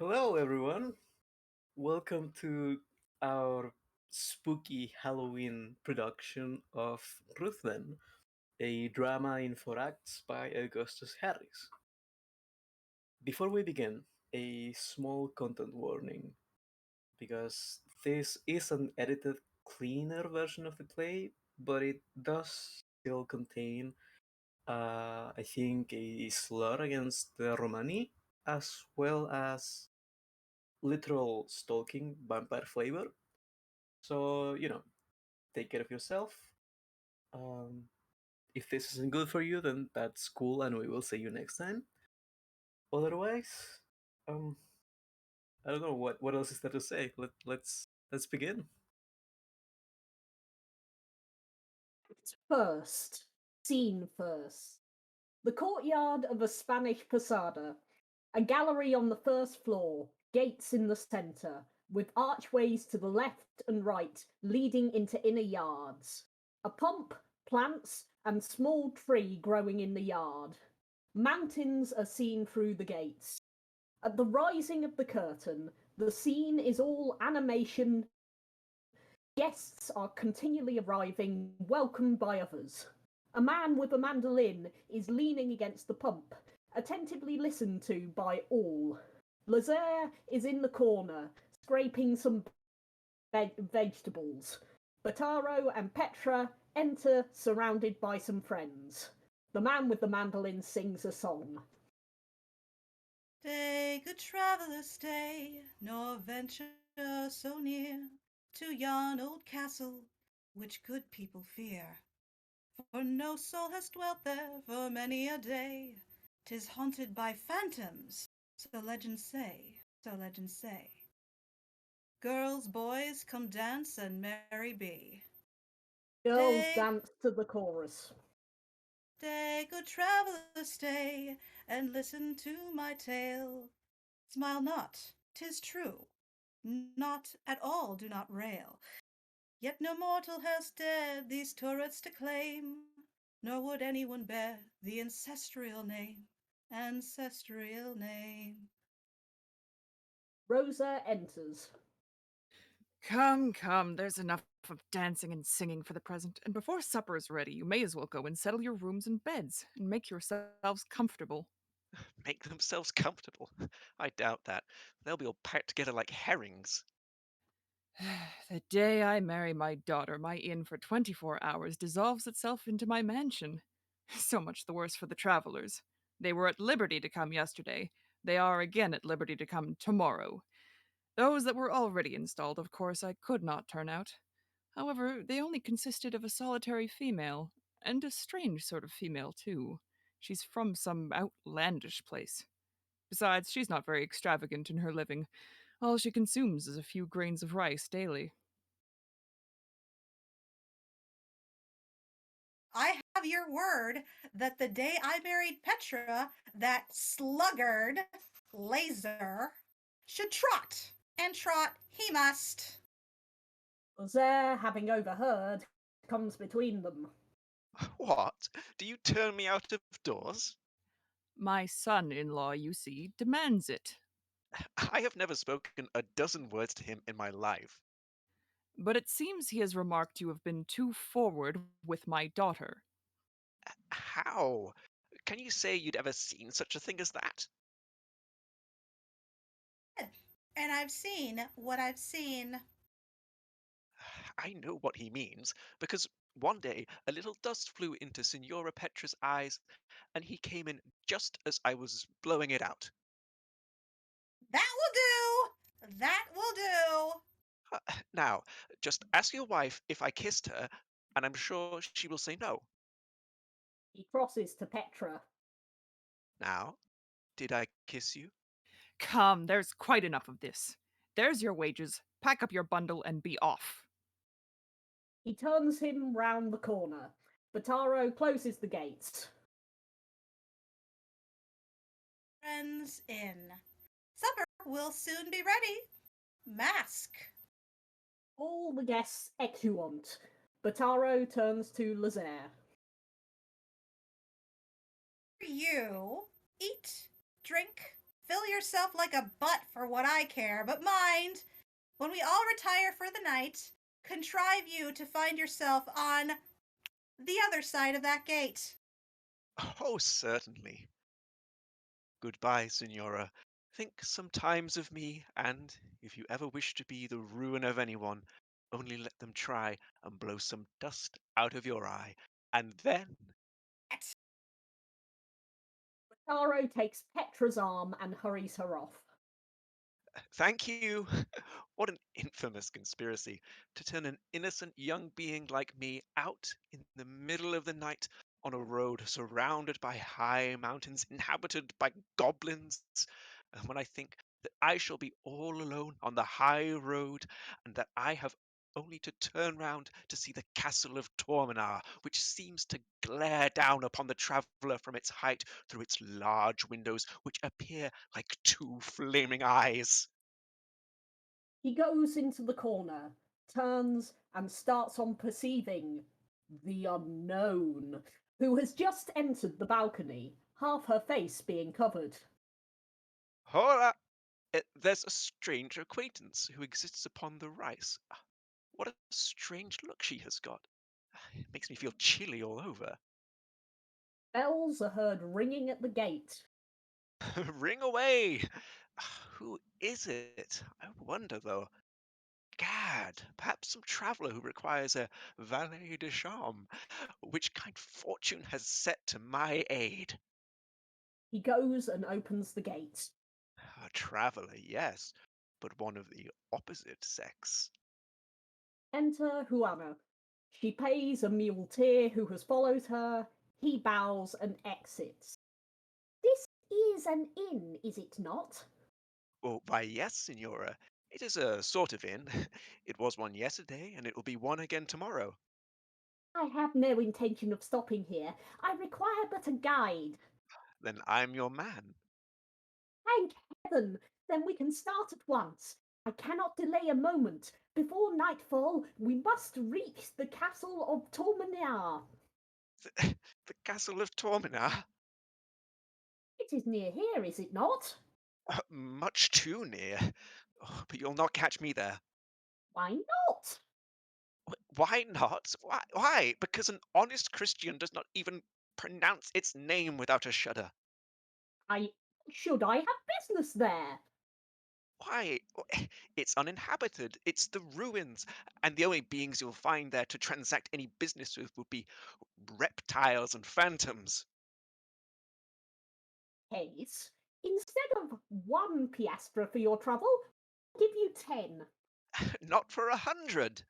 Hello, everyone. Welcome to our spooky Halloween production of Ruthven, a drama in four acts by Augustus Harris. Before we begin, a small content warning because this is an edited, cleaner version of the play, but it does still contain, I think, a slur against the Romani as well as literal stalking vampire flavor. So, take care of yourself. Um, if this isn't good for you, then that's cool, and we will see you next time. Otherwise, um, I don't know what else is there to say. Let's begin. First, scene first. The courtyard of a Spanish posada. A gallery on the first floor, gates in the centre, with archways to the left and right leading into inner yards. A pump, plants, and small tree growing in the yard. Mountains are seen through the gates. At the rising of the curtain, the scene is all animation. Guests are continually arriving, welcomed by others. A man with a mandolin is leaning against the pump, attentively listened to by all. Lazare is in the corner, scraping some vegetables. Bataro and Petra enter, surrounded by some friends. The man with the mandolin sings a song. Stay, good traveller, stay, nor venture so near to yon old castle, which good people fear. For no soul has dwelt there for many a day. 'Tis haunted by phantoms, so legends say, so legends say. Girls, boys, come dance and merry be. Girls Stay, dance to the chorus. stay, good traveller, stay, and listen to my tale. Smile not, 'tis true, not at all do not rail. Yet no mortal has dared these turrets to claim, nor would anyone bear the ancestral name, ancestral name. Rosa enters. Come, come, there's enough of dancing and singing for the present, and before supper is ready, you may as well go and settle your rooms and beds, and make yourselves comfortable. Make themselves comfortable. I doubt that. They'll be all packed together like herrings. The day I marry my daughter, my inn for 24 hours dissolves itself into my mansion. So much the worse for the travelers. They were at liberty to come yesterday. They are again at liberty to come tomorrow. Those that were already installed, of course, I could not turn out. However, they only consisted of a solitary female, and a strange sort of female, too. She's from some outlandish place. Besides, she's not very extravagant in her living. All she consumes is a few grains of rice daily. I have your word that the day I married Petra, that sluggard, Laser, should trot, and trot he must. Lazare, having overheard, comes between them. What? Do you turn me out of doors? My son in law, you see, demands it. I have never spoken a dozen words to him in my life. But it seems he has remarked you have been too forward with my daughter. How? Can you say you'd ever seen such a thing as that? And I've seen what I've seen. I know what he means, because one day a little dust flew into Signora Petra's eyes, and he came in just as I was blowing it out. That will do! That will do! Now, just ask your wife if I kissed her, and I'm sure she will say no. He crosses to Petra. Now, did I kiss you? Come, there's quite enough of this. There's your wages. Pack up your bundle and be off. He turns him round the corner. Bataro closes the gates. Friends in. Supper will soon be ready. Mask. All the guests exeunt. Bataro turns to Lazare. You eat, drink, fill yourself like a butt for what I care, but mind, when we all retire for the night, contrive you to find yourself on the other side of that gate. Oh, certainly. Goodbye, Signora. Think sometimes of me, and if you ever wish to be the ruin of anyone, only let them try and blow some dust out of your eye, and then Taro takes Petra's arm and hurries her off. thank you. What an infamous conspiracy to turn an innocent young being like me out in the middle of the night on a road surrounded by high mountains inhabited by goblins. And when I think that I shall be all alone on the high road and that I have only to turn round to see the castle of Torminar, which seems to glare down upon the traveller from its height through its large windows, which appear like two flaming eyes. He goes into the corner, turns, and starts on perceiving the unknown, who has just entered the balcony, half her face being covered. Hola! There's a strange acquaintance who exists upon the rise. What a strange look she has got. It makes me feel chilly all over. Bells are heard ringing at the gate. Ring away! Who is it? I wonder, though. Gad, perhaps some traveller who requires a valet de chambre, which kind fortune has set to my aid. He goes and opens the gate. A traveller, yes, but one of the opposite sex. Enter Juana. She pays a muleteer who has followed her. He bows and exits. This is an inn, is it not? Oh, why, yes, Signora. It is a sort of inn. It was one yesterday, and it will be one again tomorrow. I have no intention of stopping here. I require but a guide. Then I'm your man. Thank heaven! Then we can start at once. I cannot delay a moment. Before nightfall, we must reach the castle of Torminar. The castle of Torminar? It is near here, is it not? Much too near. Oh, but you'll not catch me there. Why not? Why not? Why? Because an honest Christian does not even pronounce its name without a shudder. Should I have business there? Why? It's uninhabited. It's the ruins. And the only beings you'll find there to transact any business with would be reptiles and phantoms. Case, instead of 1 piastra for your trouble, I'll give you 10. Not for 100.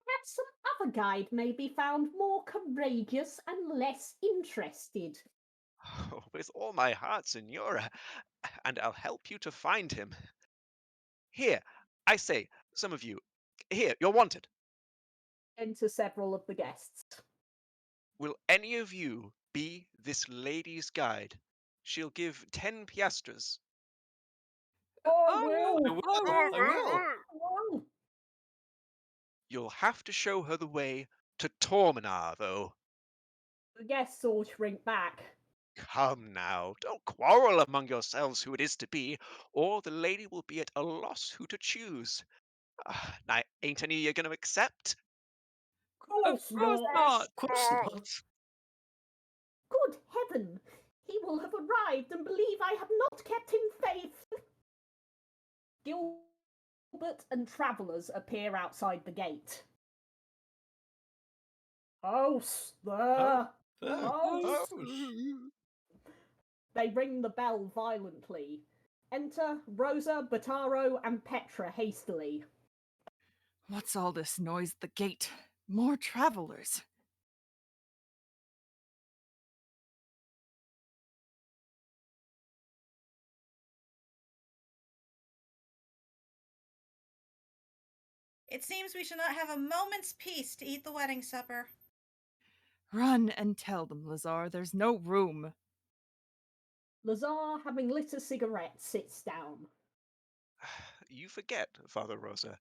Perhaps some other guide may be found more courageous and less interested. Oh, with all my heart, Signora, and I'll help you to find him. Here, I say, some of you, here, you're wanted. Enter several of the guests. Will any of you be this lady's guide? She'll give 10 piastres. Oh, I will! will. Oh, I will. Oh, You'll have to show her the way to Torminar, though. the guests all shrink back. Come now, don't quarrel among yourselves who it is to be, or the lady will be at a loss who to choose. Now, ain't any of you going to accept? of Course course not. not. Of course not. Good heaven! He will have arrived and believe I have not kept him faith. Gilbert and travellers appear outside the gate. House there! House! They ring the bell violently. Enter Rosa, Bataro, and Petra hastily. What's all this noise at the gate? More travelers. It seems we shall not have a moment's peace to eat the wedding supper. Run and tell them, Lazar, there's no room. Lazar, having lit a cigarette, sits down. You forget, Father Rosa,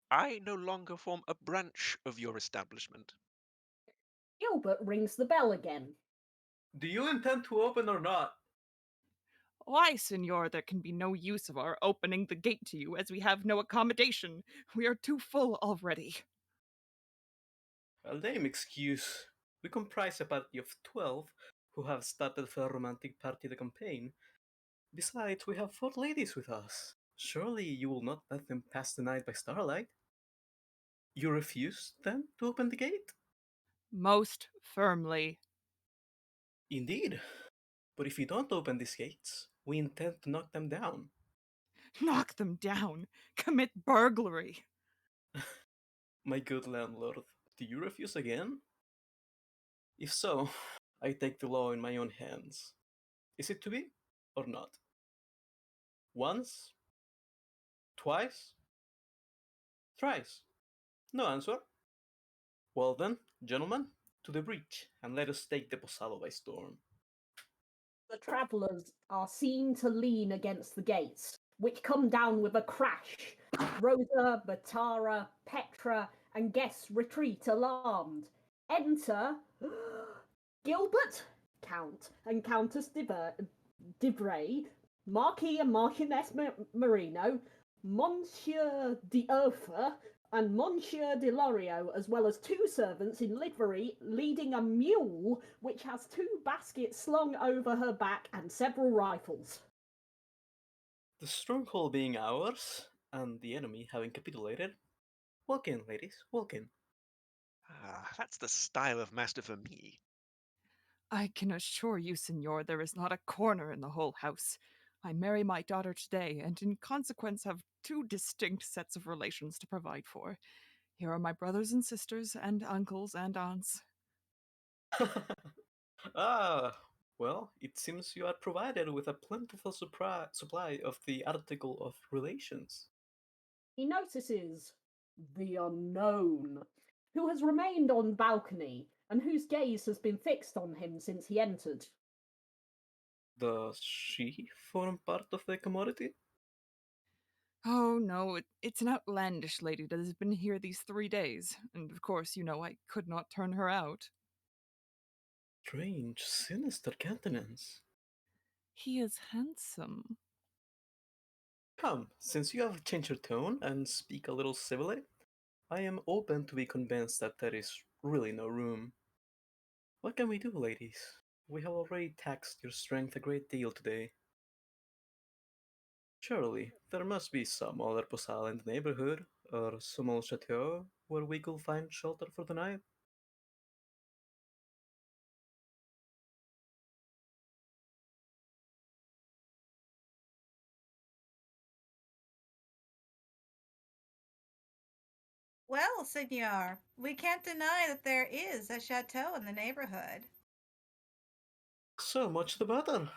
I no longer form a branch of your establishment. Gilbert rings the bell again. Do you intend to open or not? Why, senor, there can be no use of our opening the gate to you, as we have no accommodation. We are too full already. A lame excuse. We comprise a party of 12 who have started for a romantic party de campaign. Besides, we have 4 ladies with us. Surely you will not let them pass the night by starlight? You refuse, then, to open the gate? Most firmly. Indeed. But if you don't open these gates, we intend to knock them down. Knock them down. Commit burglary. My good landlord, do you refuse again? If so, I take the law in my own hands. Is it to be, or not? Once? Twice? Thrice? No answer? Well then, gentlemen, to the breach, and let us take the Posado by storm. The travellers are seen to lean against the gates, which come down with a crash. Rosa, Batara, Petra, and guests retreat alarmed. Enter Gilbert, Count and Countess Debray, Marquis and Marchioness Marino, Monsieur d'Urfer, and Monsieur de Loriot, as well as 2 servants in livery leading a mule which has 2 baskets slung over her back and several rifles. The stronghold being ours, and the enemy having capitulated, walk in, ladies, walk in. Ah, that's the style of master for me. I can assure you, senor, there is not a corner in the whole house. I marry my daughter today, and in consequence have 2 distinct sets of relations to provide for. Here are my brothers and sisters, and uncles and aunts. Ah, well, it seems you are provided with a plentiful supply of the article of relations. He notices the unknown, who has remained on balcony and whose gaze has been fixed on him since he entered. Does she form part of the commodity? Oh, no, it's an outlandish lady that has been here these 3 days, and of course, you know, I could not turn her out. Strange, sinister countenance. He is handsome. Come, since you have changed your tone and speak a little civilly, I am open to be convinced that there is really no room. What can we do, ladies? We have already taxed your strength a great deal today. Surely, there must be some other posada in the neighborhood, or some old chateau where we could find shelter for the night. Well, senor, we can't deny that there is a chateau in the neighborhood. So much the better.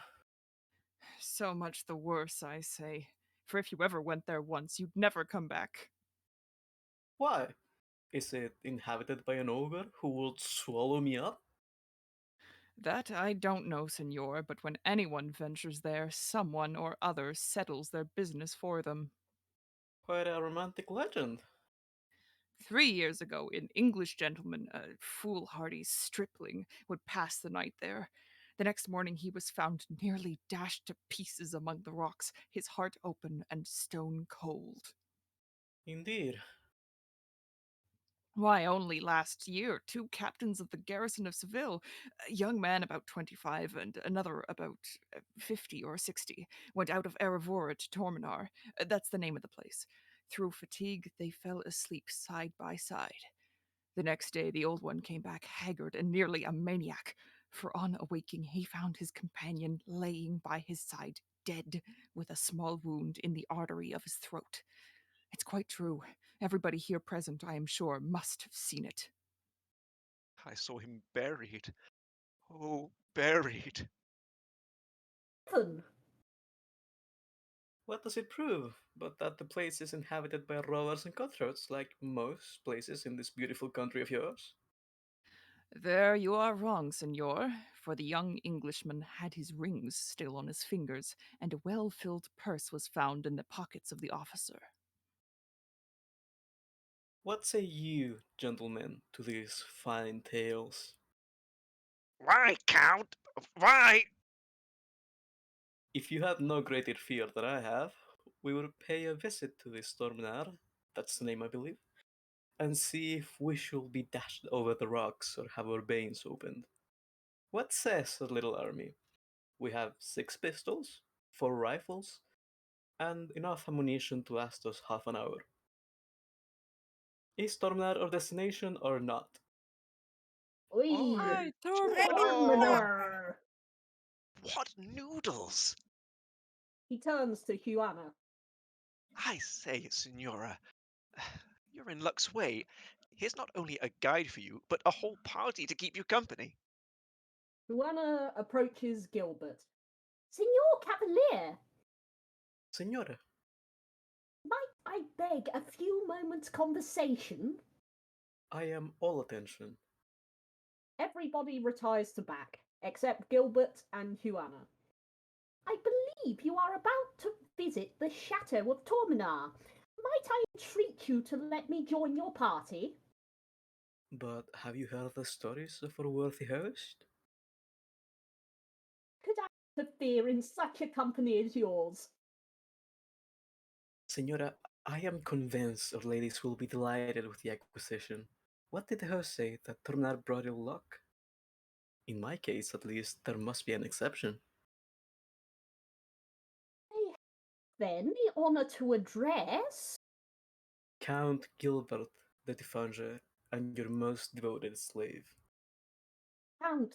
So much the worse, I say. For if you ever went there once, you'd never come back. Why? Is it inhabited by an ogre who would swallow me up? That I don't know, senor, but when anyone ventures there, someone or other settles their business for them. Quite a romantic legend. 3 years ago, an English gentleman, a foolhardy stripling, would pass the night there. The next morning he was found nearly dashed to pieces among the rocks, his heart open and stone cold. Indeed. Why, only last year, 2 captains of the garrison of Seville, a young man about 25 and another about 50 or 60, went out of Arevora to Torminar. That's the name of the place. Through fatigue, they fell asleep side by side. The next day, the old one came back haggard and nearly a maniac, for on awaking, he found his companion laying by his side, dead, with a small wound in the artery of his throat. It's quite true. Everybody here present, I am sure, must have seen it. I saw him buried. Oh, buried. Ruthven, What does it prove? But that the place is inhabited by robbers and cutthroats, like most places in this beautiful country of yours. There you are wrong, senor, for the young Englishman had his rings still on his fingers, and a well filled purse was found in the pockets of the officer. What say you, gentlemen, to these fine tales? Why, Count? Why? If you had no greater fear than I have, we will pay a visit to this Stormnar, that's the name I believe, and see if we shall be dashed over the rocks or have our veins opened. What says a little army? We have 6 pistols, 4 rifles, and enough ammunition to last us half an hour. Is Stormnar our destination or not? Oi, Oh, Aye, oh, Terminator! what noodles! He turns to Huana. I say, Signora, you're in luck's way. Here's not only a guide for you, but a whole party to keep you company. Huana approaches Gilbert. Signor Cavalier, Signora, might I beg a few moments' conversation? I am all attention. Everybody retires to back, except Gilbert and Huana. I believe you are about to visit the Chateau of Torminar. Might I entreat you to let me join your party? But have you heard the stories of our worthy host? Could I interfere in such a company as yours? Signora, I am convinced our ladies will be delighted with the acquisition. What did the host say, that Tornar brought ill luck? In my case, at least, there must be an exception. I then the honour to address Count Gilbert de Tifanger, and your most devoted slave. Count.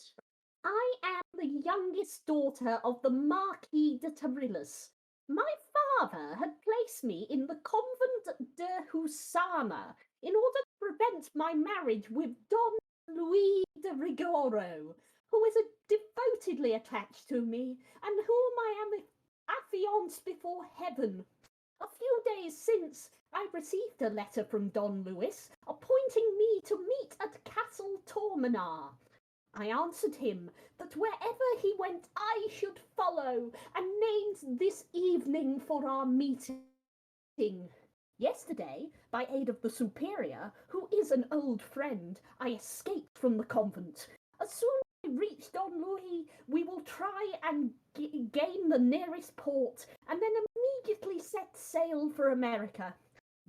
I am the youngest daughter of the Marquis de Tarillas. My father had placed me in the convent de Husana in order to prevent my marriage with Don Luis de Rigoro, who is devotedly attached to me and whom I am affianced before heaven. A few days since, I received a letter from Don Luis appointing me to meet at Castle Torminar. I answered him that wherever he went I should follow, and named this evening for our meeting. Yesterday, by aid of the Superior, who is an old friend, I escaped from the convent. As soon as I reach Don Louis, we will try and gain the nearest port, and then immediately set sail for America.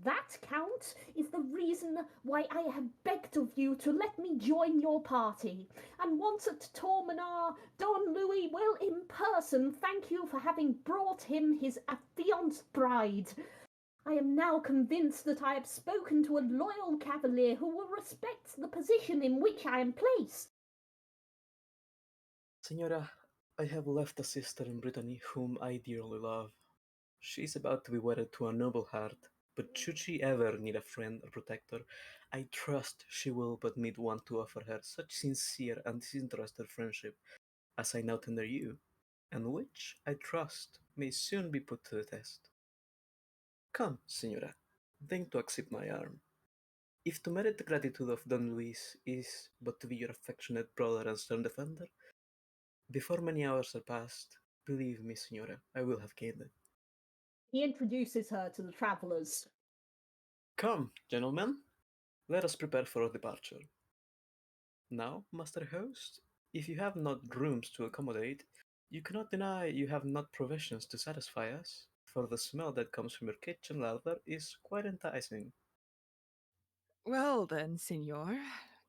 That, Count, is the reason why I have begged of you to let me join your party. And once at Torminar, Don Louis will in person thank you for having brought him his affianced bride. I am now convinced that I have spoken to a loyal cavalier who will respect the position in which I am placed. Signora, I have left a sister in Brittany whom I dearly love. She is about to be wedded to a noble heart, but should she ever need a friend or protector, I trust she will but meet one to offer her such sincere and disinterested friendship as I now tender you, and which, I trust, may soon be put to the test. Come, Signora, deign to accept my arm. If to merit the gratitude of Don Luis is but to be your affectionate brother and stern defender, before many hours are past, believe me, Signora, I will have gained it. He introduces her to the travellers. Come, gentlemen, let us prepare for our departure. Now, master host, if you have not rooms to accommodate, you cannot deny you have not provisions to satisfy us, for the smell that comes from your kitchen larder is quite enticing. Well then, Signor,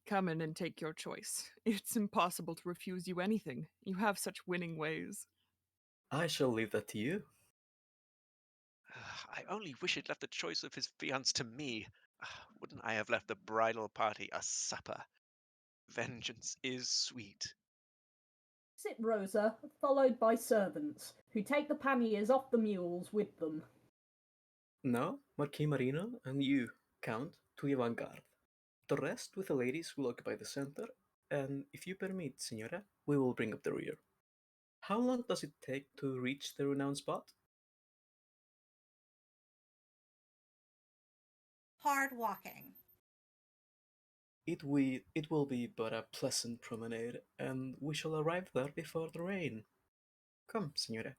come in and take your choice. It's impossible to refuse you anything. You have such winning ways. I shall leave that to you. I only wish he'd left the choice of his fiancée to me. Wouldn't I have left the bridal party a supper? Vengeance is sweet. Sit Rosa, followed by servants, who take the panniers off the mules with them. Now, Marquis Marino and you, Count, to the vanguard. The rest with the ladies will occupy the center, and if you permit, Signora, we will bring up the rear. How long does it take to reach the renowned spot? Hard walking. It will be but a pleasant promenade, and we shall arrive there before the rain. Come, Signora.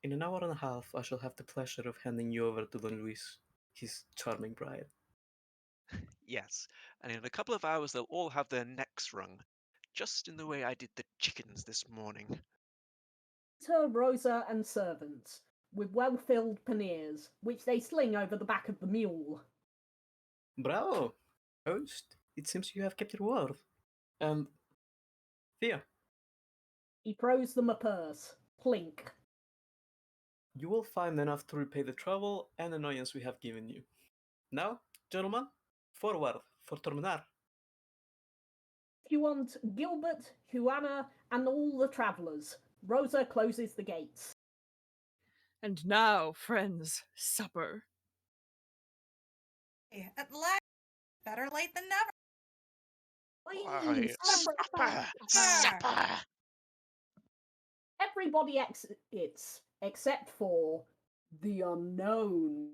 In an hour and a half, I shall have the pleasure of handing you over to Don Luis, his charming bride. Yes, and in a couple of hours they'll all have their necks wrung, just in the way I did the chickens this morning. Enter Rosa and servants, with well-filled panniers, which they sling over the back of the mule. Bravo, host. It seems you have kept your word. And here, He throws them a purse. Clink. you will find enough to repay the trouble and annoyance we have given you. Now, gentlemen, forward for terminar. If you want Gilbert, Juana, and all the travellers, Rosa closes the gates. And now, friends, supper. At last, better late than never. Why, Please, supper! Supper! everybody exits except for the unknown.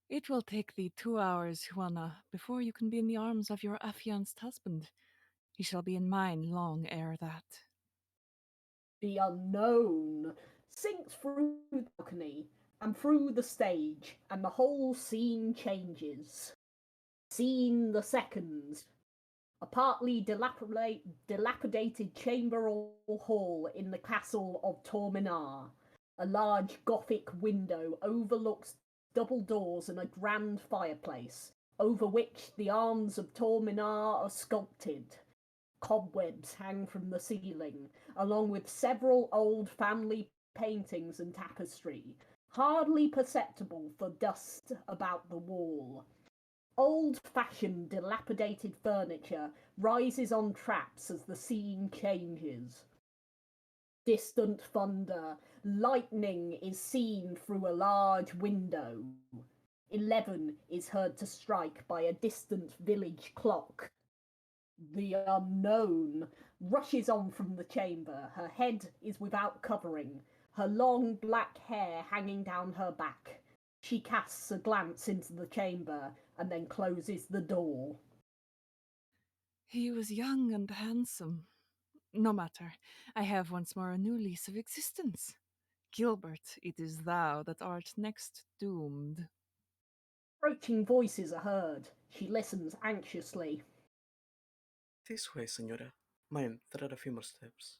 It will take thee 2 hours, Juana, before you can be in the arms of your affianced husband. He shall be in mine long ere that. The unknown sinks through the balcony and through the stage, and the whole scene changes. Scene the second. A partly dilapidated chamber or hall in the castle of Torminar. A large Gothic window overlooks double doors and a grand fireplace, over which the arms of Torminar are sculpted. Cobwebs hang from the ceiling, along with several old family paintings and tapestry, hardly perceptible for dust about the wall. Old-fashioned, dilapidated furniture rises on traps as the scene changes. Distant thunder, lightning is seen through a large window. 11 is heard to strike by a distant village clock. The unknown rushes on from the chamber. Her head is without covering, her long black hair hanging down her back. She casts a glance into the chamber and then closes the door. He was young and handsome. No matter, I have once more a new lease of existence. Gilbert, it is thou that art next doomed. Approaching voices are heard. She listens anxiously. This way, senora. Mind, there are a few more steps.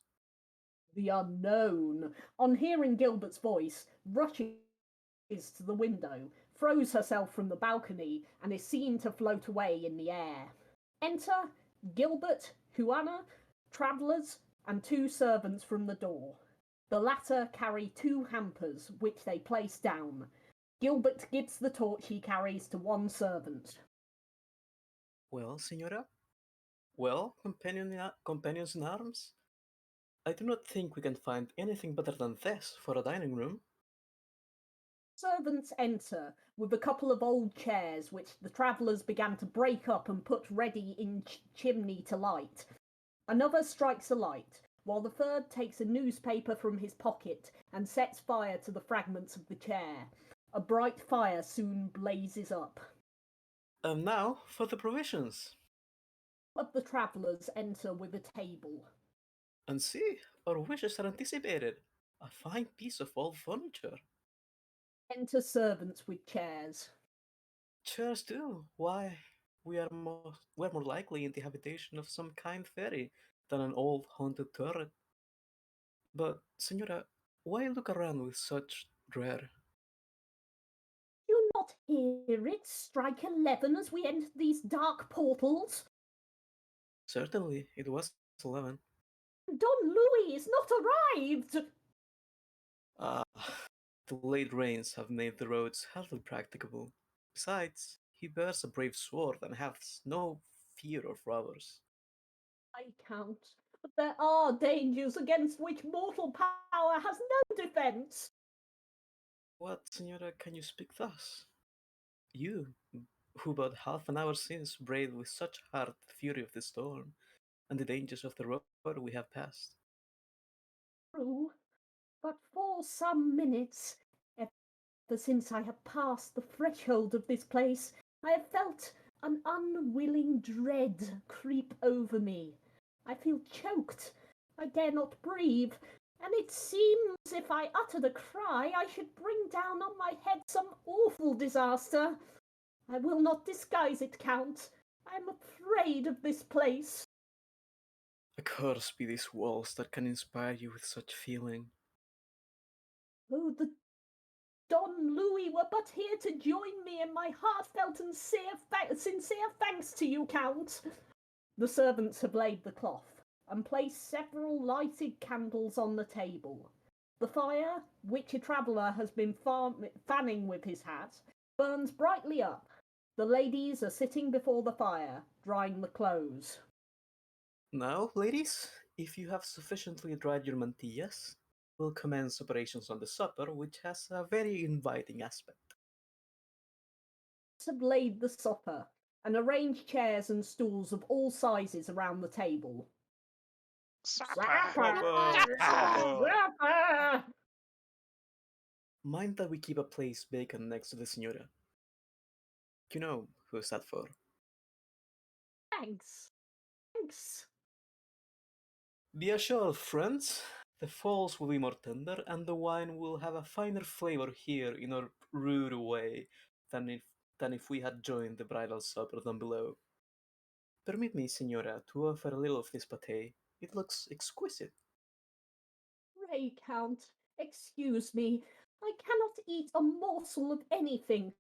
The unknown, on hearing Gilbert's voice, rushes to the window, throws herself from the balcony, and is seen to float away in the air. Enter Gilbert, Juana, travellers, and 2 servants from the door. The latter carry 2 hampers, which they place down. Gilbert gives the torch he carries to one servant. Well, senora? Well, companions in arms? I do not think we can find anything better than this for a dining room. Servants enter with a couple of old chairs which the travellers began to break up and put ready in chimney to light. Another strikes a light, while the third takes a newspaper from his pocket and sets fire to the fragments of the chair. A bright fire soon blazes up. And now for the provisions. Of the travellers enter with a table. And see, our wishes are anticipated. A fine piece of old furniture. Enter servants with chairs. Chairs too. Why, we're more likely in the habitation of some kind fairy than an old haunted turret. But, senora, why look around with such dread? You not hear it strike 11 as we enter these dark portals? Certainly, it was 11. Don Louis is not arrived! Ah, the late rains have made the roads hardly practicable. Besides, he bears a brave sword and has no fear of robbers. I count, but there are dangers against which mortal power has no defence. What, senora, can you speak thus? You, who but half an hour since braved with such heart the fury of the storm and the dangers of the road we have passed. True, but for some minutes, ever since I have passed the threshold of this place, I have felt an unwilling dread creep over me. I feel choked. I dare not breathe, and it seems if I uttered a cry, I should bring down on my head some awful disaster. I will not disguise it, Count. I am afraid of this place. Accursed be these walls that can inspire you with such feeling. Oh, the Don Louis were but here to join me in my heartfelt and sincere thanks to you, Count. The servants have laid the cloth and placed several lighted candles on the table. The fire, which a traveller has been fanning with his hat, burns brightly up. The ladies are sitting before the fire, drying the clothes. Now, ladies, if you have sufficiently dried your mantillas, we'll commence operations on the supper, which has a very inviting aspect. Have laid the supper and arranged chairs and stools of all sizes around the table. Supper! Supper! Supper! Supper! Mind that we keep a place vacant next to the Signora. You know who's that for. Thanks. Thanks. Be assured, friends, the falls will be more tender and the wine will have a finer flavor here in our rude way than if we had joined the bridal supper down below. Permit me, Signora, to offer a little of this pâté. It looks exquisite. Pray, Count, excuse me. I cannot eat a morsel of anything.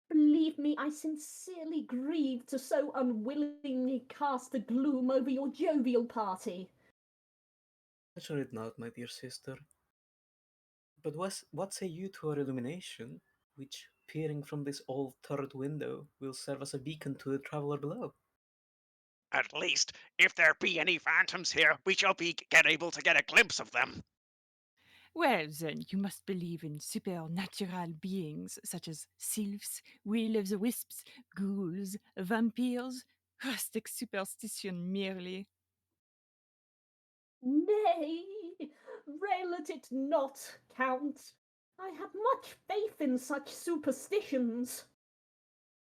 Believe me, I sincerely grieve to so unwillingly cast a gloom over your jovial party. Mention it not, my dear sister. But what say you to our illumination, which, peering from this old turret window, will serve as a beacon to the traveller below? At least, if there be any phantoms here, we shall be able to get a glimpse of them. Well, then, you must believe in supernatural beings such as sylphs, will-o'-the-wisps, ghouls, vampires. Rustic superstition merely. Nay, rail at it not, Count. I have much faith in such superstitions.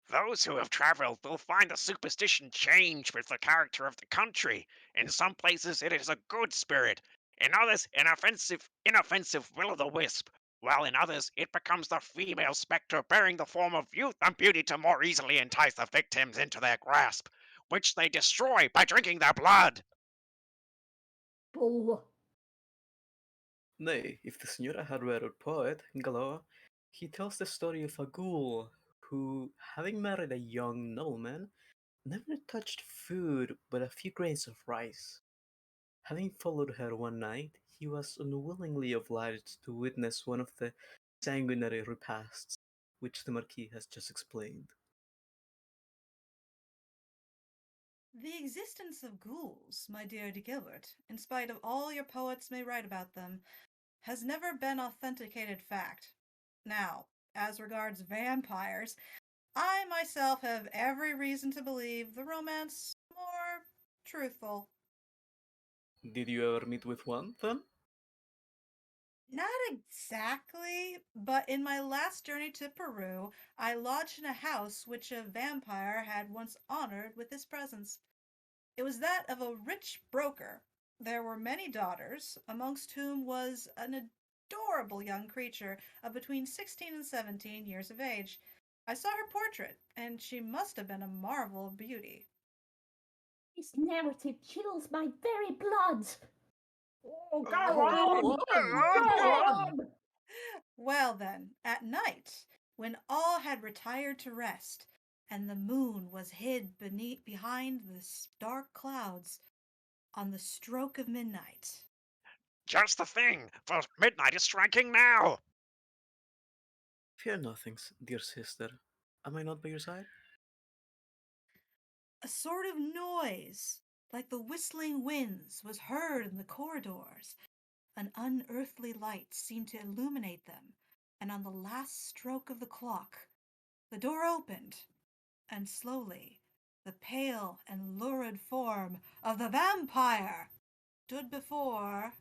Those who have travelled will find the superstition change with the character of the country. In some places it is a good spirit, in others an inoffensive will-o'-the-wisp, while in others it becomes the female spectre bearing the form of youth and beauty to more easily entice the victims into their grasp, which they destroy by drinking their blood. Bull. Nay, if the Signora had read our poet, Galloa, he tells the story of a ghoul who, having married a young nobleman, never touched food but a few grains of rice. Having followed her one night, he was unwillingly obliged to witness one of the sanguinary repasts which the Marquis has just explained. The existence of ghouls, my dear de Gilbert, in spite of all your poets may write about them, has never been authenticated fact. Now, as regards vampires, I myself have every reason to believe the romance more truthful. Did you ever meet with one, then? Not exactly, but in my last journey to Peru, I lodged in a house which a vampire had once honored with his presence. It was that of a rich broker. There were many daughters, amongst whom was an adorable young creature of between 16 and 17 years of age. I saw her portrait, and she must have been a marvel of beauty. This narrative chills my very blood. Oh, go Go on! on! Go Go on! on! Well, then, at night, when all had retired to rest, and the moon was hid behind the dark clouds, on the stroke of midnight, Just the thing, for midnight is striking now. Fear nothing, dear sister. Am I not by your side? a sort of noise, like the whistling winds, was heard in the corridors. An unearthly light seemed to illuminate them, and on the last stroke of the clock, the door opened, and slowly the pale and lurid form of the vampire stood before.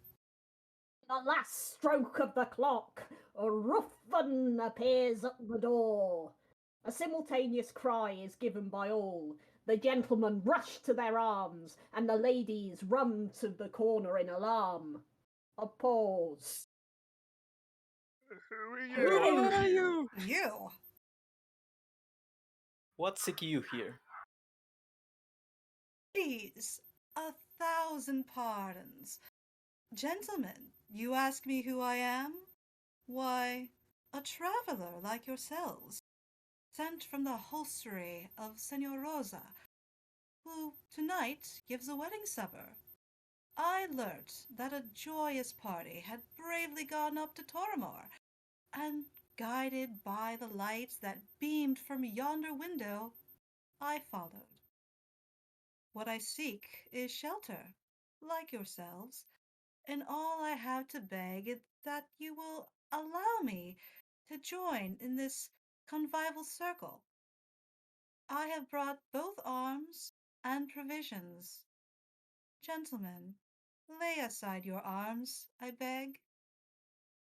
The last stroke of the clock, Ruthven appears at the door. A simultaneous cry is given by all. The gentlemen rush to their arms, and the ladies run to the corner in alarm. A pause. Who are Who you? are What are you? You, What seek you here? please, 1,000 pardons. Gentlemen, you ask me who I am? Why, a traveller like yourselves, sent from the hostelry of Senor Rosa, who tonight gives a wedding supper. I learnt that a joyous party had bravely gone up to Torrimore, and guided by the lights that beamed from yonder window, I followed. What I seek is shelter, like yourselves, and all I have to beg is that you will allow me to join in this convivial circle. I have brought both arms and provisions. Gentlemen, lay aside your arms, I beg.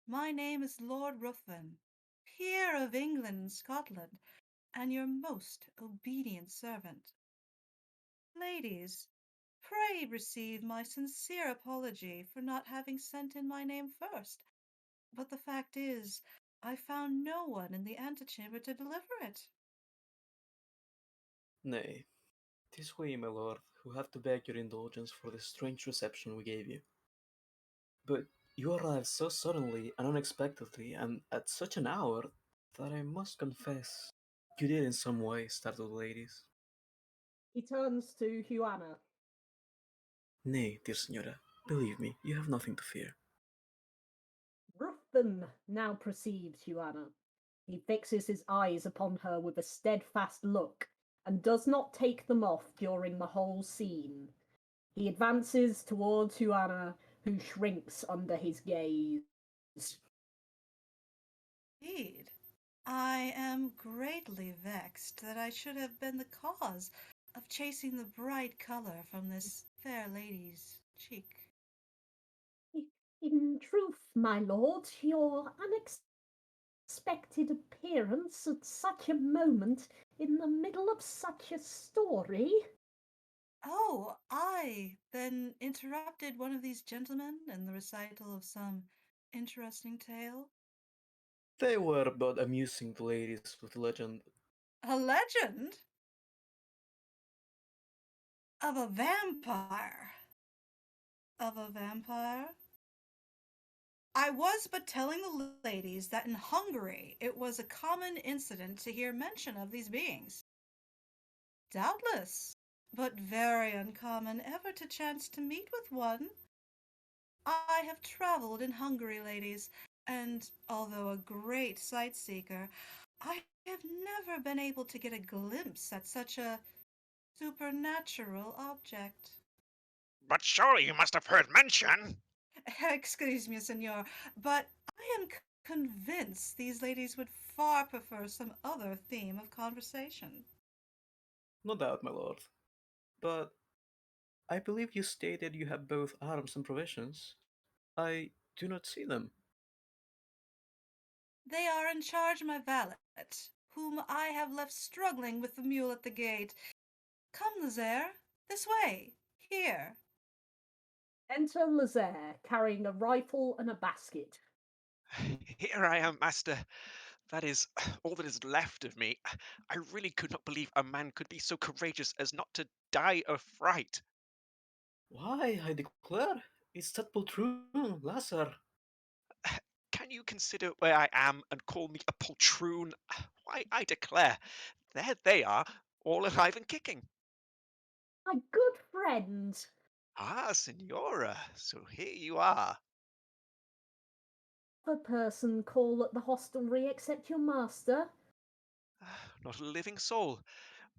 My name is Lord Ruthven, peer of England and Scotland, and your most obedient servant. Ladies, pray receive my sincere apology for not having sent in my name first, but the fact is, I found no one in the antechamber to deliver it. Nay, 'tis we, my lord, who have to beg your indulgence for the strange reception we gave you. But you arrived so suddenly and unexpectedly, and at such an hour, that I must confess you did in some way startle the ladies. He turns to Huana. Nay, dear Signora, believe me, you have nothing to fear. Ruthven now perceives Huana. He fixes his eyes upon her with a steadfast look, and does not take them off during the whole scene. He advances towards Huana, who shrinks under his gaze. Indeed, I am greatly vexed that I should have been the cause of chasing the bright colour from this fair lady's cheek. In truth, my lord, your unexpected appearance at such a moment in the middle of such a story. Oh, I then interrupted one of these gentlemen in the recital of some interesting tale? They were but amusing the ladies with legend. A legend? Of a vampire? Of a vampire? I was but telling the ladies that in Hungary it was a common incident to hear mention of these beings. Doubtless, but very uncommon ever to chance to meet with one. I have travelled in Hungary, ladies, and although a great sight seeker, I have never been able to get a glimpse at such a supernatural object. But surely you must have heard mention. Excuse me, senor, but I am convinced these ladies would far prefer some other theme of conversation. No doubt, my lord. But I believe you stated you have both arms and provisions. I do not see them. They are in charge of my valet, whom I have left struggling with the mule at the gate. Come, Lazare, this way, here. Enter Lazare, carrying a rifle and a basket. Here I am, master. That is all that is left of me. I really could not believe a man could be so courageous as not to die of fright. Why, I declare, it's that poltroon, Lazar. Can you consider where I am and call me a poltroon? Why, I declare, there they are, all alive and kicking. My good friend, Ah, Signora, so here you are. the person call at the hostelry except your master? Not a living soul.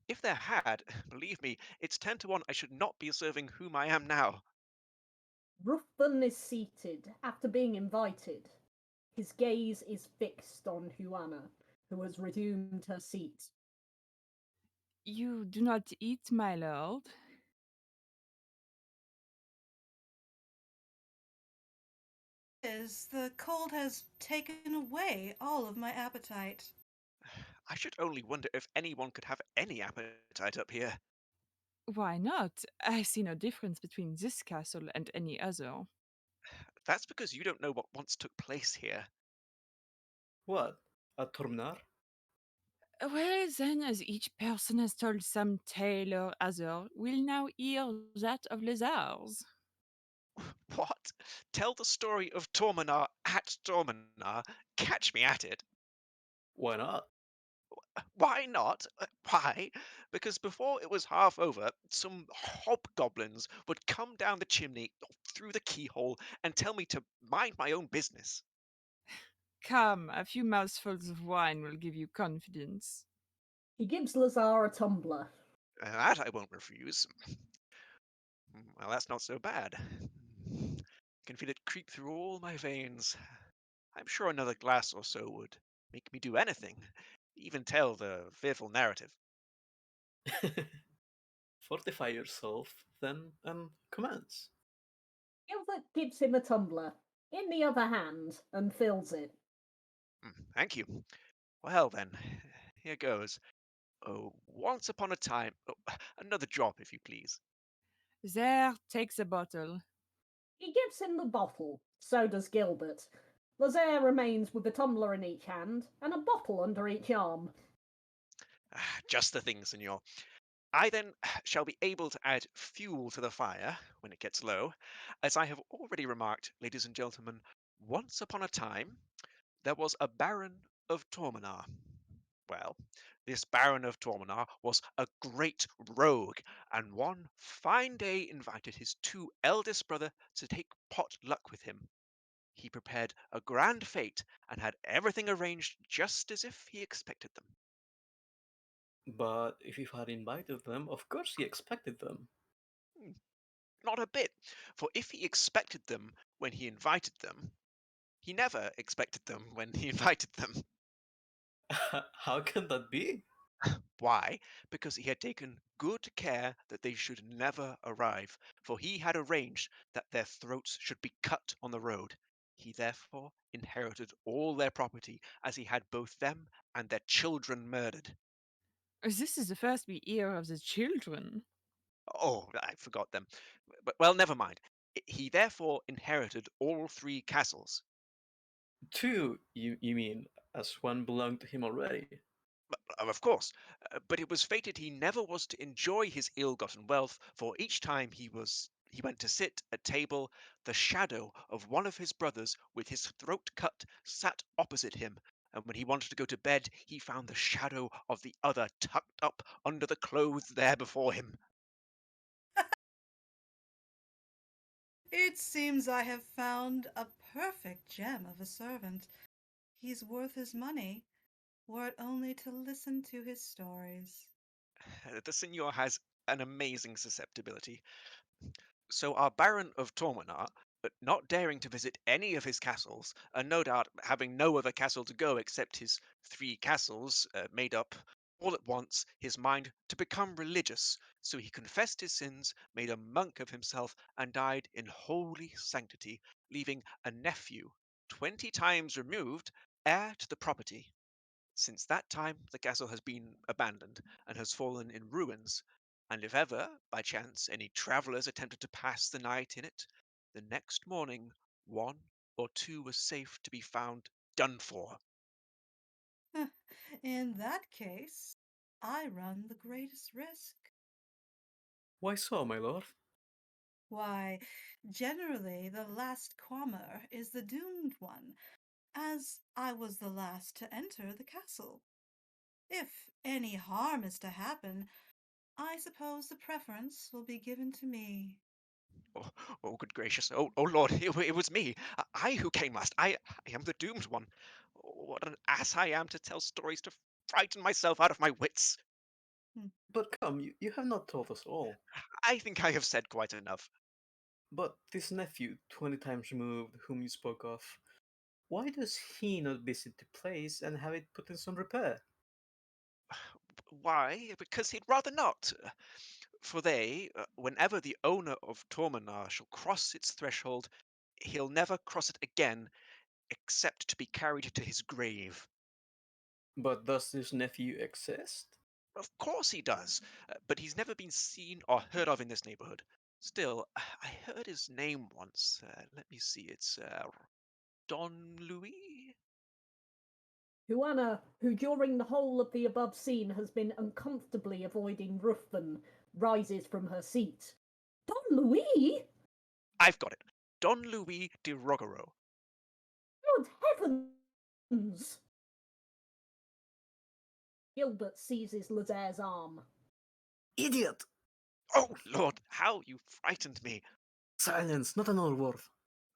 If there had, believe me, it's 10 to 1 I should not be serving whom I am now. Ruthven is seated after being invited. His gaze is fixed on Huana, who has resumed her seat. You do not eat, my lord? Is the cold has taken away all of my appetite. I should only wonder if anyone could have any appetite up here. Why not? I see no difference between this castle and any other. That's because you don't know what once took place here. What? A Tormnar? Well, then, as each person has told some tale or other, we'll now hear that of les ours. What? Tell the story of Torminar at Torminar? Catch me at it. Why not? Why not? Why? Because before it was half over, some hobgoblins would come down the chimney through the keyhole and tell me to mind my own business. Come, a few mouthfuls of wine will give you confidence. He gives Lazar a tumbler. That I won't refuse. Well, that's not so bad. I can feel it creep through all my veins. I'm sure another glass or so would make me do anything, even tell the fearful narrative. Fortify yourself, then, and commence. Gilbert gives him a tumbler in the other hand and fills it. Thank you. Well, then, here goes. Oh, once upon a time. Oh, another drop, if you please. There, take the bottle. He gives him the bottle, so does Gilbert. Lazare remains with a tumbler in each hand and a bottle under each arm. Just the thing, senor. I then shall be able to add fuel to the fire when it gets low. As I have already remarked, ladies and gentlemen, once upon a time there was a Baron of Torminar. Well, this Baron of Torminar was a great rogue, and one fine day invited his two eldest brother to take pot luck with him. He prepared a grand fete and had everything arranged just as if he expected them. But if you had invited them, of course he expected them. Hmm, Not a bit, for if he expected them when he invited them, he never expected them when he invited them. How can that be? Why? Because he had taken good care that they should never arrive, for he had arranged that their throats should be cut on the road. He therefore inherited all their property, as he had both them and their children murdered. This is the first we hear of the children. Oh, I forgot them. But well, never mind. He therefore inherited all three castles. Two, you mean, as one belonged to him already. Of course, but it was fated he never was to enjoy his ill-gotten wealth, for each time he went to sit at table, the shadow of one of his brothers with his throat cut sat opposite him, and when he wanted to go to bed, he found the shadow of the other tucked up under the clothes there before him. It seems I have found a perfect gem of a servant. He's worth his money, were it only to listen to his stories. The Signor has an amazing susceptibility. So our Baron of Torminar, not daring to visit any of his castles, and no doubt having no other castle to go except his three castles, made up all at once his mind to become religious. So he confessed his sins, made a monk of himself, and died in holy sanctity, leaving a nephew, 20 times removed, heir to the property. Since that time the castle has been abandoned and has fallen in ruins, and if ever, by chance, any travellers attempted to pass the night in it, the next morning one or two were safe to be found done for. In that case, I run the greatest risk. Why so, my lord? Why, generally the last comer is the doomed one, as I was the last to enter the castle. If any harm is to happen, I suppose the preference will be given to me. Oh, oh good gracious! Oh Lord, it was me. I who came last. I am the doomed one. Oh, what an ass I am to tell stories to frighten myself out of my wits. Hmm. But come, you have not told us all. I think I have said quite enough. But this nephew, 20 times removed, whom you spoke of, why does he not visit the place and have it put in some repair? Why? Because he'd rather not. For whenever the owner of Torminar shall cross its threshold, he'll never cross it again, except to be carried to his grave. But does this nephew exist? Of course he does, but he's never been seen or heard of in this neighborhood. Still, I heard his name once. Let me see, it's Don Louis? Juana, who during the whole of the above scene has been uncomfortably avoiding Ruthven, rises from her seat. Don Louis? I've got it. Don Louis de Rogaro. Good heavens! Gilbert seizes Lazaire's arm. Idiot! Oh, Lord, how you frightened me. Silence, not another word.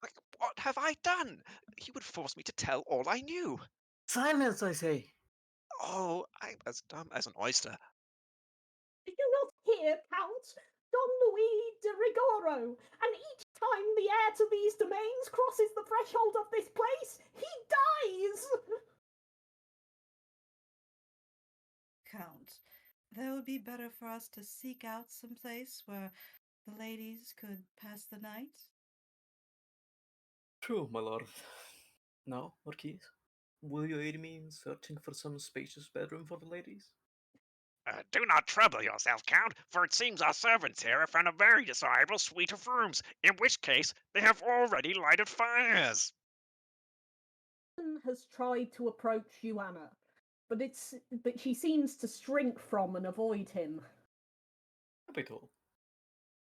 Like, what have I done? You would force me to tell all I knew. Silence, I say! Oh, I'm as dumb as an oyster. Did you not hear, Count? Don Louis de Rigoro, and each time the heir to these domains crosses the threshold of this place, he dies! Count, that would be better for us to seek out some place where the ladies could pass the night. True, my lord. Now, Marquis, will you aid me in searching for some spacious bedroom for the ladies? Do not trouble yourself, Count, for it seems our servants here have found a very desirable suite of rooms, in which case they have already lighted fires. Has tried to approach Juana, but she seems to shrink from and avoid him. Capital.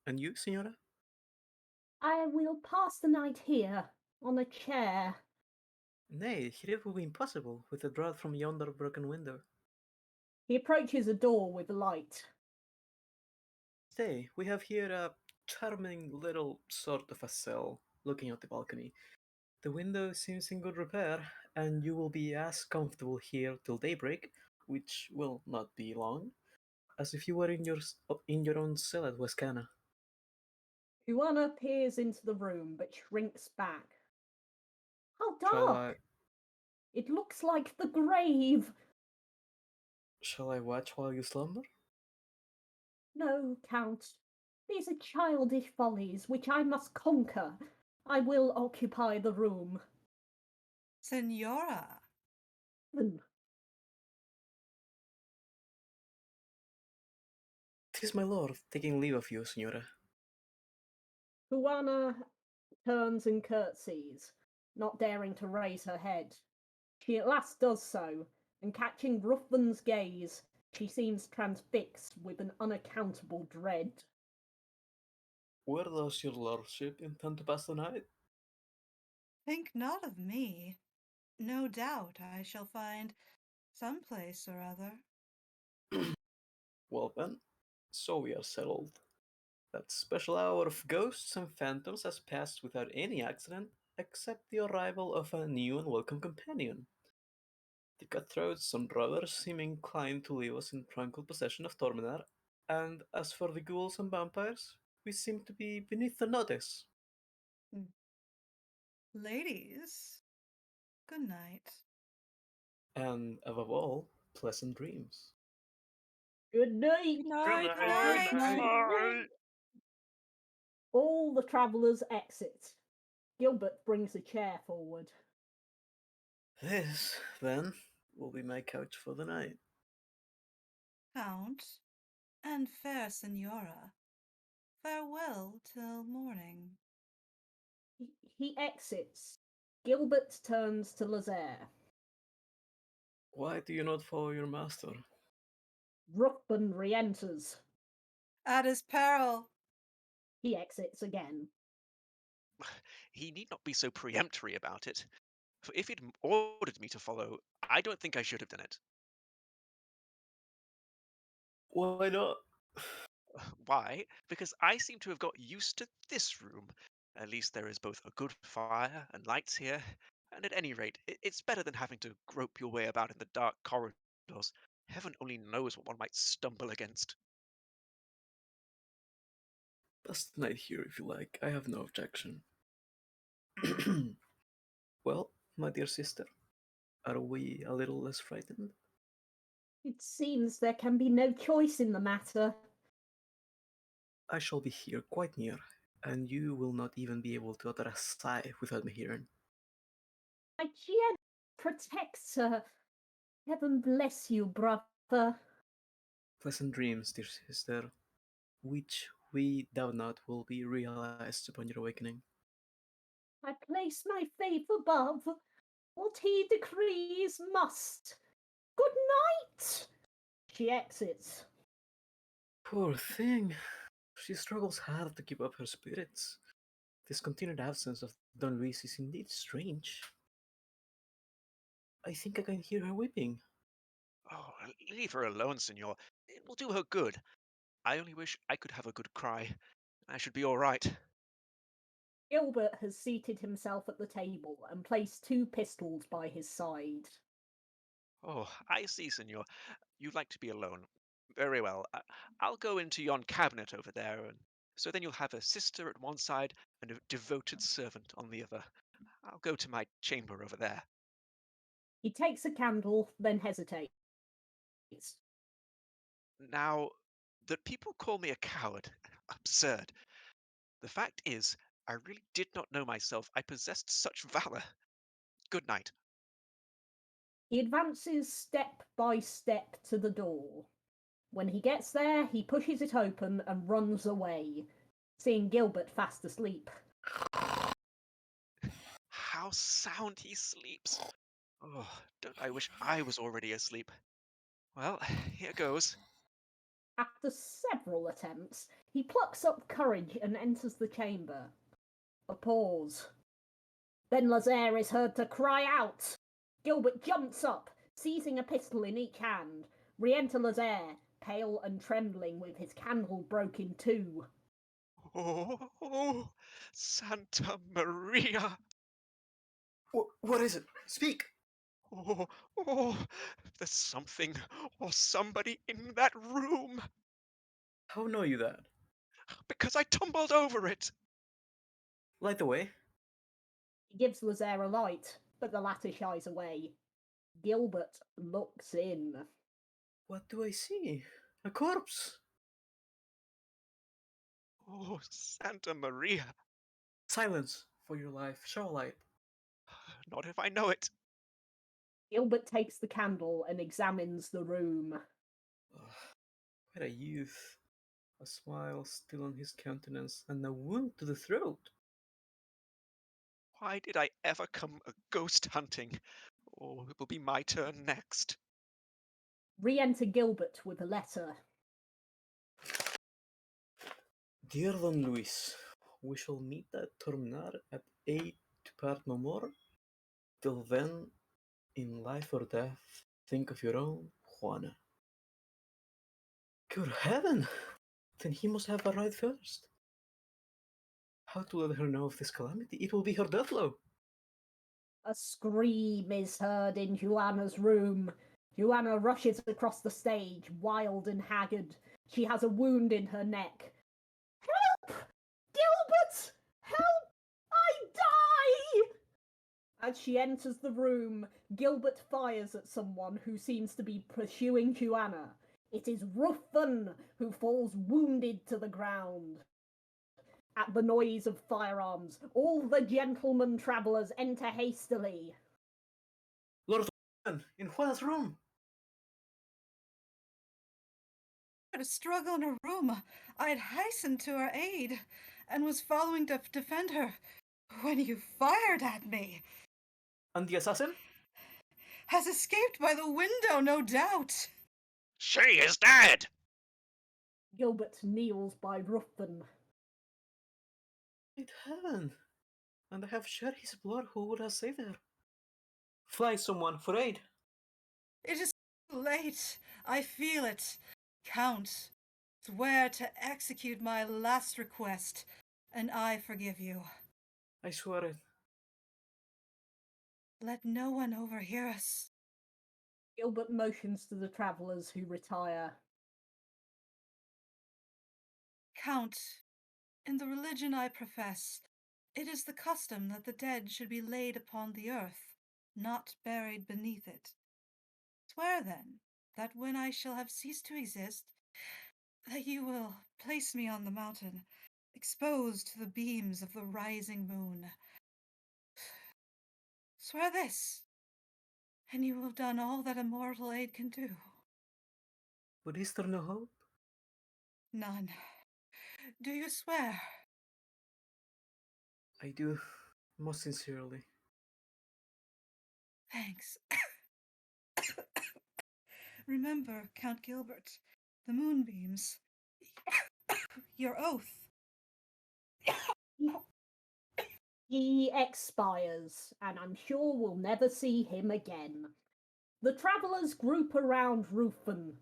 And you, Signora? I will pass the night here, on a chair. Nay, here it will be impossible, with the draught from yonder broken window. He approaches a door with light. Stay, we have here a charming little sort of a cell, looking out the balcony. The window seems in good repair, and you will be as comfortable here till daybreak, which will not be long, as if you were in your own cell at Wascana. Juana peers into the room, but shrinks back. How Shall dark! It looks like the grave. shall I watch while you slumber? No, Count. These are childish follies which I must conquer. I will occupy the room. Senora, Hmm. 'Tis my lord, taking leave of you, Signora. Juana turns and curtsies, not daring to raise her head. She at last does so, and catching Ruthven's gaze, she seems transfixed with an unaccountable dread. Where does your lordship intend to pass the night? think not of me. No doubt I shall find some place or other. Well then, so we are settled. That special hour of ghosts and phantoms has passed without any accident, except the arrival of a new and welcome companion. The cutthroats and robbers seem inclined to leave us in tranquil possession of Torminar, and as for the ghouls and vampires, we seem to be beneath their notice. Ladies, good night. And above all, pleasant dreams. Good night! Good night. Good Good night. night. Bye. All the travellers exit. Gilbert brings a chair forward. This, then, will be my couch for the night. Count and fair Senora, farewell till morning. He exits. Gilbert turns to Lazaire. Why do you not follow your master? Ruthven re-enters. At his peril. He exits again. He need not be so peremptory about it. For if he'd ordered me to follow, I don't think I should have done it. Why not? Why? Because I seem to have got used to this room. At least there is both a good fire and lights here, and at any rate, it's better than having to grope your way about in the dark corridors. Heaven only knows what one might stumble against. Pass the night here if you like. I have no objection. Well, my dear sister, are we a little less frightened? It seems there can be no choice in the matter. I shall be here quite near, and you will not even be able to utter a sigh without me hearing. My Jen protects her. Heaven bless you, brother. Pleasant dreams, dear sister, which we doubt not will be realized upon your awakening. I place my faith above. What he decrees must. Good night! She exits. Poor thing. She struggles hard to keep up her spirits. This continued absence of Don Luis is indeed strange. I think I can hear her weeping. Oh, leave her alone, senor. It will do her good. I only wish I could have a good cry. I should be all right. Gilbert has seated himself at the table and placed 2 pistols by his side. Oh, I see, senor. You'd like to be alone. Very well. I'll go into yon cabinet over there, and so then you'll have a sister at one side and a devoted servant on the other. I'll go to my chamber over there. He takes a candle, then hesitates. Now, that people call me a coward, absurd. The fact is, I really did not know myself I possessed such valor. Good night. He advances step by step to the door. When he gets there, he pushes it open and runs away, seeing Gilbert fast asleep. How sound he sleeps. Oh, don't I wish I was already asleep. Well, here goes. After several attempts, he plucks up courage and enters the chamber. A pause. Then Lazare is heard to cry out. Gilbert jumps up, seizing a pistol in each hand. Re-enter Lazare, pale and trembling with his candle broke in 2. Oh, Santa Maria! What is it? Speak! Oh, there's something or somebody in that room How know you that? because I tumbled over it. Light the way. He gives Lazare a light, but the latter shies away. Gilbert looks in. What do I see? A corpse! Oh, Santa Maria. Silence, for your life. Show a light. Not if I know it. Gilbert takes the candle and examines the room. What a youth. A smile still on his countenance, and a wound to the throat. Why did I ever come a ghost hunting? Oh, it will be my turn next. Re-enter Gilbert with a letter. Dear Don Luis, we shall meet at Tornar at 8 to part no more. Till then, in life or death, think of your own, Juana. Good heaven! Then he must have arrived first. How to let her know of this calamity? It will be her death blow. A scream is heard in Juana's room. Juana rushes across the stage, wild and haggard. She has a wound in her neck. Help! Gilbert! Help! I die! As she enters the room, Gilbert fires at someone who seems to be pursuing Juana. It is Ruthven, who falls wounded to the ground. At the noise of firearms, all the gentlemen travellers enter hastily. Lord in Juana's room! At a struggle in her room, I had hastened to her aid and was following to defend her when you fired at me. And the assassin? Has escaped by the window, no doubt. She is dead! Gilbert kneels by Ruthven. Great heaven! And I have shed his blood. Who would have saved her? Fly, someone, for aid! It is too late. I feel it. Count, swear to execute my last request, and I forgive you. I swear it. Let no one overhear us. Gilbert motions to the travellers who retire. Count, in the religion I profess, it is the custom that the dead should be laid upon the earth, not buried beneath it. Swear, then, that when I shall have ceased to exist, that you will place me on the mountain, exposed to the beams of the rising moon. Swear this, and you will have done all that a mortal aid can do. But is there no hope? None. Do you swear? I do, most sincerely. Thanks. Remember, Count Gilbert, the moonbeams. Your oath. He expires, and I'm sure we'll never see him again. The travellers group around Ruthven.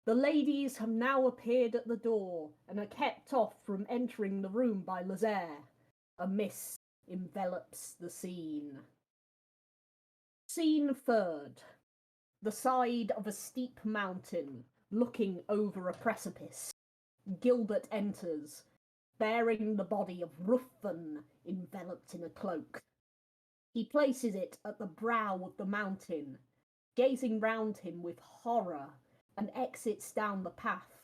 The ladies have now appeared at the door and are kept off from entering the room by Lazare. A mist envelops the scene. Scene third. The side of a steep mountain, looking over a precipice. Gilbert enters, bearing the body of Ruthven enveloped in a cloak. He places it at the brow of the mountain, gazing round him with horror, and exits down the path.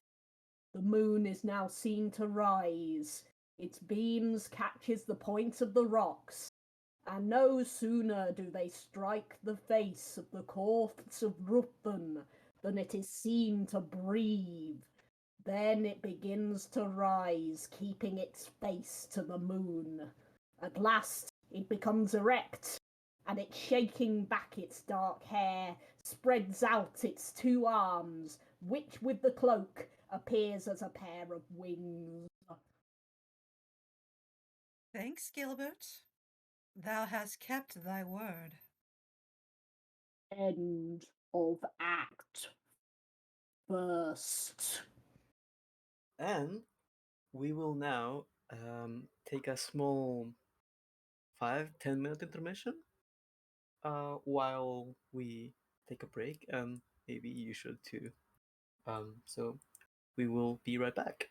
The moon is now seen to rise. Its beams catches the points of the rocks, and no sooner do they strike the face of the corpse of Ruthven than it is seen to breathe. Then it begins to rise, keeping its face to the moon. At last, it becomes erect, and it, shaking back its dark hair, spreads out its two arms, which with the cloak appears as a pair of wings. Thanks, Gilbert. Thou hast kept thy word. End of Act First. And we will now take a small 5-10 minute intermission while we take a break, and maybe you should too. So we will be right back.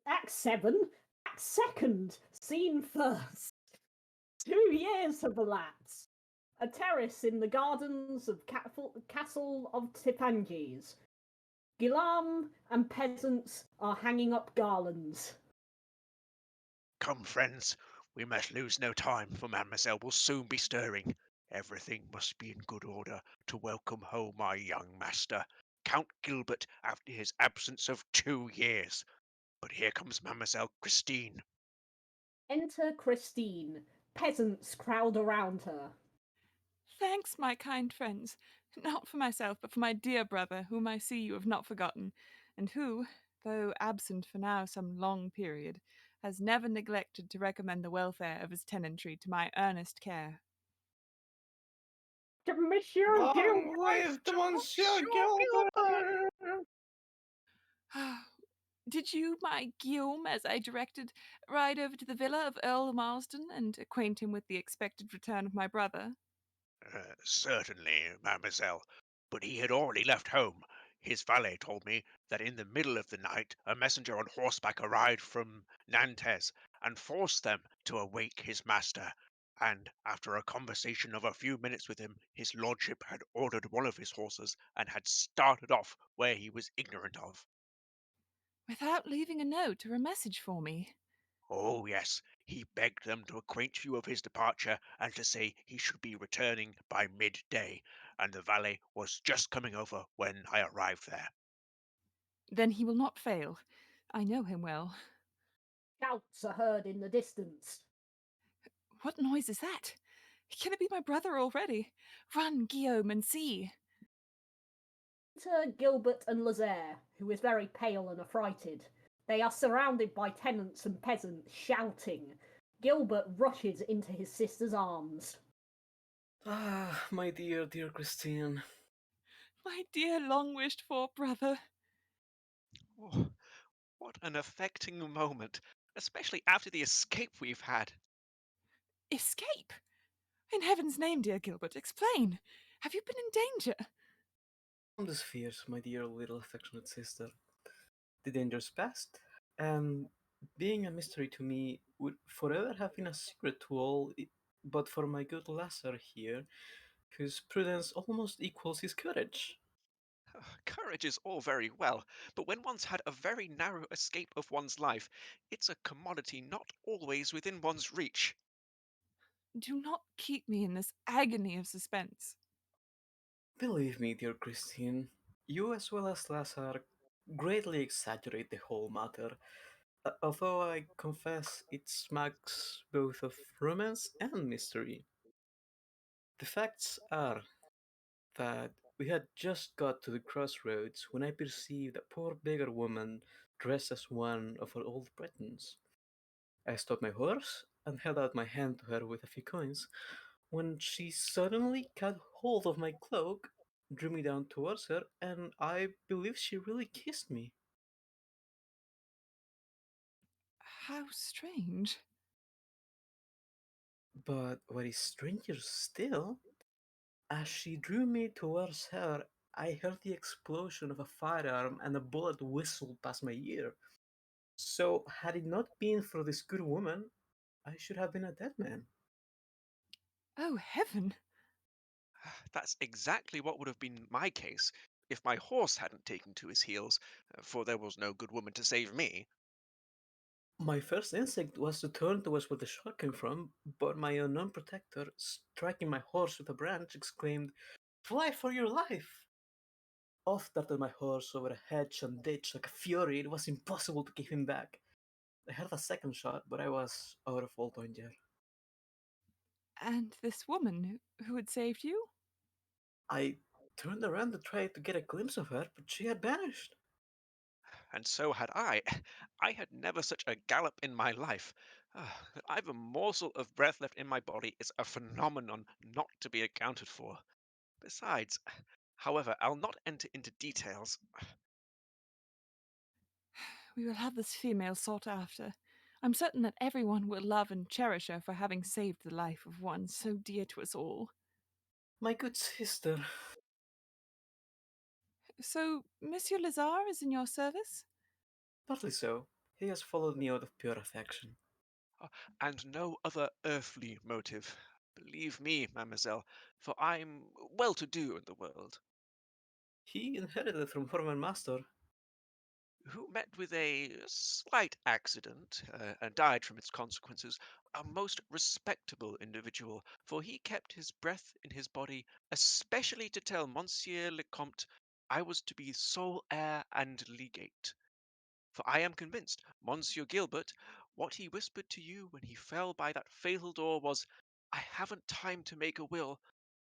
Act 7, Act 2nd, Scene first. 2 years have elapsed. A terrace in the gardens of Castle of Tipanges. Guillaume and peasants are hanging up garlands. Come, friends, we must lose no time, for Mademoiselle will soon be stirring. Everything must be in good order to welcome home my young master, Count Gilbert, after his absence of 2 years. But here comes Mademoiselle Christine. Enter Christine. Peasants crowd around her. Thanks, my kind friends, not for myself, but for my dear brother, whom I see you have not forgotten, and who, though absent for now some long period, has never neglected to recommend the welfare of his tenantry to my earnest care. To Monsieur Long Gilbert! live the Monsieur Gilbert! Did you, my Guillaume, as I directed, ride over to the villa of Earl Marsden and acquaint him with the expected return of my brother? Certainly, mademoiselle, but he had already left home. His valet told me that in the middle of the night a messenger on horseback arrived from Nantes and forced them to awake his master. And after a conversation of a few minutes with him, his lordship had ordered one of his horses and had started off where he was ignorant of. Without leaving a note or a message for me? Oh, yes, he begged them to acquaint you of his departure and to say he should be returning by midday, and the valet was just coming over when I arrived there. Then he will not fail. I know him well. Shouts are heard in the distance. What noise is that? Can it be my brother already? Run, Guillaume, and see. Enter Gilbert and Lazare, who is very pale and affrighted. They are surrounded by tenants and peasants shouting. Gilbert rushes into his sister's arms. Ah, my dear, dear Christine. My dear long-wished for brother. Oh, what an affecting moment, especially after the escape we've had. Escape? In heaven's name, dear Gilbert, explain. Have you been in danger? Calm these fears, my dear little affectionate sister. The danger's past, and being a mystery to me would forever have been a secret to all, but for my good Lazar here, whose prudence almost equals his courage. Courage is all very well, but when one's had a very narrow escape of one's life, it's a commodity not always within one's reach. Do not keep me in this agony of suspense. Believe me, dear Christine, you as well as Lazar greatly exaggerate the whole matter, although I confess it smacks both of romance and mystery. The facts are that we had just got to the crossroads when I perceived a poor beggar woman dressed as one of our old Britons. I stopped my horse and held out my hand to her with a few coins, when she suddenly caught hold of my cloak, drew me down towards her, and I believe she really kissed me. How strange. But what is stranger still, as she drew me towards her, I heard the explosion of a firearm and a bullet whistled past my ear. So, had it not been for this good woman, I should have been a dead man. Oh, heaven! That's exactly what would have been my case if my horse hadn't taken to his heels, for there was no good woman to save me. My first instinct was to turn towards where the shot came from, but my unknown protector, striking my horse with a branch, exclaimed, "Fly for your life!" Off darted my horse over a hedge and ditch like a fury. It was impossible to keep him back. I heard a second shot, but I was out of all danger. And this woman who had saved you? I turned around to try to get a glimpse of her, but she had vanished. And so had I. I had never such a gallop in my life. That I've a morsel of breath left in my body is a phenomenon not to be accounted for. Besides, however, I'll not enter into details. We will have this female sought after. I'm certain that everyone will love and cherish her for having saved the life of one so dear to us all. My good sister, So, Monsieur Lazare is in your service? partly so. He has followed me out of pure affection. Uh, and no other earthly motive. Believe me, mademoiselle, for I'm well to do in the world, He inherited from former master. who met with a slight accident and died from its consequences, a most respectable individual, for he kept his breath in his body, especially to tell Monsieur le Comte I was to be sole heir and legate. For I am convinced, Monsieur Gilbert, what he whispered to you when he fell by that fatal door was, I haven't time to make a will,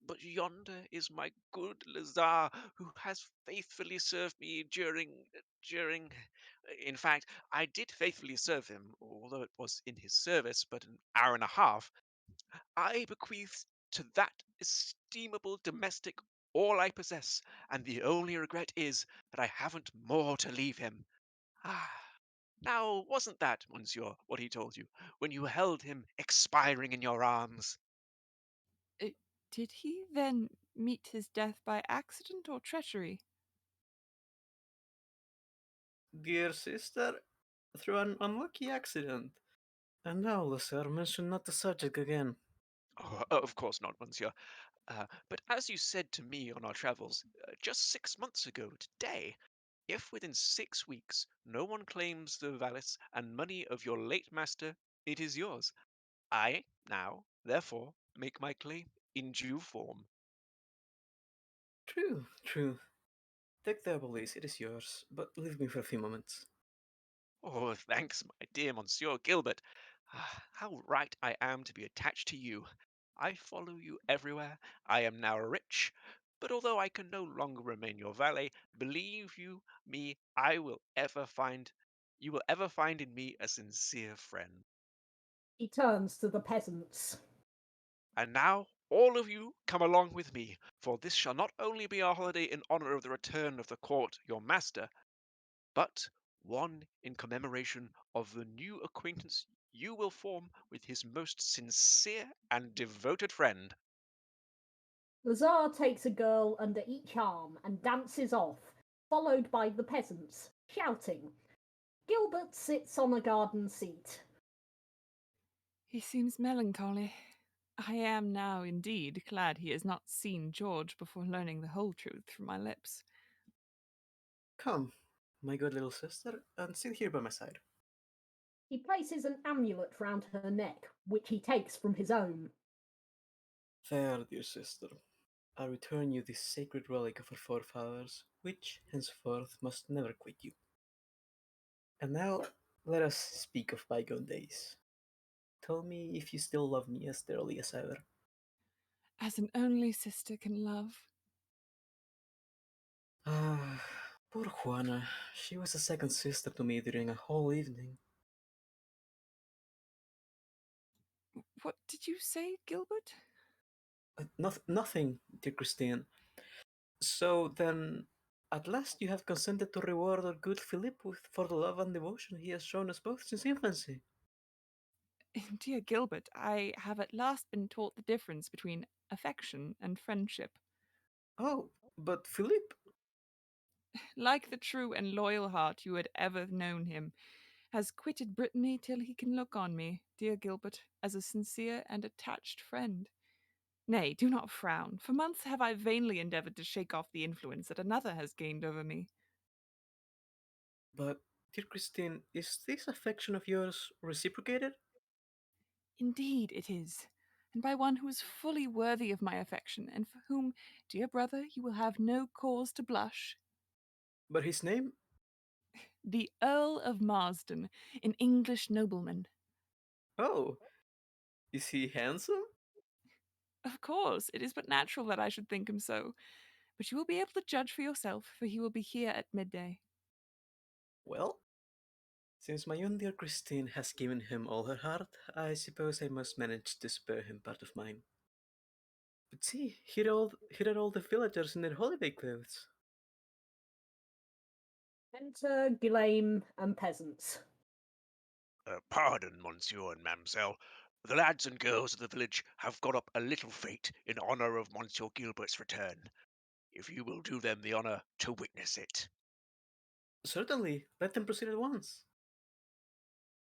but yonder is my good Lazare, who has faithfully served me during. In fact, I did faithfully serve him, although it was in his service but an hour and a half. I bequeath to that estimable domestic all I possess, and the only regret is that I haven't more to leave him. Ah, now, wasn't that, monsieur, what he told you, when you held him expiring in your arms? Uh, did he then meet his death by accident or treachery? Dear sister, through an unlucky accident. And now, sir, mention not the subject again. Oh, of course not, monsieur. But as you said to me on our travels, just 6 months ago today, if within 6 weeks no one claims the valise and money of your late master, it is yours. I now, therefore, make my claim in due form. True, true. Take the valise, it is yours, but leave me for a few moments. Oh, thanks, my dear Monsieur Gilbert. Ah, how right I am to be attached to you. I follow you everywhere. I am now rich, but although I can no longer remain your valet, believe you me, you will ever find in me a sincere friend. He turns to the peasants. And now, all of you come along with me, for this shall not only be a holiday in honor of the return of the court, your master, but one in commemoration of the new acquaintance you will form with his most sincere and devoted friend. Lazar takes a girl under each arm and dances off, followed by the peasants, shouting. Gilbert sits on a garden seat. He seems melancholy. I am now indeed glad he has not seen George before learning the whole truth from my lips. Come, my good little sister, and sit here by my side. He places an amulet round her neck, which he takes from his own. There, dear sister, I return you this sacred relic of our forefathers, which henceforth must never quit you. And now, let us speak of bygone days. Tell me if you still love me as dearly as ever. As an only sister can love. Ah, poor Juana. She was a second sister to me during a whole evening. What did you say, Gilbert? Nothing, dear Christine. So then, at last you have consented to reward our good Philip for the love and devotion he has shown us both since infancy. Dear Gilbert, I have at last been taught the difference between affection and friendship. Oh, but Philip? Like the true and loyal heart you had ever known him, has quitted Brittany till he can look on me, dear Gilbert, as a sincere and attached friend. Nay, do not frown. For months have I vainly endeavoured to shake off the influence that another has gained over me. But, dear Christine, is this affection of yours reciprocated? Indeed it is, and by one who is fully worthy of my affection, and for whom, dear brother, you will have no cause to blush. But his name? The Earl of Marsden, an English nobleman. Oh, is he handsome? Of course, it is but natural that I should think him so, but you will be able to judge for yourself, for he will be here at midday. Well, since my own dear Christine has given him all her heart, I suppose I must manage to spare him part of mine. But see, here are all the villagers in their holiday clothes. Enter Guillaume and peasants. Pardon, monsieur and mademoiselle. The lads and girls of the village have got up a little fete in honor of Monsieur Gilbert's return. If you will do them the honor to witness it. Certainly, let them proceed at once.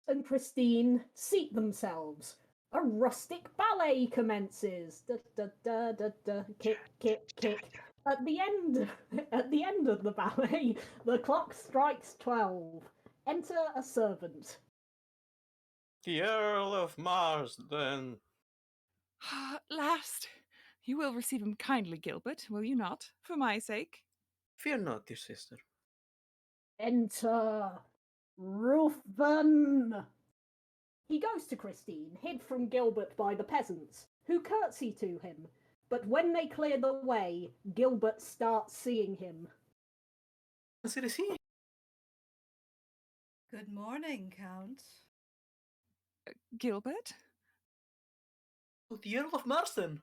and Christine seat themselves. A rustic ballet commences. Da, da, da, da, da, kick, kick, kick. At the end, at the end of the ballet, the clock strikes 12. Enter a servant. The Earl of Marsden. At last! You will receive him kindly, Gilbert, will you not, for my sake? Fear not, dear sister. Enter Ruthven. He goes to Christine, hid from Gilbert by the peasants, who curtsy to him. But when they clear the way, Gilbert starts seeing him. Yes, it is he. Good morning, Count. Gilbert? The Earl of Marsden.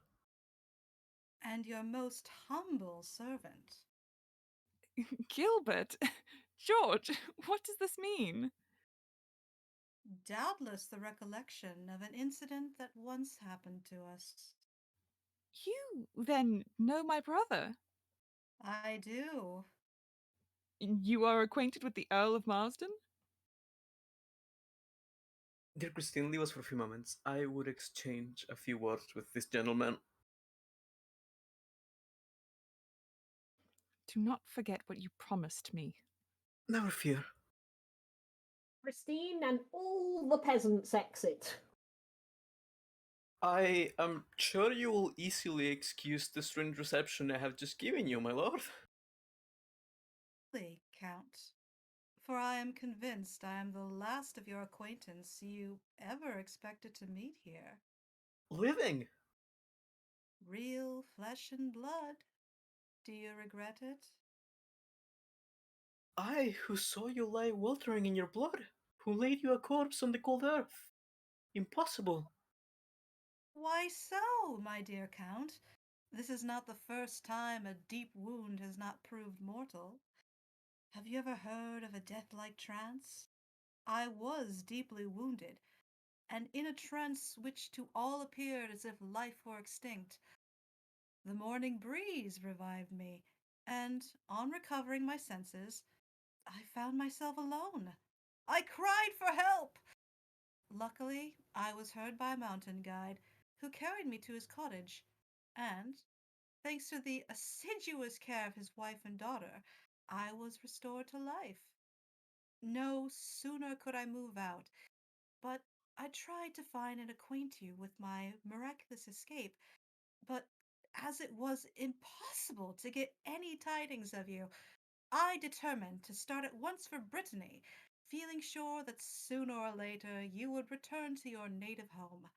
And your most humble servant. Gilbert? George, what does this mean? Doubtless the recollection of an incident that once happened to us. You, then, know my brother? I do. You are acquainted with the Earl of Marsden? Dear Christine, leave us for a few moments. I would exchange a few words with this gentleman. Do not forget what you promised me. Never fear. Christine and all the peasants exit. I am sure you will easily excuse the strange reception I have just given you, my lord. Really, Count. For I am convinced I am the last of your acquaintance you ever expected to meet here. Living. Real flesh and blood. Do you regret it? I, who saw you lie weltering in your blood, who laid you a corpse on the cold earth. Impossible. Why so, my dear Count? This is not the first time a deep wound has not proved mortal. Have you ever heard of a death-like trance? I was deeply wounded, and in a trance which to all appeared as if life were extinct. The morning breeze revived me, and on recovering my senses, I found myself alone. I cried for help. Luckily, I was heard by a mountain guide who carried me to his cottage, and, thanks to the assiduous care of his wife and daughter, I was restored to life. No sooner could I move out, but I tried to find and acquaint you with my miraculous escape, but as it was impossible to get any tidings of you, I determined to start at once for Brittany, feeling sure that sooner or later you would return to your native home.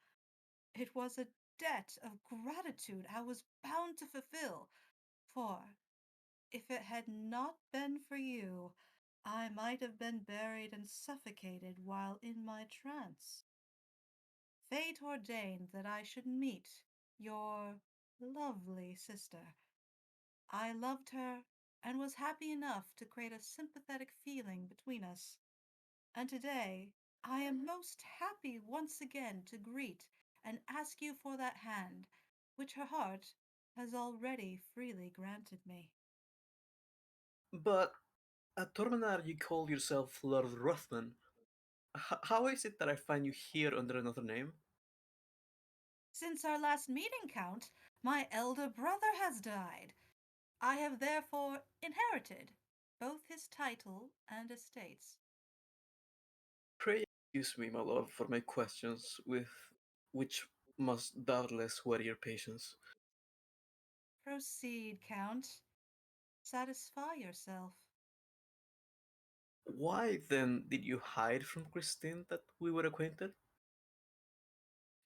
It was a debt of gratitude I was bound to fulfill, for if it had not been for you, I might have been buried and suffocated while in my trance. Fate ordained that I should meet your lovely sister. I loved her and was happy enough to create a sympathetic feeling between us. And today I am most happy once again to greet and ask you for that hand, which her heart has already freely granted me. But at Tormenar you call yourself Lord Ruthven. How is it that I find you here under another name? Since our last meeting, Count, my elder brother has died. I have therefore inherited both his title and estates. Pray excuse me, my lord, for my questions, with which must doubtless weary your patience. Proceed, Count. Satisfy yourself. Why then did you hide from Christine that we were acquainted?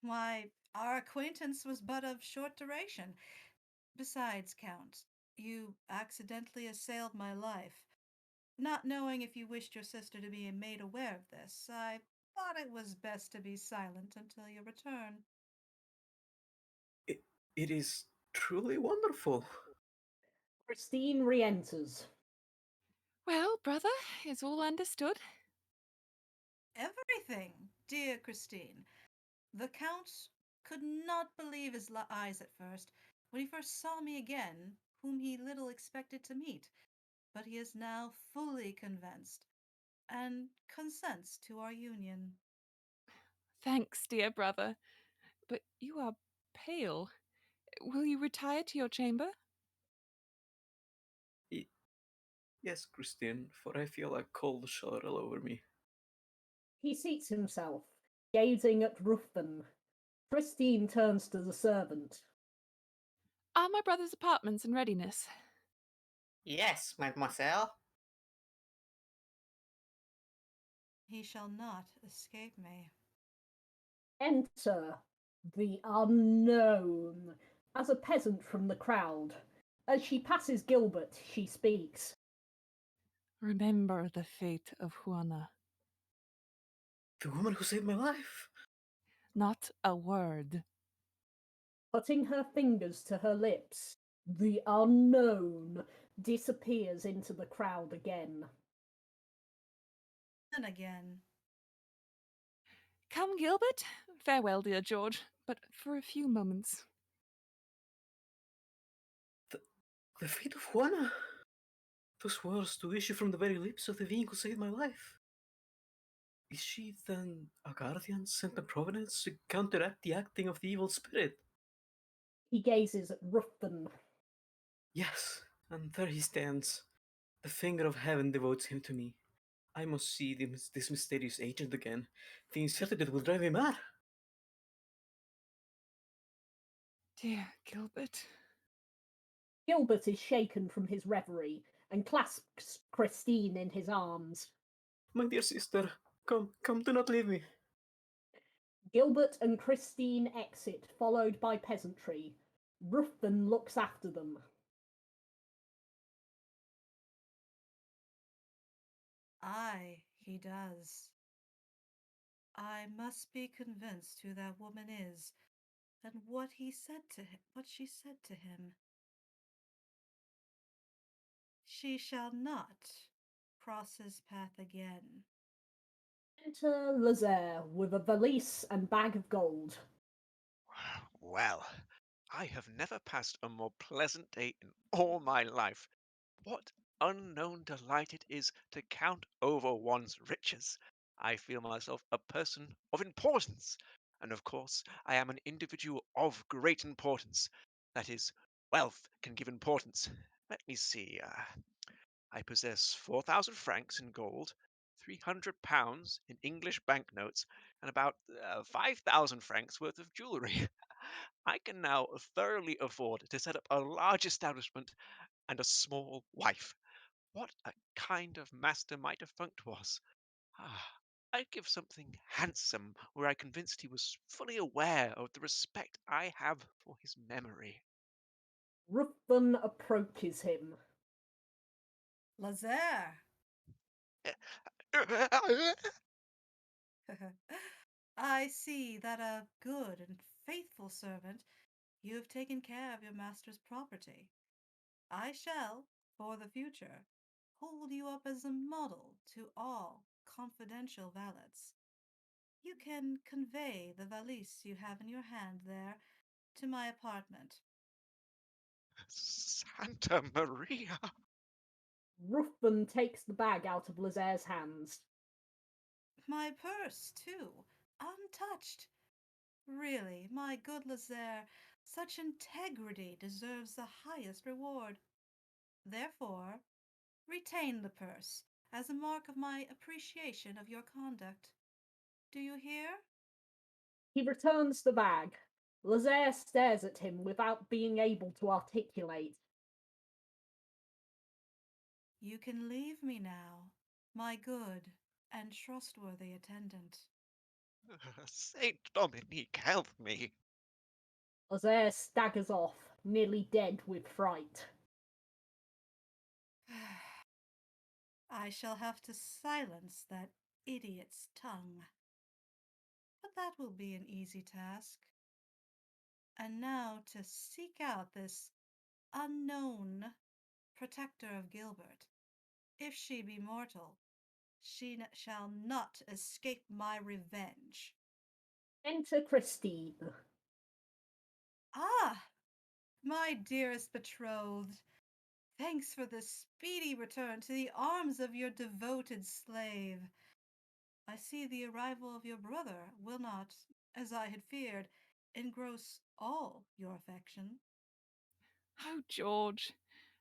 Why, our acquaintance was but of short duration. Besides, Count, you accidentally assailed my life. Not knowing if you wished your sister to be made aware of this, I thought it was best to be silent until your return. It, it is truly wonderful. Christine re enters. Well, brother, is all understood? Everything, dear Christine. The Count could not believe his eyes at first when he first saw me again, whom he little expected to meet, but he is now fully convinced, and consents to our union. Thanks, dear brother. But you are pale. Will you retire to your chamber? Y- yes, Christine, for I feel a cold shudder all over me. He seats himself, gazing at Ruthven. Christine turns to the servant. Are my brother's apartments in readiness? Yes, mademoiselle. He shall not escape me. Enter the unknown as a peasant from the crowd. As she passes Gilbert, she speaks. Remember the fate of Juana. The woman who saved my life. Not a word. Putting her fingers to her lips, the unknown disappears into the crowd again. And again. Come, Gilbert. Farewell, dear George, but for a few moments. The fate of Juana. Those words to issue from the very lips of the being who saved my life. Is she then a guardian sent from Providence to counteract the acting of the evil spirit? He gazes at Ruthven. Yes, and there he stands. The finger of heaven devotes him to me. I must see this mysterious agent again. The uncertainty will drive me mad. Dear Gilbert. Gilbert is shaken from his reverie and clasps Christine in his arms. My dear sister, come, do not leave me. Gilbert and Christine exit, followed by peasantry. Ruthven looks after them. Aye, he does. I must be convinced who that woman is, and what she said to him. She shall not cross his path again. Enter Lazare with a valise and bag of gold. Well, I have never passed a more pleasant day in all my life. What unknown delight it is to count over one's riches. I feel myself a person of importance, and of course I am an individual of great importance. That is, wealth can give importance. Let me see. I possess 4,000 francs in gold, 300 pounds in English banknotes, and about 5,000 francs worth of jewellery. I can now thoroughly afford to set up a large establishment and a small wife. What a kind of master my defunct was! Ah, I'd give something handsome were I convinced he was fully aware of the respect I have for his memory. Ruthven approaches him. Lazare! I see that a good and faithful servant, you have taken care of your master's property. I shall, for the future, hold you up as a model to all confidential valets. You can convey the valise you have in your hand there to my apartment. Santa Maria! Ruthven takes the bag out of Lazare's hands. My purse, too, untouched. Really, my good Lazare, such integrity deserves the highest reward. Therefore, retain the purse as a mark of my appreciation of your conduct. Do you hear? He returns the bag. Lazare stares at him without being able to articulate. You can leave me now, my good and trustworthy attendant. Saint Dominique, help me! Lazare staggers off, nearly dead with fright. I shall have to silence that idiot's tongue. But that will be an easy task. And now to seek out this unknown protector of Gilbert. If she be mortal, she shall not escape my revenge. Enter Christine. Ah, my dearest betrothed, thanks for this speedy return to the arms of your devoted slave. I see the arrival of your brother will not, as I had feared, engross all your affection. Oh, George,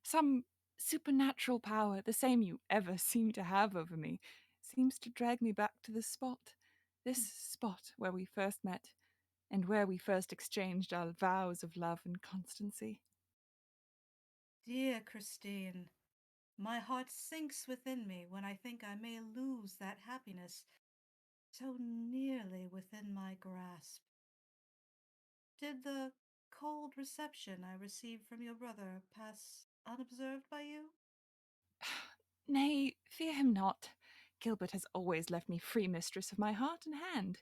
some supernatural power, the same you ever seem to have over me, seems to drag me back to this spot where we first met, and where we first exchanged our vows of love and constancy. Dear Christine, my heart sinks within me when I think I may lose that happiness so nearly within my grasp. Did the cold reception I received from your brother pass unobserved by you? Nay, fear him not. Gilbert has always left me free mistress of my heart and hand.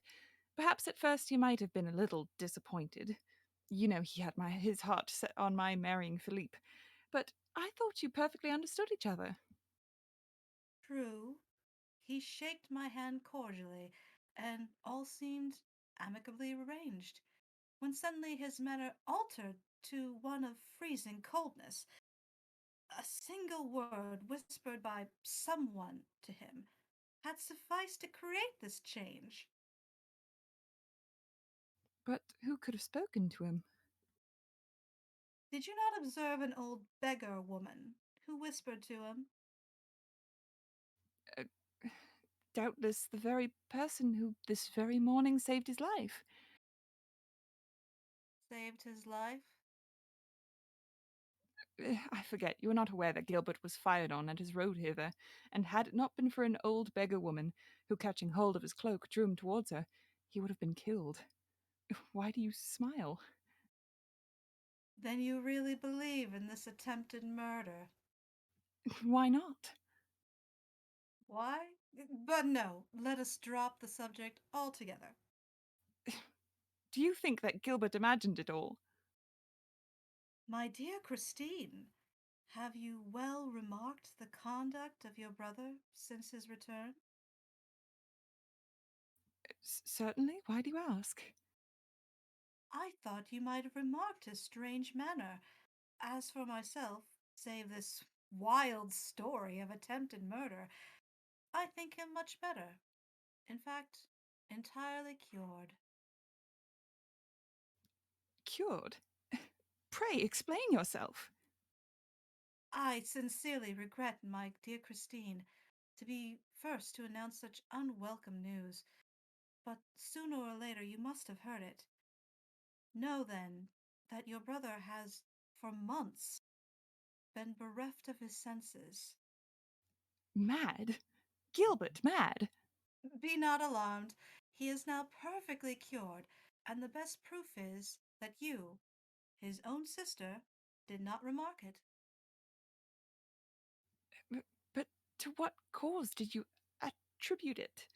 Perhaps at first he might have been a little disappointed. You know he had his heart set on my marrying Philippe. But I thought you perfectly understood each other. True. He shaked my hand cordially, and all seemed amicably arranged, when suddenly his manner altered to one of freezing coldness. A single word whispered by someone to him had sufficed to create this change. But who could have spoken to him? Did you not observe an old beggar woman who whispered to him? Uh, Doubtless the very person who this very morning saved his life. Saved his life? I forget, you are not aware that Gilbert was fired on at his road hither, and had it not been for an old beggar woman, who catching hold of his cloak drew him towards her, he would have been killed. Why do you smile? Then you really believe in this attempted murder? Why not? Why? But no, let us drop the subject altogether. Do you think that Gilbert imagined it all? My dear Christine, have you well remarked the conduct of your brother since his return? Certainly. Why do you ask? I thought you might have remarked his strange manner. As for myself, save this wild story of attempted murder, I think him much better. In fact, entirely cured. Cured? Pray explain yourself. I sincerely regret, my dear Christine, to be first to announce such unwelcome news, but sooner or later you must have heard it. Know, then, that your brother has, for months, been bereft of his senses. Mad? Gilbert mad? Be not alarmed. He is now perfectly cured, and the best proof is that you, his own sister, did not remark it. But to what cause did you attribute it?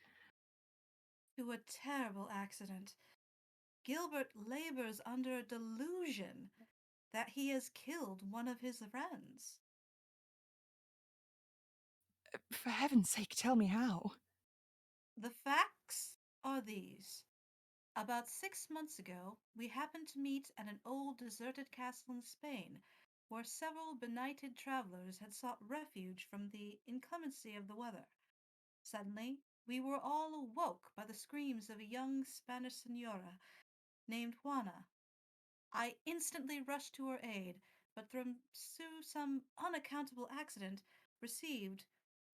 To a terrible accident. Gilbert labors under a delusion that he has killed one of his friends. For heaven's sake, tell me how. The facts are these. About 6 months ago, we happened to meet at an old deserted castle in Spain, where several benighted travelers had sought refuge from the inclemency of the weather. Suddenly, we were all awoke by the screams of a young Spanish senora named Juana. I instantly rushed to her aid, but through some unaccountable accident, received,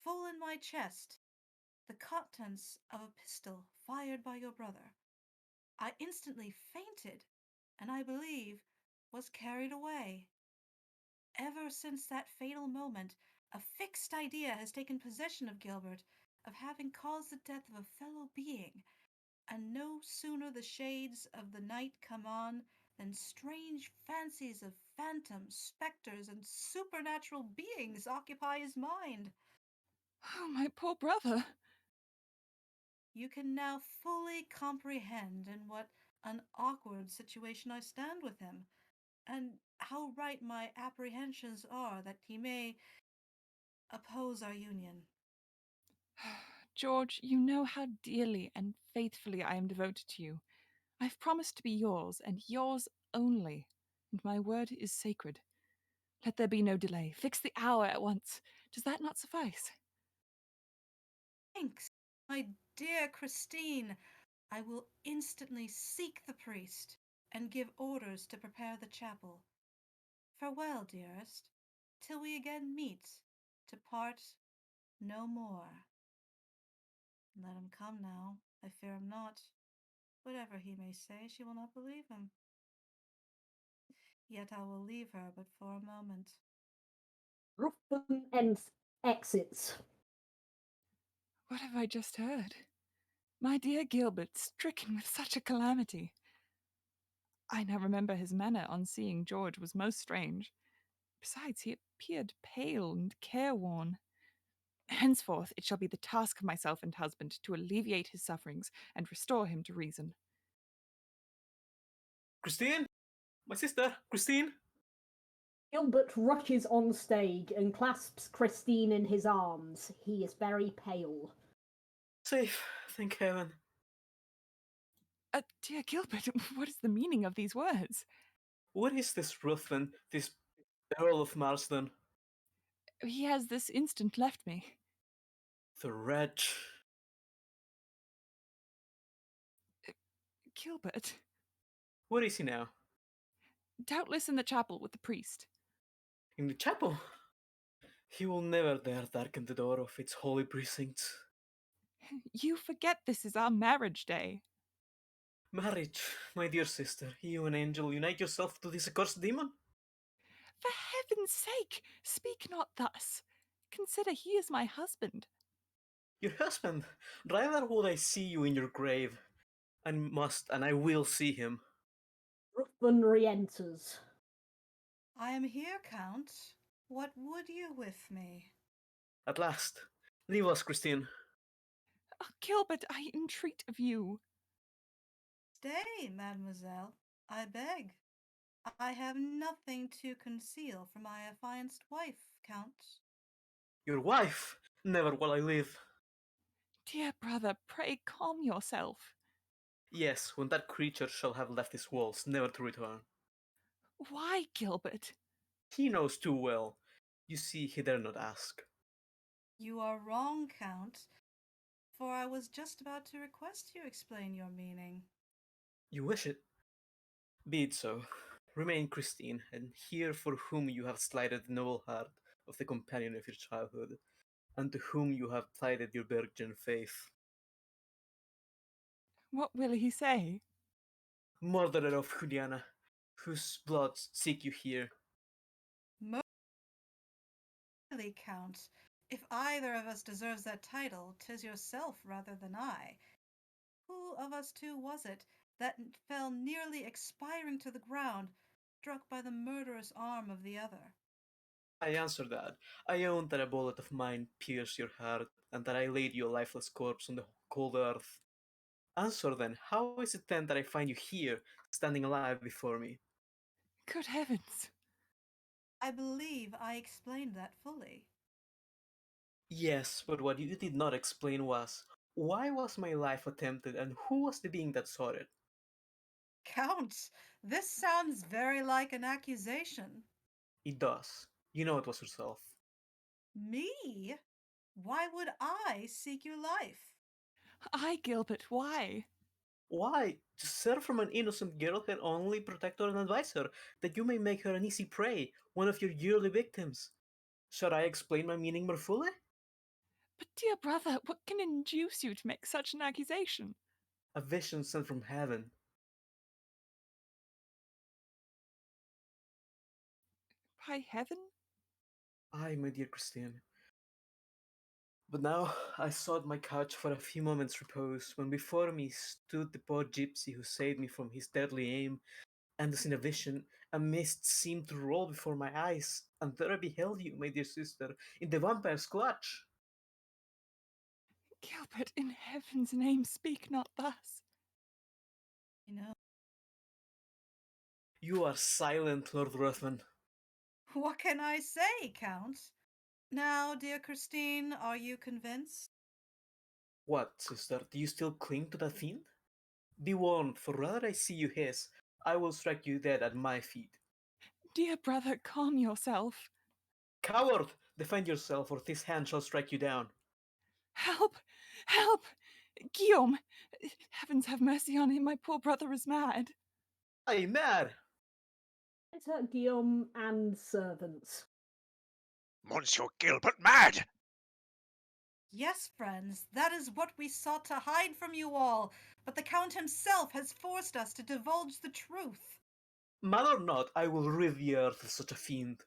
full in my chest, the contents of a pistol fired by your brother. I instantly fainted, and I believe was carried away. Ever since that fatal moment, a fixed idea has taken possession of Gilbert of having caused the death of a fellow being, and no sooner the shades of the night come on than strange fancies of phantoms, spectres, and supernatural beings occupy his mind. Oh, my poor brother. You can now fully comprehend in what an awkward situation I stand with him, and how right my apprehensions are that he may oppose our union. George, you know how dearly and faithfully I am devoted to you. I've promised to be yours, and yours only, and my word is sacred. Let there be no delay. Fix the hour at once. Does that not suffice? Thanks, my dear Christine, I will instantly seek the priest and give orders to prepare the chapel. Farewell, dearest, till we again meet, to part no more. Let him come now. I fear him not. Whatever he may say, she will not believe him. Yet I will leave her but for a moment. Ruthven exits. What have I just heard? My dear Gilbert, stricken with such a calamity. I now remember his manner on seeing George was most strange. Besides, he appeared pale and careworn. Henceforth, it shall be the task of myself and husband to alleviate his sufferings and restore him to reason. Christine? My sister, Christine? Gilbert rushes on stage and clasps Christine in his arms. He is very pale. Safe, thank heaven. Dear Gilbert, what is the meaning of these words? What is this Ruthven, this Earl of Marsden? He has this instant left me. The wretch. Gilbert, Where is he now? doubtless in the chapel with the priest. In the chapel? He will never dare darken the door of its holy precincts. You forget this is our marriage day. Marriage, my dear sister, you and Angel unite yourself to this accursed demon? For heaven's sake, speak not thus. Consider he is my husband. Your husband? Rather would I see you in your grave. I must, and I will see him. Ruthven re-enters. I am here, Count. What would you with me? At last. Leave us, Christine. Oh, Gilbert, I entreat of you. Stay, mademoiselle, I beg. I have nothing to conceal from my affianced wife, Count. Your wife? Never will I live. Dear brother, pray calm yourself. Yes, when that creature shall have left his walls, never to return. Why, Gilbert? He knows too well. You see, he dare not ask. You are wrong, Count, for I was just about to request you explain your meaning. You wish it? Be it so. Remain Christine, and hear for whom you have slighted the noble heart of the companion of your childhood, and to whom you have plighted your virgin faith. What will he say? Murderer of Juliana, whose blood seek you here. Really, Count, if either of us deserves that title, 'tis yourself rather than I. Who of us two was it that fell nearly expiring to the ground, struck by the murderous arm of the other? I answer that. I own that a bullet of mine pierced your heart, and that I laid you a lifeless corpse on the cold earth. Answer then, how is it then that I find you here, standing alive before me? Good heavens! I believe I explained that fully. Yes, but what you did not explain was, why was my life attempted, and who was the being that sought it? Count, this sounds very like an accusation. It does. You know it was yourself. Me? Why would I seek your life? I, Gilbert, why? Why? To serve from an innocent girl, her only protector and advisor, that you may make her an easy prey, one of your yearly victims. Shall I explain my meaning more fully? But, dear brother, what can induce you to make such an accusation? A vision sent from heaven. By heaven? Ay, my dear Christine. But now I sought my couch for a few moments' repose, when before me stood the poor gypsy who saved me from his deadly aim, and as in a vision, a mist seemed to roll before my eyes, and there I beheld you, my dear sister, in the vampire's clutch. Gilbert, in heaven's name, speak not thus. You know, You are silent, Lord Ruthven. what can I say, Count? Now, dear Christine, are you convinced? What, sister, do you still cling to that fiend? Be warned, for rather I see you hiss, I will strike you dead at my feet. Dear brother, calm yourself. Coward! Defend yourself, or this hand shall strike you down. Help! Help! Guillaume! Heavens have mercy on him, my poor brother is mad. I mad! Enter Guillaume and servants. Monsieur Gilbert mad! Yes, friends, that is what we sought to hide from you all, but the Count himself has forced us to divulge the truth. Mad or not, I will rid the earth of such a fiend.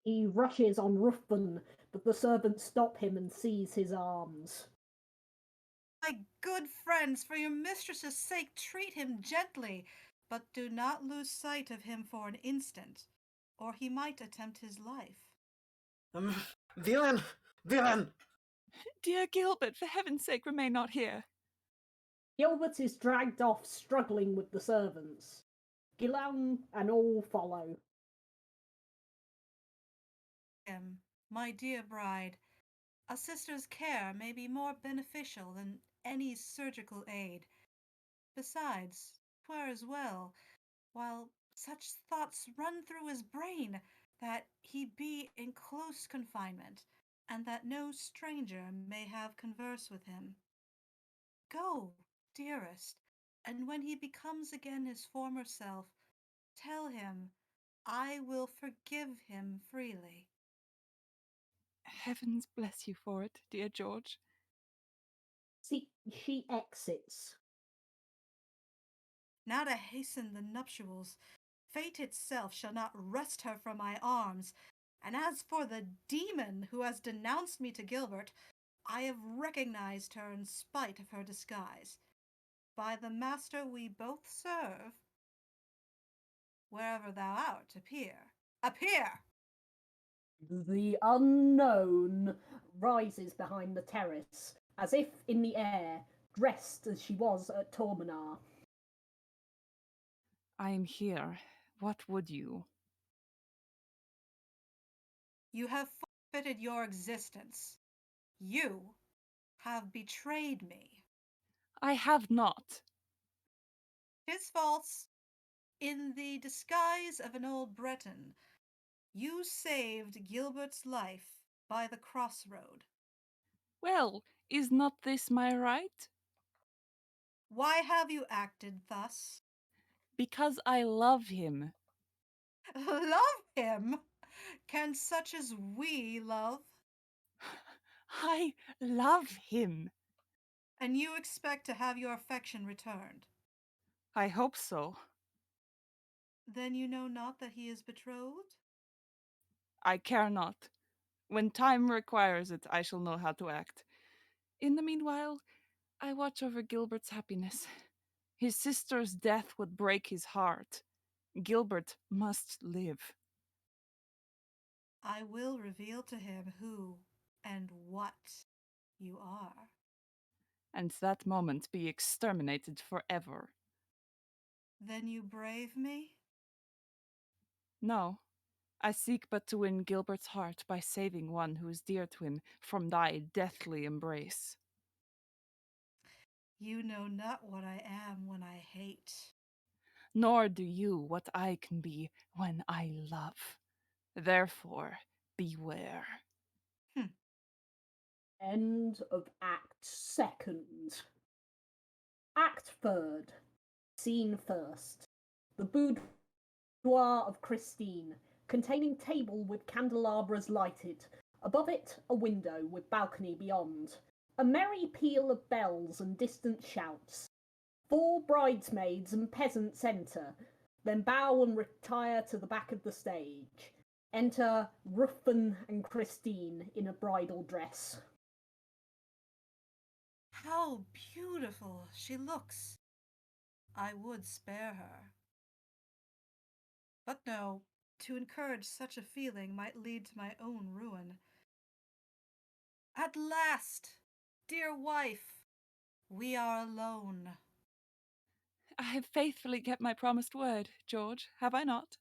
He rushes on Ruthven, but the servants stop him and seize his arms. My good friends, for your mistress's sake, treat him gently, but do not lose sight of him for an instant, or he might attempt his life. Um, villain! Villain! Dear Gilbert, for heaven's sake, remain not here. Gilbert is dragged off, struggling with the servants. Guillaume and all follow. My dear bride, a sister's care may be more beneficial than any surgical aid. Besides, 'twere as well, while such thoughts run through his brain, that he be in close confinement, and that no stranger may have converse with him. Go, dearest, and when he becomes again his former self, tell him I will forgive him freely. Heavens bless you for it, dear George. See, she exits. Now to hasten the nuptials, fate itself shall not wrest her from my arms. And as for the demon who has denounced me to Gilbert, I have recognized her in spite of her disguise. By the master we both serve, wherever thou art, appear. Appear! The unknown rises behind the terrace, as if in the air, dressed as she was at Tormenar. I am here. What would you? You have forfeited your existence. You have betrayed me. I have not. 'Tis false. In the disguise of an old Breton, you saved Gilbert's life by the crossroad. Well, is not this my right? Why have you acted thus? Because I love him. Love him? Can such as we love? I love him. And you expect to have your affection returned? I hope so. Then you know not that he is betrothed? I care not. When time requires it, I shall know how to act. In the meanwhile, I watch over Gilbert's happiness. His sister's death would break his heart. Gilbert must live. I will reveal to him who and what you are. And that moment be exterminated forever. Then you brave me? No, I seek but to win Gilbert's heart by saving one who is dear to him from thy deathly embrace. You know not what I am when I hate. Nor do you what I can be when I love. Therefore, beware. Hm. End of Act Second. Act Third. Scene First. The boudoir of Christine, containing table with candelabras lighted. Above it, a window with balcony beyond. A merry peal of bells and distant shouts. 4 bridesmaids and peasants enter, then bow and retire to the back of the stage. Enter Ruthven and Christine in a bridal dress. How beautiful she looks! I would spare her. But no, to encourage such a feeling might lead to my own ruin. At last, dear wife, we are alone. I have faithfully kept my promised word, George, have I not?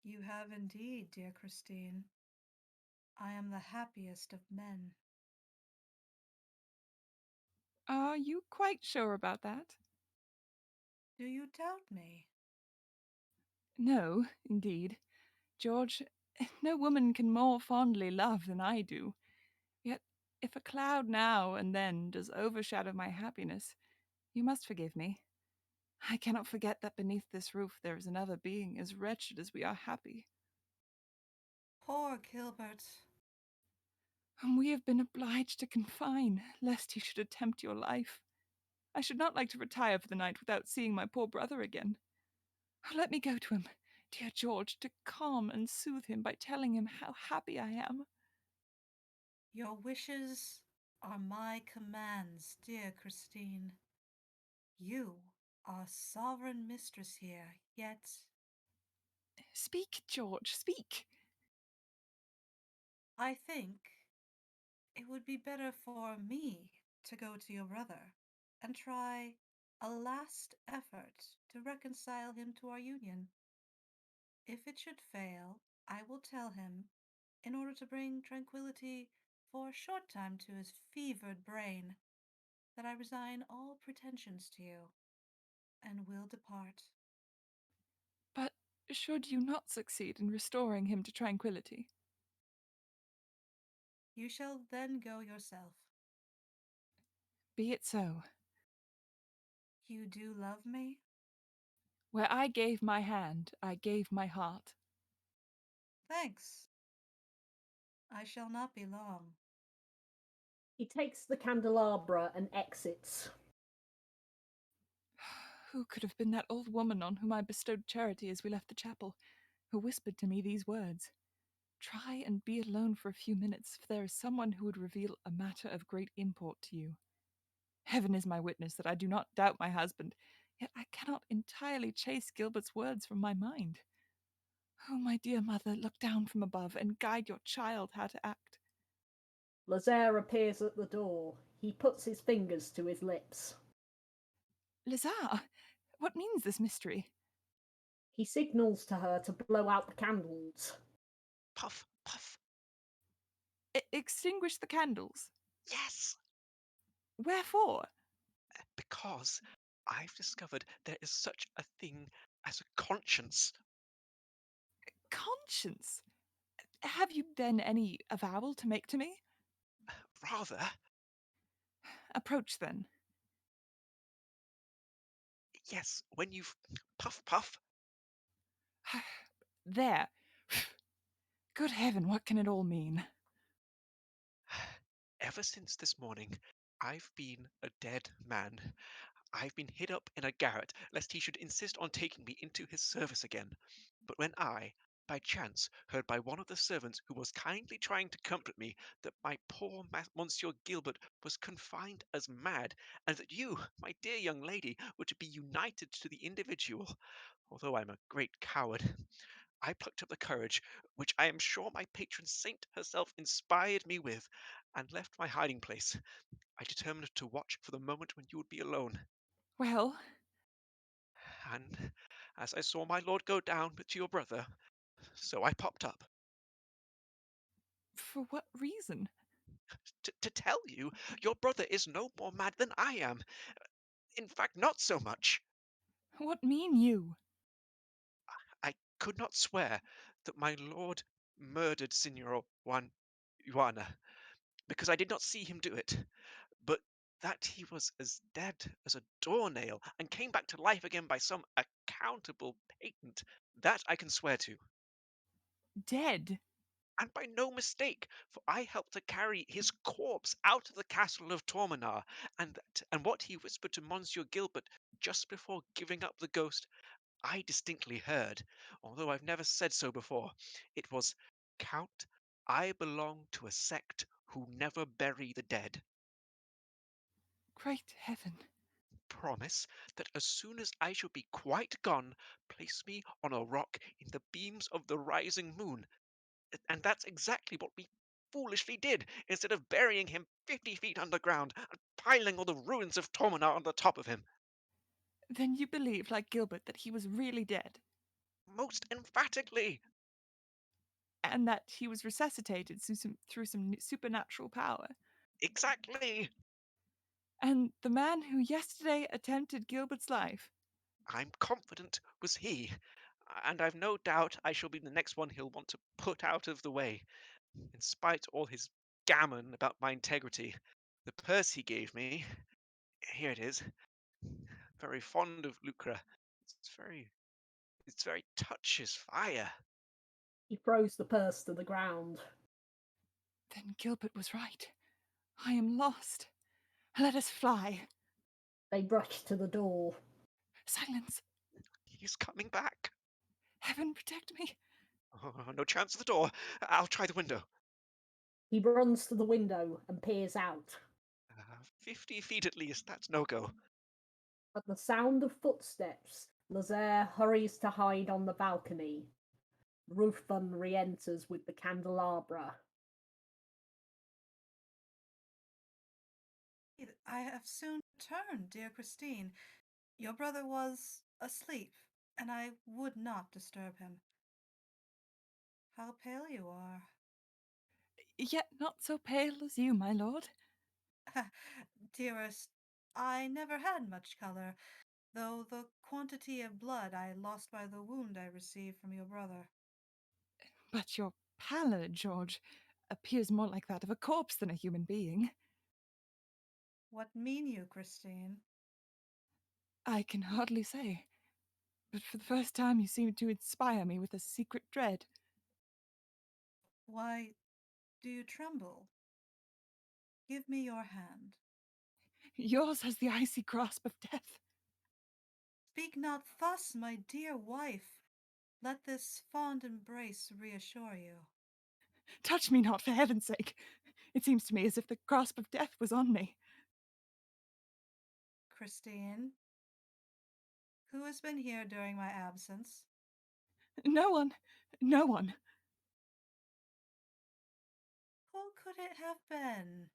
You have indeed, dear Christine. I am the happiest of men. Are you quite sure about that? Do you doubt me? No, indeed. George, no woman can more fondly love than I do. Yet If a cloud now and then does overshadow my happiness, you must forgive me. I cannot forget that beneath this roof there is another being as wretched as we are happy. Poor Gilbert. Whom we have been obliged to confine, lest he should attempt your life. I should not like to retire for the night without seeing my poor brother again. Oh, let me go to him, dear George, to calm and soothe him by telling him how happy I am. Your wishes are my commands, dear Christine. You are sovereign mistress here, yet Speak, George, speak. I think it would be better for me to go to your brother and try a last effort to reconcile him to our union. If it should fail, I will tell him, in order to bring tranquillity for a short time to his fevered brain, that I resign all pretensions to you and will depart. But should you not succeed in restoring him to tranquillity? You shall then go yourself. Be it so. You do love me? Where I gave my hand, I gave my heart. Thanks. I shall not be long. He takes the candelabra and exits. Who could have been that old woman on whom I bestowed charity as we left the chapel, who whispered to me these words? Try and be alone for a few minutes, for there is someone who would reveal a matter of great import to you. Heaven is my witness that I do not doubt my husband, yet I cannot entirely chase Gilbert's words from my mind. Oh, my dear mother, look down from above and guide your child how to act. Lazare appears at the door. He puts his fingers to his lips. Lazare, what means this mystery? He signals to her to blow out the candles. Puff, puff. Extinguish the candles. Yes, Wherefore? because I've discovered there is such a thing as a conscience. Conscience? Have you then any avowal to make to me? Rather, Approach then. yes, when you've puff, puff. There. Good heaven, what can it all mean? Ever since this morning, I've been a dead man. I've been hid up in a garret, lest he should insist on taking me into his service again. But when I, by chance, heard by one of the servants who was kindly trying to comfort me that my poor Monsieur Gilbert was confined as mad, and that you, my dear young lady, were to be united to the individual, although I'm a great coward, I plucked up the courage, which I am sure my patron saint herself inspired me with, and left my hiding place. I determined to watch for the moment when you would be alone. Well, And as I saw my lord go down to your brother, so I popped up. for what reason? To tell you, your brother is no more mad than I am. In fact, not so much. What mean you? I could not swear that my lord murdered Signor Juana, because I did not see him do it. But that he was as dead as a doornail and came back to life again by some accountable patent, that I can swear to. Dead? And by no mistake, for I helped to carry his corpse out of the castle of Tormenar, and what he whispered to Monsieur Gilbert just before giving up the ghost, I distinctly heard, although I've never said so before. It was, Count, I belong to a sect who never bury the dead. Great heaven. Promise that as soon as I shall be quite gone, place me on a rock in the beams of the rising moon. And that's exactly what we foolishly did, instead of burying him 50 feet underground and piling all the ruins of Tormenar on the top of him. Then you believe, like Gilbert, that he was really dead, Most emphatically. and that he was resuscitated through some supernatural power. Exactly. And the man who yesterday attempted Gilbert's life, I'm confident was he. And I've no doubt I shall be the next one he'll want to put out of the way, in spite all his gammon about my integrity. The purse he gave me, here it is. Very fond of lucre. It's very touches fire. He throws the purse to the ground. Then Gilbert was right. I am lost. Let us fly. They rush to the door. Silence. He's coming back. Heaven protect me. Oh, no chance of the door. I'll try the window. He runs to the window and peers out. 50 feet at least. That's no go. At the sound of footsteps, Lazare hurries to hide on the balcony. Ruthven re-enters with the candelabra. I have soon returned, dear Christine. Your brother was asleep, and I would not disturb him. How pale you are. Yet not so pale as you, my lord. Dearest, I never had much color, though the quantity of blood I lost by the wound I received from your brother. But your pallor, George, appears more like that of a corpse than a human being. What mean you, Christine? I can hardly say. But for the first time you seem to inspire me with a secret dread. Why do you tremble? Give me your hand. Yours has the icy grasp of death. Speak not thus, my dear wife. Let this fond embrace reassure you. Touch me not, for heaven's sake. It seems to me as if the grasp of death was on me. Christine, who has been here during my absence? No one. No one. Who could it have been?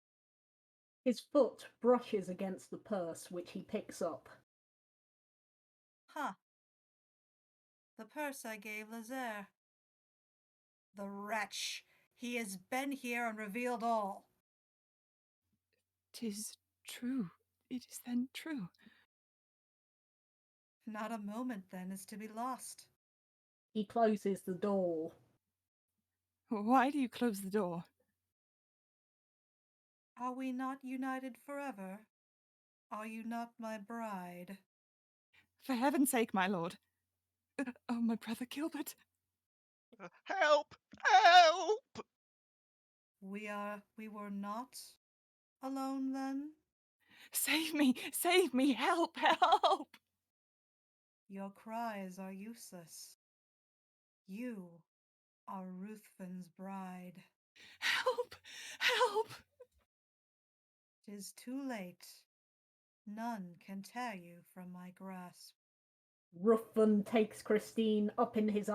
His foot brushes against the purse, which he picks up. Huh. The purse I gave Lazare. The wretch! He has been here and revealed all. 'Tis true. It is then true. Not a moment, then, is to be lost. He closes the door. Why do you close the door? Are we not united forever? Are you not my bride? For heaven's sake, my lord. Oh, my brother Gilbert. Help! Help! We were not alone then? Save me! Save me! Help! Help! Your cries are useless. You are Ruthven's bride. Help! Help! 'Tis too late. None can tear you from my grasp. Ruthven takes Christine up in his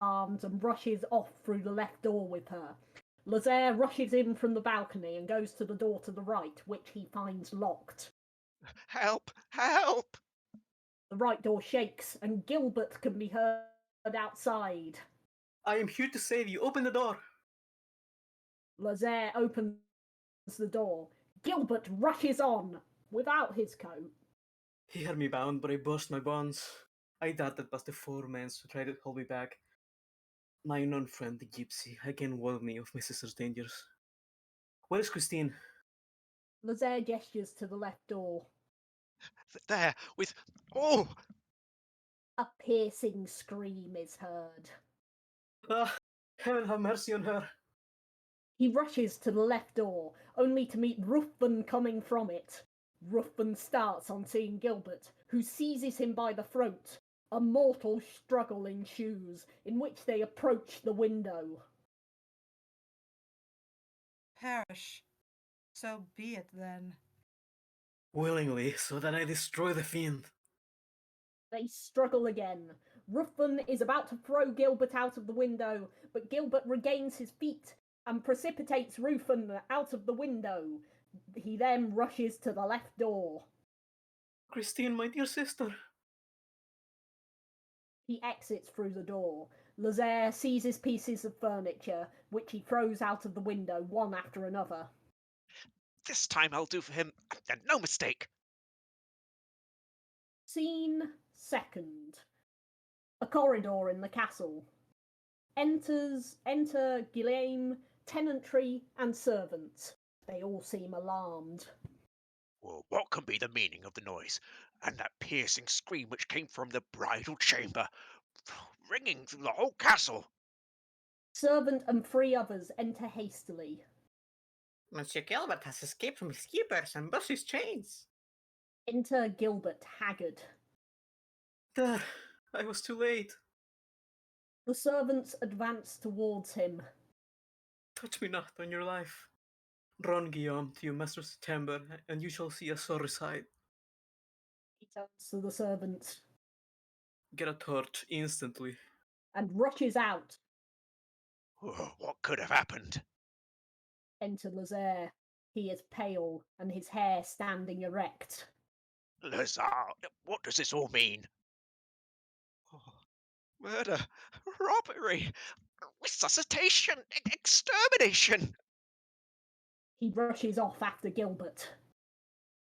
arms and rushes off through the left door with her. Lazare rushes in from the balcony and goes to the door to the right, which he finds locked. Help! Help! The right door shakes, and Gilbert can be heard outside. I am here to save you. Open the door. Lazare opens the door. Gilbert rushes on, without his coat. He had me bound, but I burst my bonds. I darted past the four men who tried to hold me back. My unknown friend, the gypsy, again warned me of my sister's dangers. Where is Christine? Lazare gestures to the left door. There, with... Oh! A piercing scream is heard. Ah, heaven have mercy on her. He rushes to the left door, only to meet Ruthven coming from it. Ruthven starts on seeing Gilbert, who seizes him by the throat. A mortal struggle ensues, in which they approach the window. Perish. So be it then. Willingly, so that I destroy the fiend. They struggle again. Ruthven is about to throw Gilbert out of the window, but Gilbert regains his feet and precipitates Ruthven out of the window. He then rushes to the left door. Christine, my dear sister. He exits through the door. Lazare seizes pieces of furniture, which he throws out of the window one after another. This time I'll do for him, and no mistake. Scene second. A corridor in the castle. Enter Guillaume, tenantry, and servants. They all seem alarmed. Well, what can be the meaning of the noise? And that piercing scream which came from the bridal chamber, ringing through the whole castle. Servant and 3 others enter hastily. Monsieur Gilbert has escaped from his keepers and burst his chains. Enter Gilbert, haggard. There, I was too late. The servants advance towards him. Touch me not on your life. Run, Guillaume, to your master's chamber, and you shall see a sorry sight. He turns to the servants Get a torch instantly. and rushes out. Oh, what could have happened? Enter Lazare. He is pale and his hair standing erect. Lazar, what does this all mean? Oh, murder, robbery, resuscitation, extermination. He rushes off after Gilbert.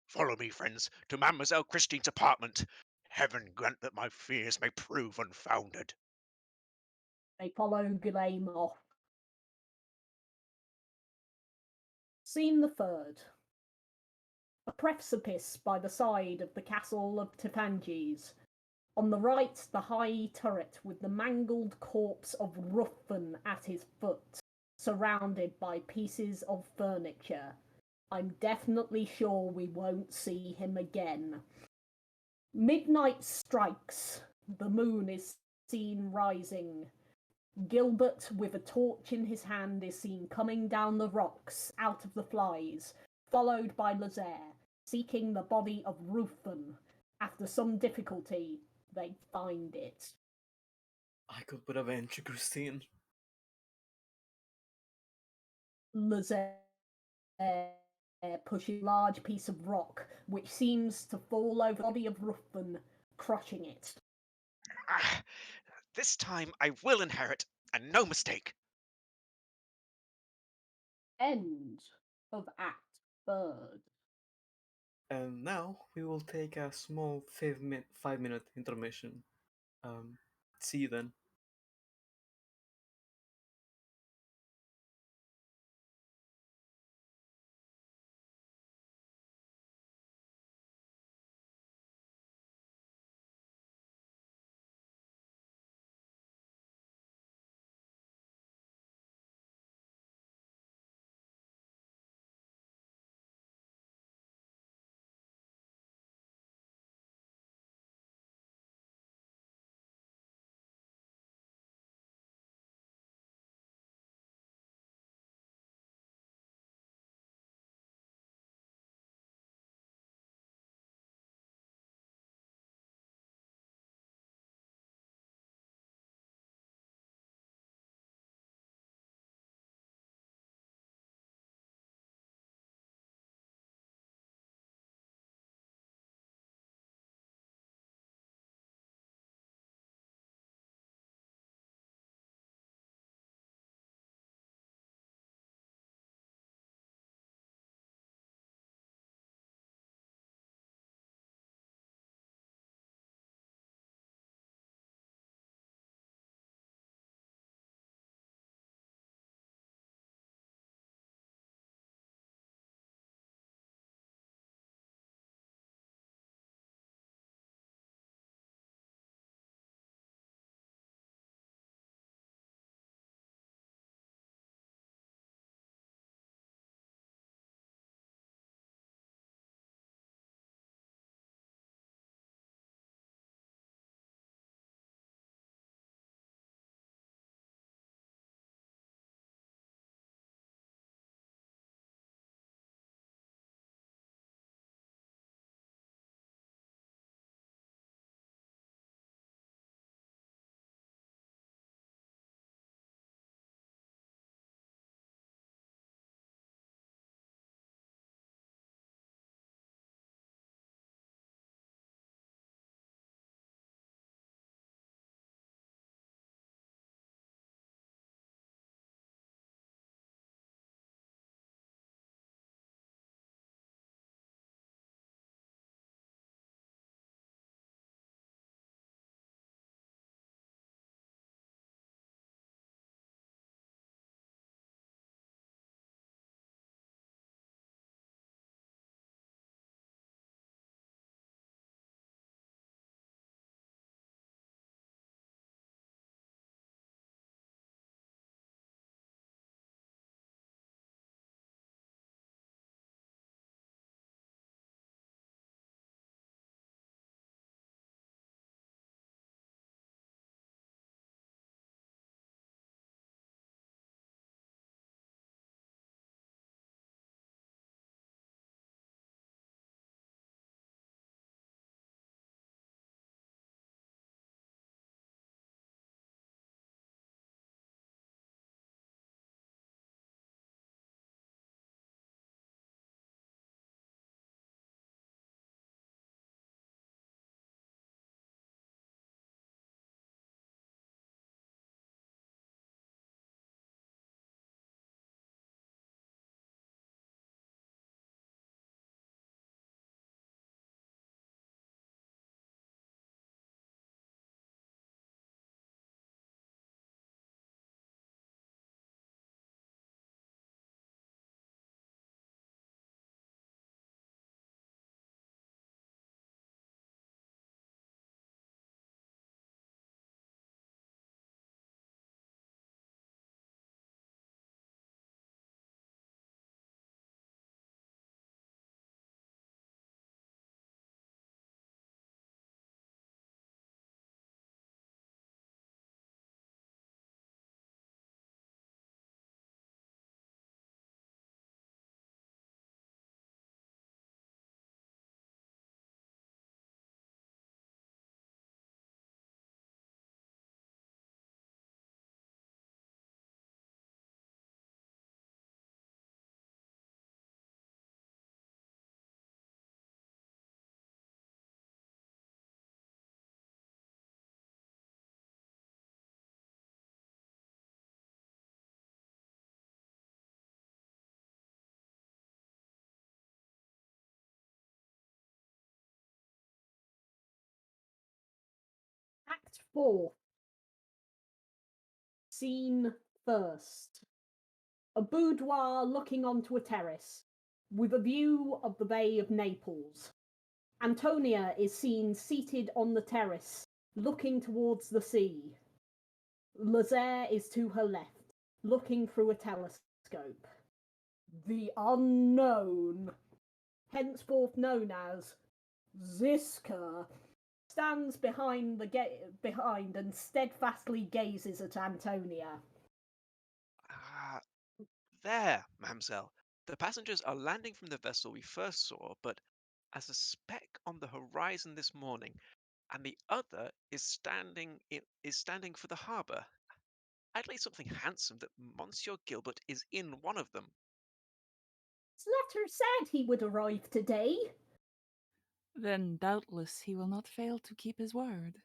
Follow me, friends, to Mademoiselle Christine's apartment. Heaven grant that my fears may prove unfounded. They follow Guillaume off. Scene the third. A precipice by the side of the castle of Tifanges. On the right, the high turret with the mangled corpse of Ruthven at his foot, surrounded by pieces of furniture. I'm definitely sure we won't see him again. Midnight strikes. The moon is seen rising. Gilbert, with a torch in his hand, is seen coming down the rocks out of the flies, followed by Lazare, seeking the body of Ruthven. After some difficulty, they find it. I could but avenge you, Christine. Lazare pushes a large piece of rock, which seems to fall over the body of Ruthven, crushing it. Ah, this time I will inherit, and no mistake. End of Act Third. And now we will take a small 5-minute intermission. See you then. Act 4. Scene first. A boudoir looking onto a terrace, with a view of the Bay of Naples. Antonia is seen seated on the terrace, looking towards the sea. Lazaire is to her left, looking through a telescope. The unknown, henceforth known as Ziska, stands behind and steadfastly gazes at Antonia. Ah, there, mademoiselle. The passengers are landing from the vessel we first saw, but as a speck on the horizon this morning, and the other is standing for the harbour. I'd lay something handsome that Monsieur Gilbert is in one of them. His letter said he would arrive today. Then doubtless he will not fail to keep his word.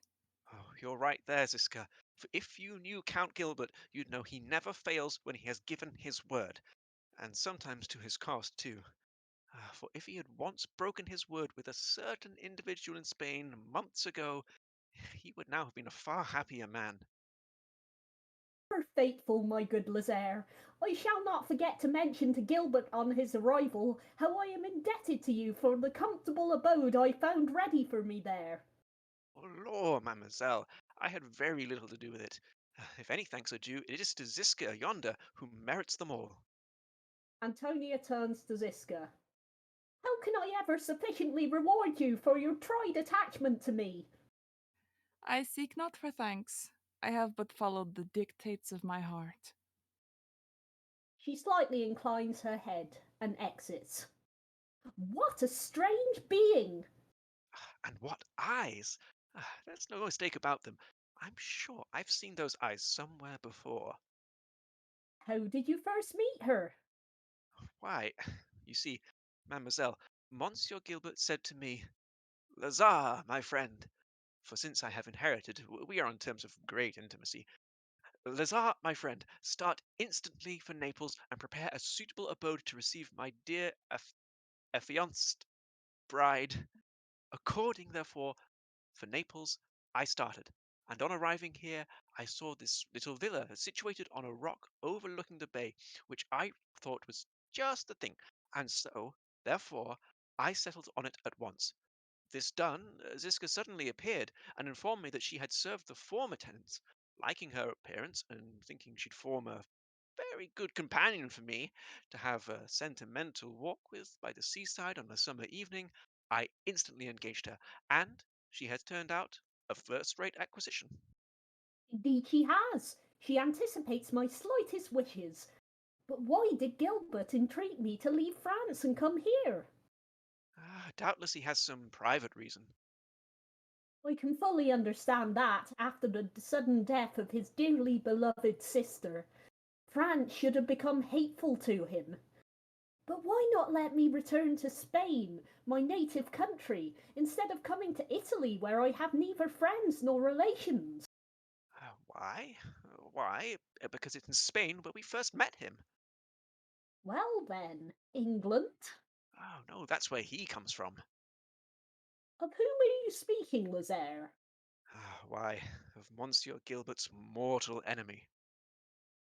Oh, you're right there, Ziska. For if you knew Count Gilbert, you'd know he never fails when he has given his word, and sometimes to his cost too. For if he had once broken his word with a certain individual in Spain months ago, he would now have been a far happier man. Ever faithful, my good Lazaire. I shall not forget to mention to Gilbert on his arrival how I am indebted to you for the comfortable abode I found ready for me there. Oh, Lord, mademoiselle, I had very little to do with it. If any thanks are due, it is to Ziska yonder, who merits them all. Antonia turns to Ziska. How can I ever sufficiently reward you for your tried attachment to me? I seek not for thanks. I have but followed the dictates of my heart. She slightly inclines her head and exits. What a strange being! And what eyes! There's no mistake about them. I'm sure I've seen those eyes somewhere before. How did you first meet her? Why, you see, mademoiselle, Monsieur Gilbert said to me, Lazare, my friend, for since I have inherited, we are on terms of great intimacy. Lazare, my friend, start instantly for Naples and prepare a suitable abode to receive my dear affianced bride. According, therefore, for Naples I started, and on arriving here I saw this little villa situated on a rock overlooking the bay, which I thought was just the thing, and so, therefore, I settled on it at once. This done, Ziska suddenly appeared and informed me that she had served the former tenants. Liking her appearance, and thinking she'd form a very good companion for me to have a sentimental walk with by the seaside on a summer evening, I instantly engaged her, and she has turned out a first-rate acquisition. Indeed, she has. She anticipates my slightest wishes. But why did Gilbert entreat me to leave France and come here? Doubtless he has some private reason. I can fully understand that after the sudden death of his dearly beloved sister, France should have become hateful to him. But why not let me return to Spain, my native country, instead of coming to Italy where I have neither friends nor relations? Why? Why? Because it's in Spain where we first met him. Well then, England? Oh, no, that's where he comes from. Of whom are you speaking, Lazaire? Why, of Monsieur Gilbert's mortal enemy.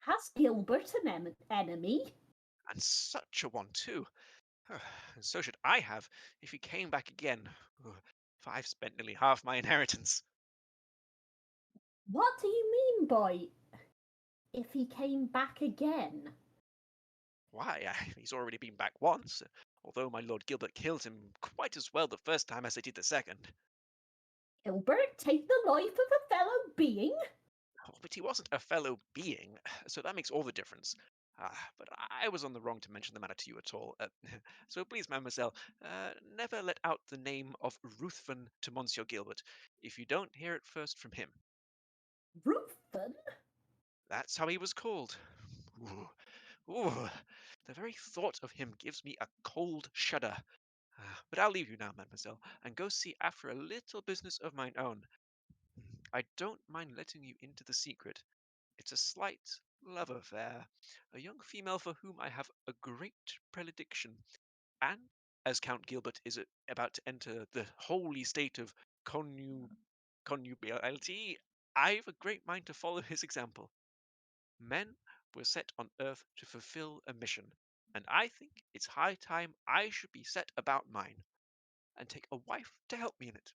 Has Gilbert an enemy? And such a one, too. And so should I have if he came back again. For I've spent nearly half my inheritance. What do you mean by if he came back again? Why, he's already been back once, although my Lord Gilbert killed him quite as well the first time as they did the second. Gilbert take the life of a fellow being? Oh, but he wasn't a fellow being, so that makes all the difference. But I was on the wrong to mention the matter to you at all. So please, mademoiselle, never let out the name of Ruthven to Monsieur Gilbert, if you don't hear it first from him. Ruthven? That's how he was called. Ooh, ooh, the very thought of him gives me a cold shudder. But I'll leave you now, mademoiselle, and go see after a little business of mine own. I don't mind letting you into the secret. It's a slight love affair, a young female for whom I have a great predilection, and as Count Gilbert is about to enter the holy state of connubiality, I've a great mind to follow his example. Men were set on earth to fulfill a mission, and I think it's high time I should be set about mine, and take a wife to help me in it.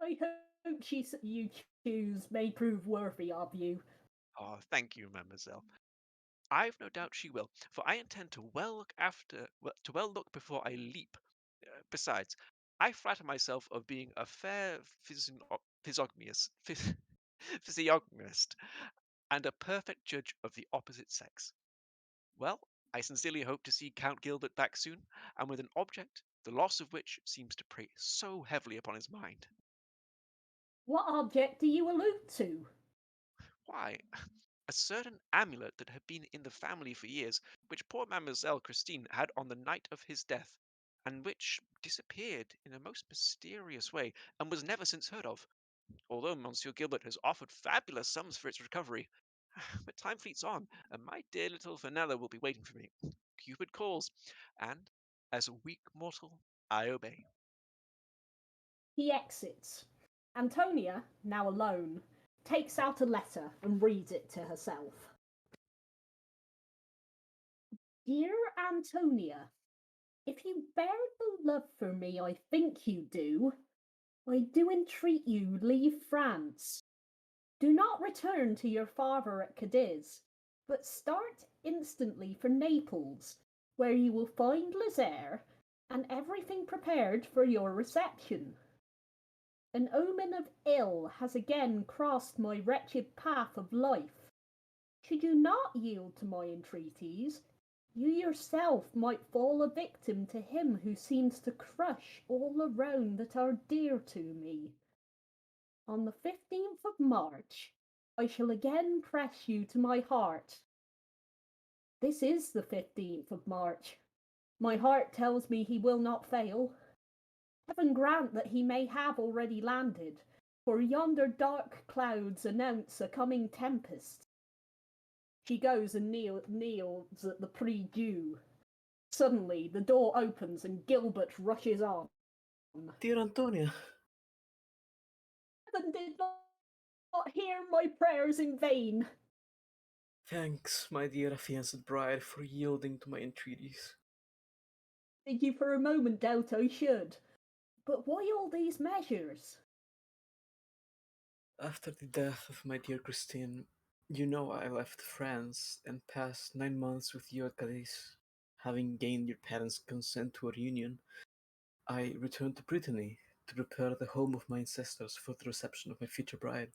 I hope you choose may prove worthy of you. Oh, thank you, mademoiselle. I've no doubt she will, for I intend to to well look before I leap. Besides, I flatter myself of being a fair physiognomist and a perfect judge of the opposite sex. Well, I sincerely hope to see Count Gilbert back soon, and with an object, the loss of which seems to prey so heavily upon his mind. What object do you allude to? Why, a certain amulet that had been in the family for years, which poor Mademoiselle Christine had on the night of his death, and which disappeared in a most mysterious way, and was never since heard of, although Monsieur Gilbert has offered fabulous sums for its recovery. But time fleets on, and my dear little Fenella will be waiting for me. Cupid calls, and, as a weak mortal, I obey. He exits. Antonia, now alone, takes out a letter and reads it to herself. Dear Antonia, if you bear the love for me I think you do, I do entreat you leave France. Do not return to your father at Cadiz, but start instantly for Naples, where you will find Lazare and everything prepared for your reception. An omen of ill has again crossed my wretched path of life. Should you not yield to my entreaties, you yourself might fall a victim to him who seems to crush all around that are dear to me. On the 15th of March, I shall again press you to my heart. This is the 15th of March. My heart tells me he will not fail. Heaven grant that he may have already landed, for yonder dark clouds announce a coming tempest. She goes and kneels at the prie-dieu. Suddenly, the door opens and Gilbert rushes on. Dear Antonia, Heaven did not hear my prayers in vain. thanks, my dear affianced bride, for yielding to my entreaties. Did you for a moment doubt I should? But why all these measures? After the death of my dear Christine, you know I left France and passed 9 months with you at Cadiz. Having gained your parents' consent to our union, I returned to Brittany to prepare the home of my ancestors for the reception of my future bride.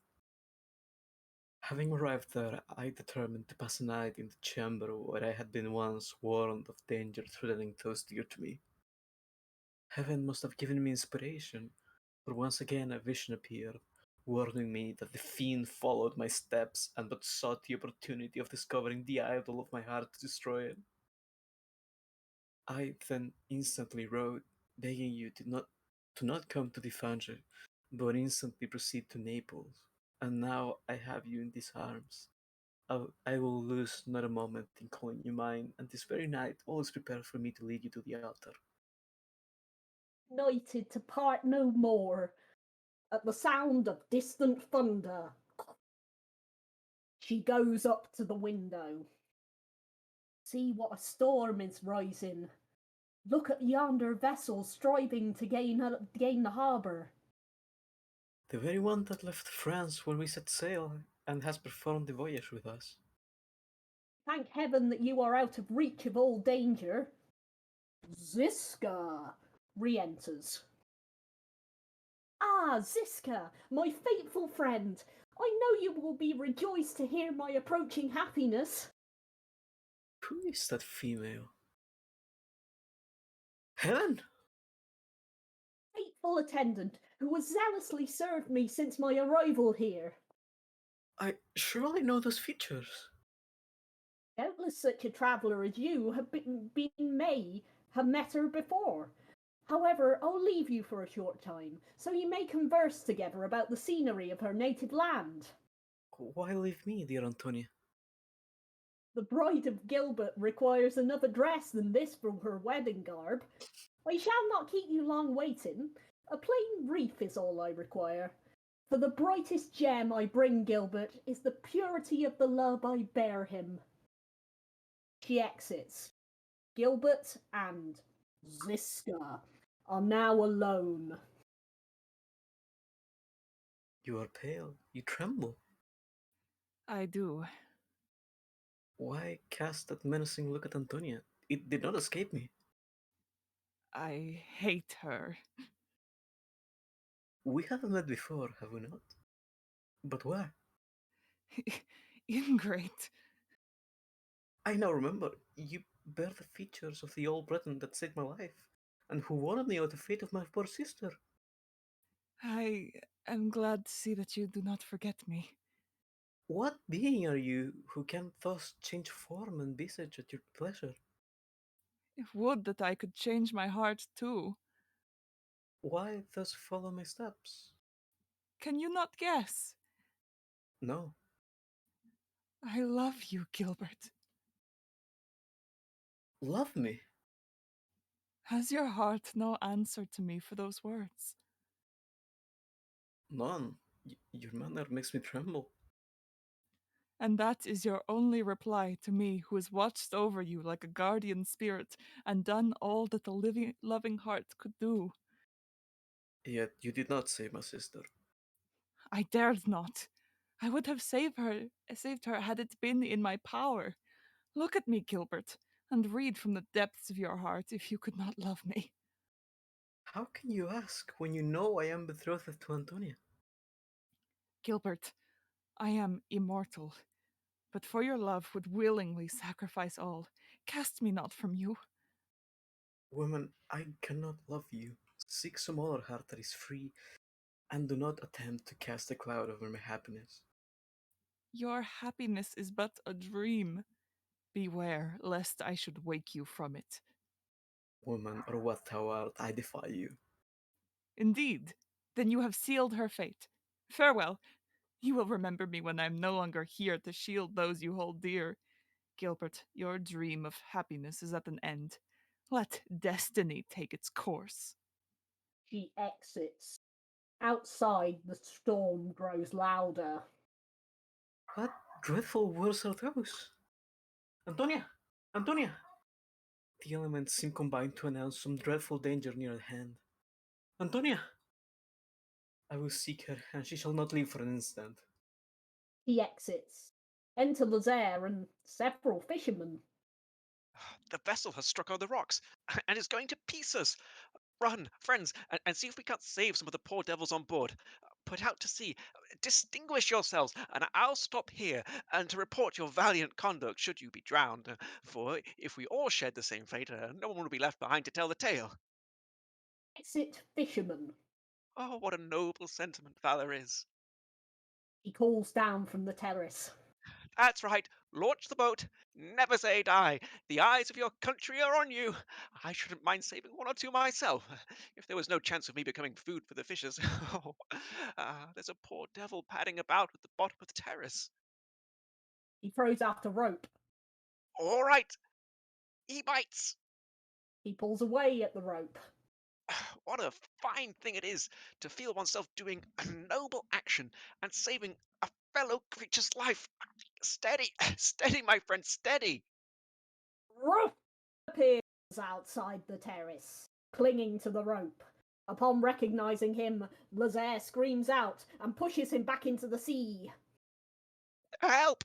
Having arrived there, I determined to pass a night in the chamber where I had been once warned of danger threatening those dear to me. Heaven must have given me inspiration, for once again a vision appeared, warning me that the fiend followed my steps and but sought the opportunity of discovering the idol of my heart to destroy it. I then instantly wrote, begging you to not come to the foundry, but instantly proceed to Naples. And now I have you in these arms. I will lose not a moment in calling you mine, and this very night all is prepared for me to lead you to the altar. United to part no more, at the sound of distant thunder. She goes up to the window. See what a storm is rising. Look at yonder vessel striving to gain the harbour. The very one that left France when we set sail, and has performed the voyage with us. Thank heaven that you are out of reach of all danger. Ziska re-enters. Ah, Ziska, my faithful friend, I know you will be rejoiced to hear my approaching happiness. Who is that female? Helen! Faithful attendant who has zealously served me since my arrival here. I surely know those features. Doubtless such a traveller as you may have met her before. However, I'll leave you for a short time, so you may converse together about the scenery of her native land. Why leave me, dear Antonia? The bride of Gilbert requires another dress than this for her wedding garb. I shall not keep you long waiting. A plain wreath is all I require. For the brightest gem I bring Gilbert is the purity of the love I bear him. She exits. Gilbert and Ziska are now alone. You are pale. You tremble. I do. Why cast that menacing look at Antonia? It did not escape me. I hate her. We haven't met before, have we not? But where? Ingrate. I now remember. You bear the features of the old Breton that saved my life, and who warned me of the fate of my poor sister. I am glad to see that you do not forget me. What being are you who can thus change form and visage at your pleasure? Would that I could change my heart too. Why thus follow my steps? Can you not guess? No. I love you, Gilbert. Love me? Has your heart no answer to me for those words? None. Your manner makes me tremble. And that is your only reply to me who has watched over you like a guardian spirit and done all that a loving heart could do. Yet you did not save my sister. I dared not. I would have saved her had it been in my power. Look at me, Gilbert, and read from the depths of your heart if you could not love me. How can you ask when you know I am betrothed to Antonia? Gilbert, I am immortal, but for your love would willingly sacrifice all. Cast me not from you. Woman, I cannot love you. Seek some other heart that is free, and do not attempt to cast a cloud over my happiness. Your happiness is but a dream. Beware lest I should wake you from it. Woman, or what thou art, I defy you. Indeed, then you have sealed her fate. Farewell. You will remember me when I am no longer here to shield those you hold dear. Gilbert, your dream of happiness is at an end. Let destiny take its course. She exits. Outside, the storm grows louder. What dreadful words are those? Antonia! Antonia! The elements seem combined to announce some dreadful danger near at hand. Antonia! I will seek her, and she shall not live for an instant. He exits. Enter Lazaire and several fishermen. The vessel has struck on the rocks and is going to pieces. Run, friends, and see if we can't save some of the poor devils on board. Put out to sea, distinguish yourselves, and I'll stop here and to report your valiant conduct should you be drowned. For if we all shared the same fate, no one will be left behind to tell the tale. Exit fisherman. Oh, what a noble sentiment valor is! He calls down from the terrace. That's right. Launch the boat. Never say die. The eyes of your country are on you. I shouldn't mind saving one or two myself, if there was no chance of me becoming food for the fishes. Oh, there's a poor devil padding about at the bottom of the terrace. He throws out a rope. All right. He bites. He pulls away at the rope. What a fine thing it is to feel oneself doing a noble action and saving a fellow creature's life. Steady, steady, my friend, steady. Ruth appears outside the terrace, clinging to the rope. Upon recognizing him, Lazaire screams out and pushes him back into the sea. Help!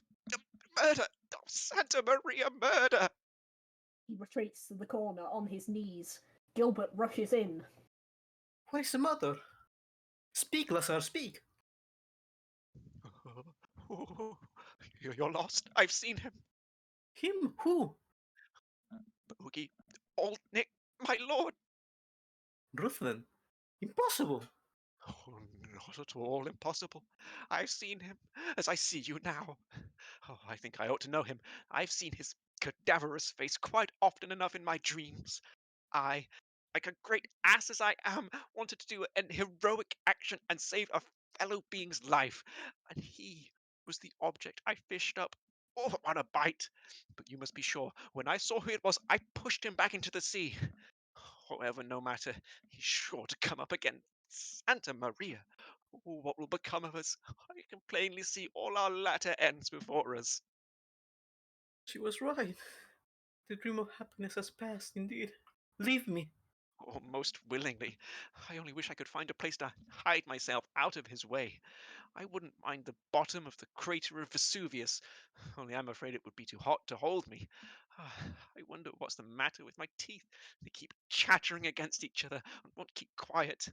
Murder! Oh, Santa Maria, murder! He retreats to the corner on his knees. Gilbert rushes in. What is the matter? Speak, Lazar, speak! You're lost. I've seen him. Him? Who? Bogey. Old Nick, my lord. Ruthven? Impossible! Oh, not at all impossible. I've seen him, as I see you now. Oh, I think I ought to know him. I've seen his cadaverous face quite often enough in my dreams. I, like a great ass as I am, wanted to do an heroic action and save a fellow being's life, and he was the object I fished up. Oh, what a bite! But you must be sure, when I saw who it was, I pushed him back into the sea. However, no matter, he's sure to come up again. Santa Maria! Oh, what will become of us? I can plainly see all our latter ends before us. She was right. The dream of happiness has passed, indeed. Leave me. Oh, most willingly. I only wish I could find a place to hide myself out of his way. I wouldn't mind the bottom of the crater of Vesuvius, only I'm afraid it would be too hot to hold me. I wonder what's the matter with my teeth. They keep chattering against each other and won't keep quiet.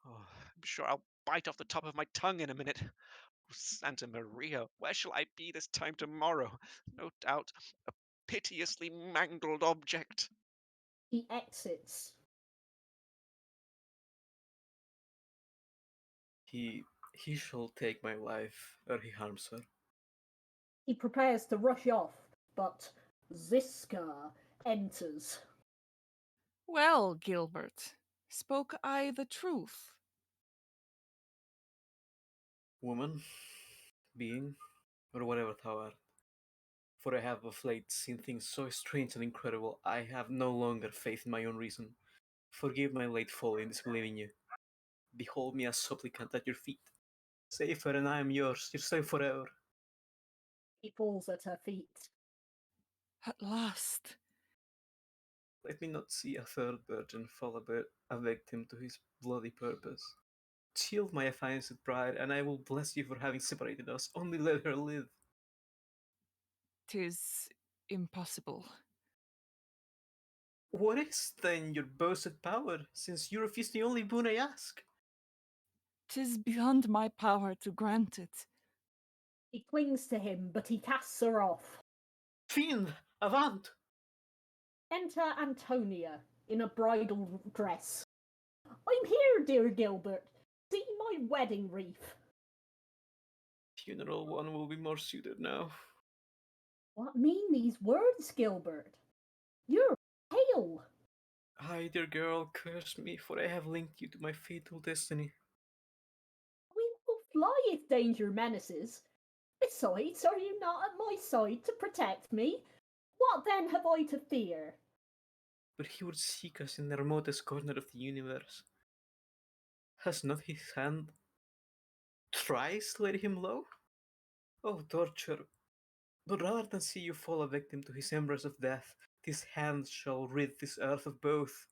Oh, I'm sure I'll bite off the top of my tongue in a minute. Oh, Santa Maria, where shall I be this time tomorrow? No doubt a piteously mangled object. He exits. He shall take my life, ere he harms her. He prepares to rush off, but Ziska enters. Well, Gilbert, spoke I the truth? Woman, being, or whatever thou art, for I have of late seen things so strange and incredible, I have no longer faith in my own reason. Forgive my late folly in disbelieving you. Behold me a supplicant at your feet. Save her, and I am yours, your slave forever. He falls at her feet. At last. Let me not see a third virgin fall a victim to his bloody purpose. Shield my affianced bride, and I will bless you for having separated us. Only let her live. 'Tis impossible. What is, then, your boasted power, since you refuse the only boon I ask? 'Tis beyond my power to grant it. He clings to him, but he casts her off. Fiend, avant! Enter Antonia in a bridal dress. I'm here, dear Gilbert. See my wedding wreath. Funeral one will be more suited now. What mean these words, Gilbert? You're pale. Ay, dear girl, curse me, for I have linked you to my fatal destiny. We will fly if danger menaces. Besides, are you not at my side to protect me? What then have I to fear? But he would seek us in the remotest corner of the universe. Has not his hand thrice laid him low? Oh, torture! But rather than see you fall a victim to his embrace of death, this hand shall rid this earth of both.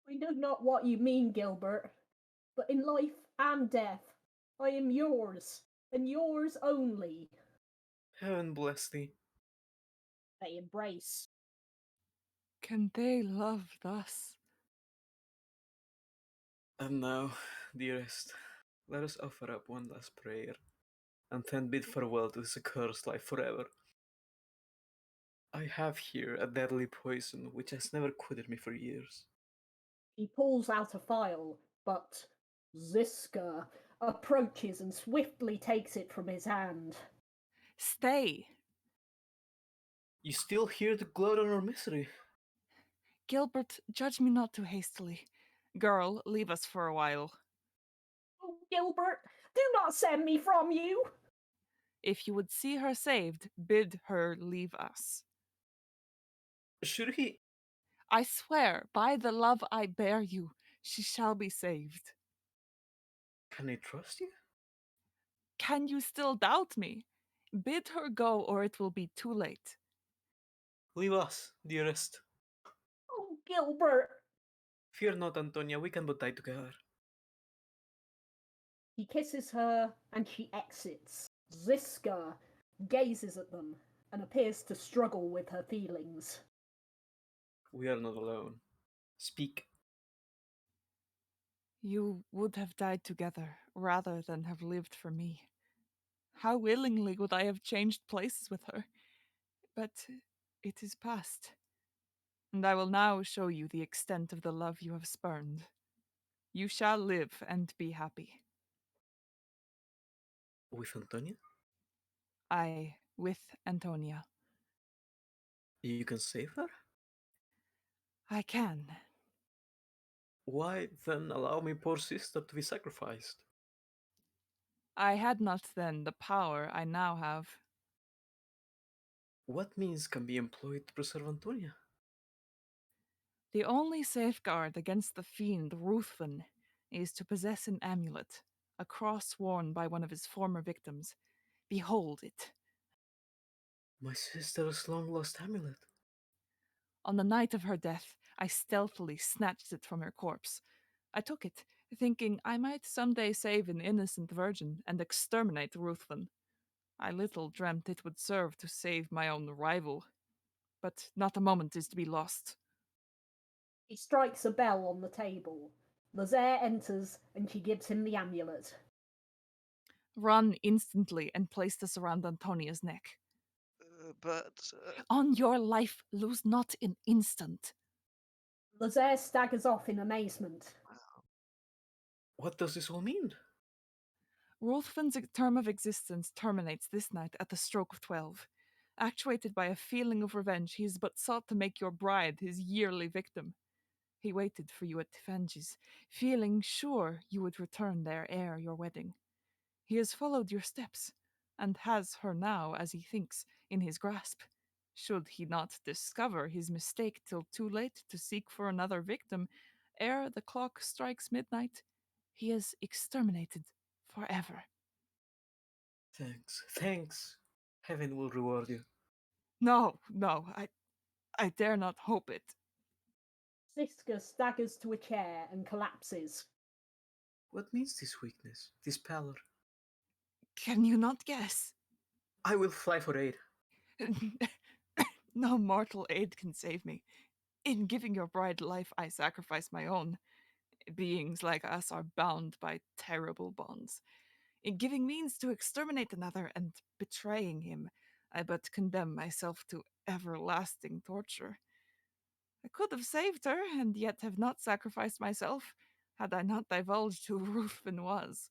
I know not what you mean, Gilbert, but in life and death, I am yours, and yours only. Heaven bless thee. They embrace. Can they love thus? And now, dearest, let us offer up one last prayer, and then bid farewell to this accursed life forever. I have here a deadly poison which has never quitted me for years. He pulls out a phial, but Ziska approaches and swiftly takes it from his hand. Stay! You still here to gloat on our misery? Gilbert, judge me not too hastily. Girl, leave us for a while. Oh, Gilbert, do not send me from you! If you would see her saved, bid her leave us. Should he? I swear, by the love I bear you, she shall be saved. Can I trust you? Can you still doubt me? Bid her go, or it will be too late. Leave us, dearest. Oh, Gilbert! Fear not, Antonia, we can but die together. He kisses her and she exits. Ziska gazes at them and appears to struggle with her feelings. We are not alone. Speak. You would have died together rather than have lived for me. How willingly would I have changed places with her? But it is past, and I will now show you the extent of the love you have spurned. You shall live and be happy. With Antonia? I, with Antonia. You can save her? I can. Why then allow me, poor sister, to be sacrificed? I had not then the power I now have. What means can be employed to preserve Antonia? The only safeguard against the fiend Ruthven is to possess an amulet, a cross worn by one of his former victims. Behold it. My sister's long lost amulet. On the night of her death, I stealthily snatched it from her corpse. I took it, thinking I might some day save an innocent virgin and exterminate Ruthven. I little dreamt it would serve to save my own rival. But not a moment is to be lost. He strikes a bell on the table. Lazaire enters and she gives him the amulet. Run instantly and place this around Antonia's neck. But On your life, lose not an instant. Lazaire staggers off in amazement. What does this all mean? Ruthven's term of existence terminates this night at the stroke of 12. Actuated by a feeling of revenge, he has but sought to make your bride his yearly victim. He waited for you at Tifanges, feeling sure you would return there ere your wedding. He has followed your steps, and has her now, as he thinks, in his grasp. Should he not discover his mistake till too late to seek for another victim, ere the clock strikes midnight, he is exterminated forever. Thanks, thanks. Heaven will reward you. No, no, I dare not hope it. Siska staggers to a chair and collapses. What means this weakness, this pallor? Can you not guess? I will fly for aid. No mortal aid can save me. In giving your bride life, I sacrifice my own. Beings like us are bound by terrible bonds. In giving means to exterminate another and betraying him, I but condemn myself to everlasting torture. I could have saved her, and yet have not sacrificed myself, had I not divulged who Ruthven was.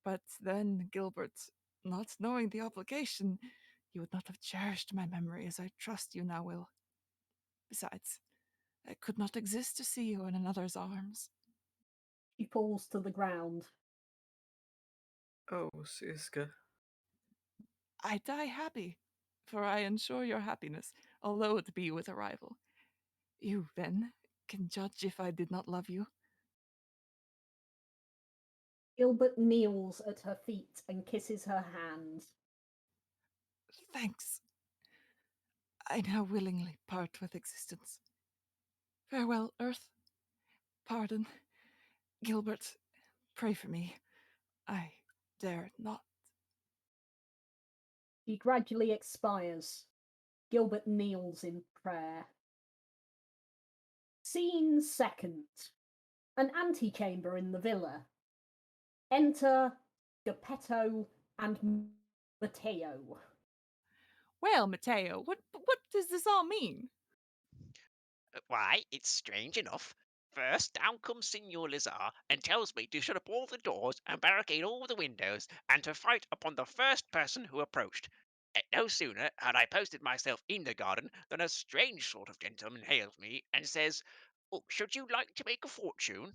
But then, Gilbert, not knowing the obligation, you would not have cherished my memory as I trust you now will. Besides, I could not exist to see you in another's arms. She falls to the ground. Oh, Siska. I die happy, for I ensure your happiness, although it be with a rival. You, then, can judge if I did not love you. Gilbert kneels at her feet and kisses her hand. Thanks. I now willingly part with existence. Farewell, earth. Pardon. Gilbert, pray for me. I dare not. She gradually expires. Gilbert kneels in prayer. Scene second. An antechamber in the villa. Enter Geppetto and Matteo. Well, Matteo, what does this all mean? Why, it's strange enough. First, down comes Signor Lazar and tells me to shut up all the doors and barricade all the windows, and to fight upon the first person who approached. No sooner had I posted myself in the garden than a strange sort of gentleman hails me and says, "Oh, should you like to make a fortune?"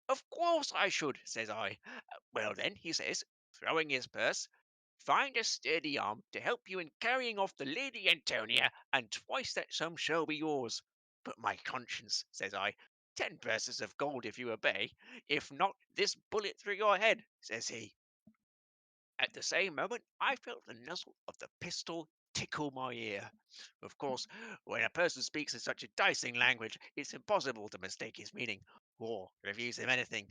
"Of course I should," says I. "Well then," he says, throwing his purse, "find a sturdy arm to help you in carrying off the Lady Antonia, and twice that sum shall be yours." "But my conscience," says I, "10 purses of gold if you obey. If not, this bullet through your head," says he. At the same moment I felt the muzzle of the pistol tickle my ear. Of course, when a person speaks in such a dicing language, it's impossible to mistake his meaning, or refuse him anything.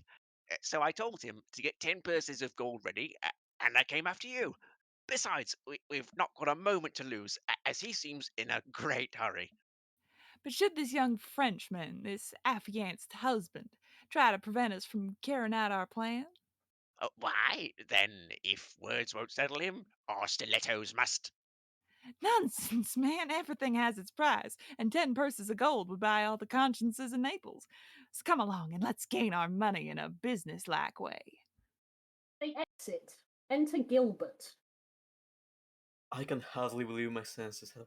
So I told him to get 10 purses of gold ready, and I came after you. Besides, we've not got a moment to lose, as he seems in a great hurry. But should this young Frenchman, this affianced husband, try to prevent us from carrying out our plan? Why, then, if words won't settle him, our stilettos must. Nonsense, man. Everything has its price, and 10 purses of gold would buy all the consciences in Naples. So come along and let's gain our money in a business-like way. They exit. Enter Gilbert. I can hardly believe my senses at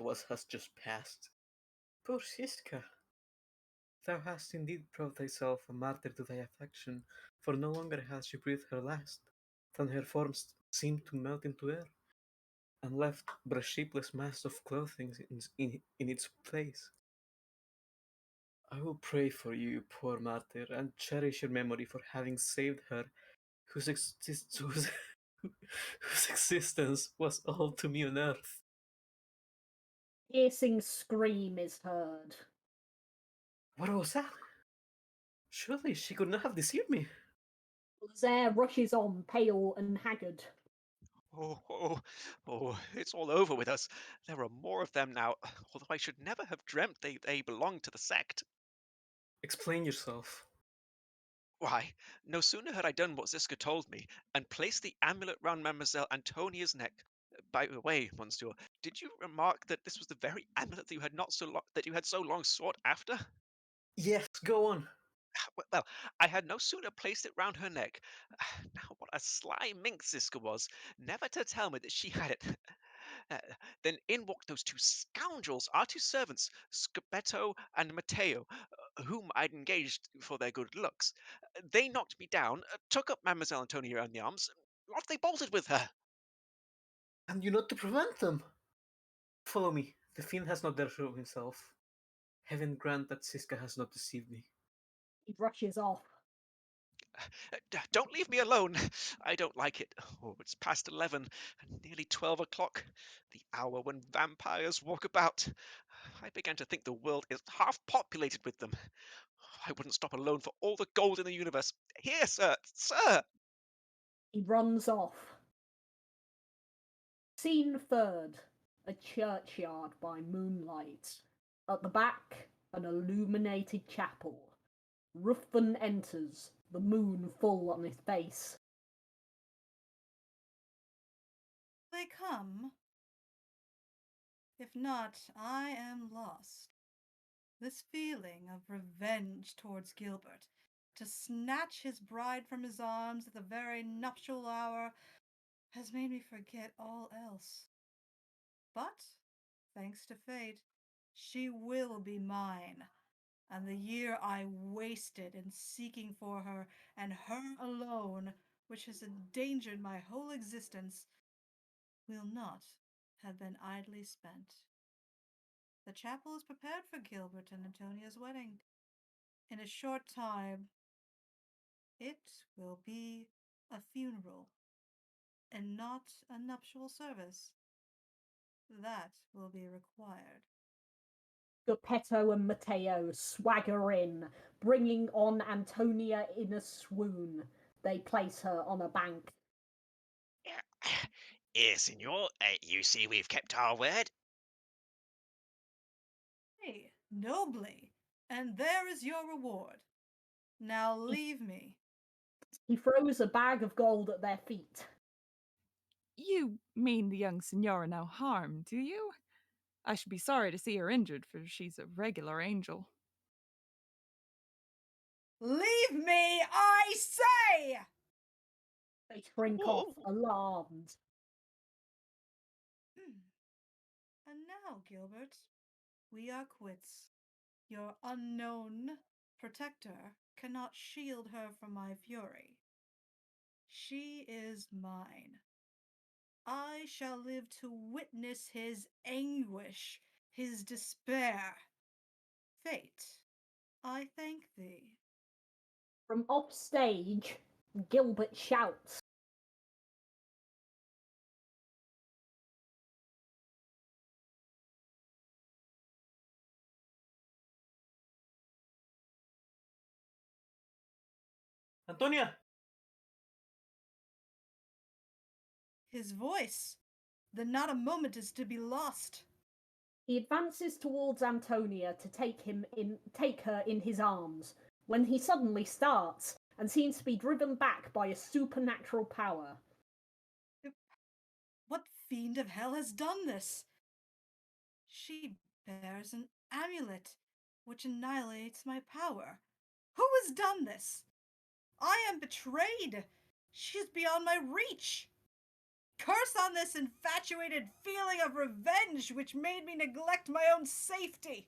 what has just passed. Poor Siska. Thou hast indeed proved thyself a martyr to thy affection, for no longer has she breathed her last, than her form seemed to melt into air, and left but a shapeless mass of clothing in its place. I will pray for you, poor martyr, and cherish your memory for having saved her whose existence was all to me on earth. Piercing scream is heard. What was that? Surely she could not have deceived me. Lazaire rushes on, pale and haggard. Oh, it's all over with us. There are more of them now, although I should never have dreamt they belonged to the sect. Explain yourself. Why, no sooner had I done what Ziska told me, and placed the amulet round Mademoiselle Antonia's neck. By the way, Monsieur, did you remark that this was the very amulet that you had so long sought after? Yes, go on. Well, I had no sooner placed it round her neck. Now, what a sly minx Ziska was, never to tell me that she had it. Uh, then in walked those two scoundrels, our two servants, Scoppetto and Matteo, whom I'd engaged for their good looks. They knocked me down, took up Mademoiselle Antonia in the arms, off they bolted with her. And you not to prevent them. Follow me. The fiend has not dared show himself. Heaven grant that Siska has not deceived me. He rushes off. Don't leave me alone. I don't like it. Oh, it's past 11 and nearly 12 o'clock, the hour when vampires walk about. I began to think the world is half populated with them. I wouldn't stop alone for all the gold in the universe. Here, sir! He runs off. Scene third. A churchyard by moonlight. At the back, an illuminated chapel. Ruthven enters, the moon full on his face. They come. If not, I am lost. This feeling of revenge towards Gilbert, to snatch his bride from his arms at the very nuptial hour, has made me forget all else. But, thanks to fate, she will be mine, and the year I wasted in seeking for her, and her alone, which has endangered my whole existence, will not have been idly spent. The chapel is prepared for Gilbert and Antonia's wedding. In a short time, it will be a funeral, and not a nuptial service. That will be required. Geppetto and Matteo swagger in, bringing on Antonia in a swoon. They place her on a bank. Signor, you see we've kept our word. Hey, nobly, and there is your reward. Now leave me. He throws a bag of gold at their feet. You mean the young Signora no harm, do you? I should be sorry to see her injured, for she's a regular angel. Leave me, I say! They shrink off, alarmed. And now, Gilbert, we are quits. Your unknown protector cannot shield her from my fury. She is mine. I shall live to witness his anguish, his despair. Fate, I thank thee. From off stage, Gilbert shouts. Antonia! His voice, then not a moment is to be lost. He advances towards Antonia to take her in his arms, when he suddenly starts and seems to be driven back by a supernatural power. What fiend of hell has done this? She bears an amulet, which annihilates my power. Who has done this? I am betrayed. She is beyond my reach. Curse on this infatuated feeling of revenge which made me neglect my own safety.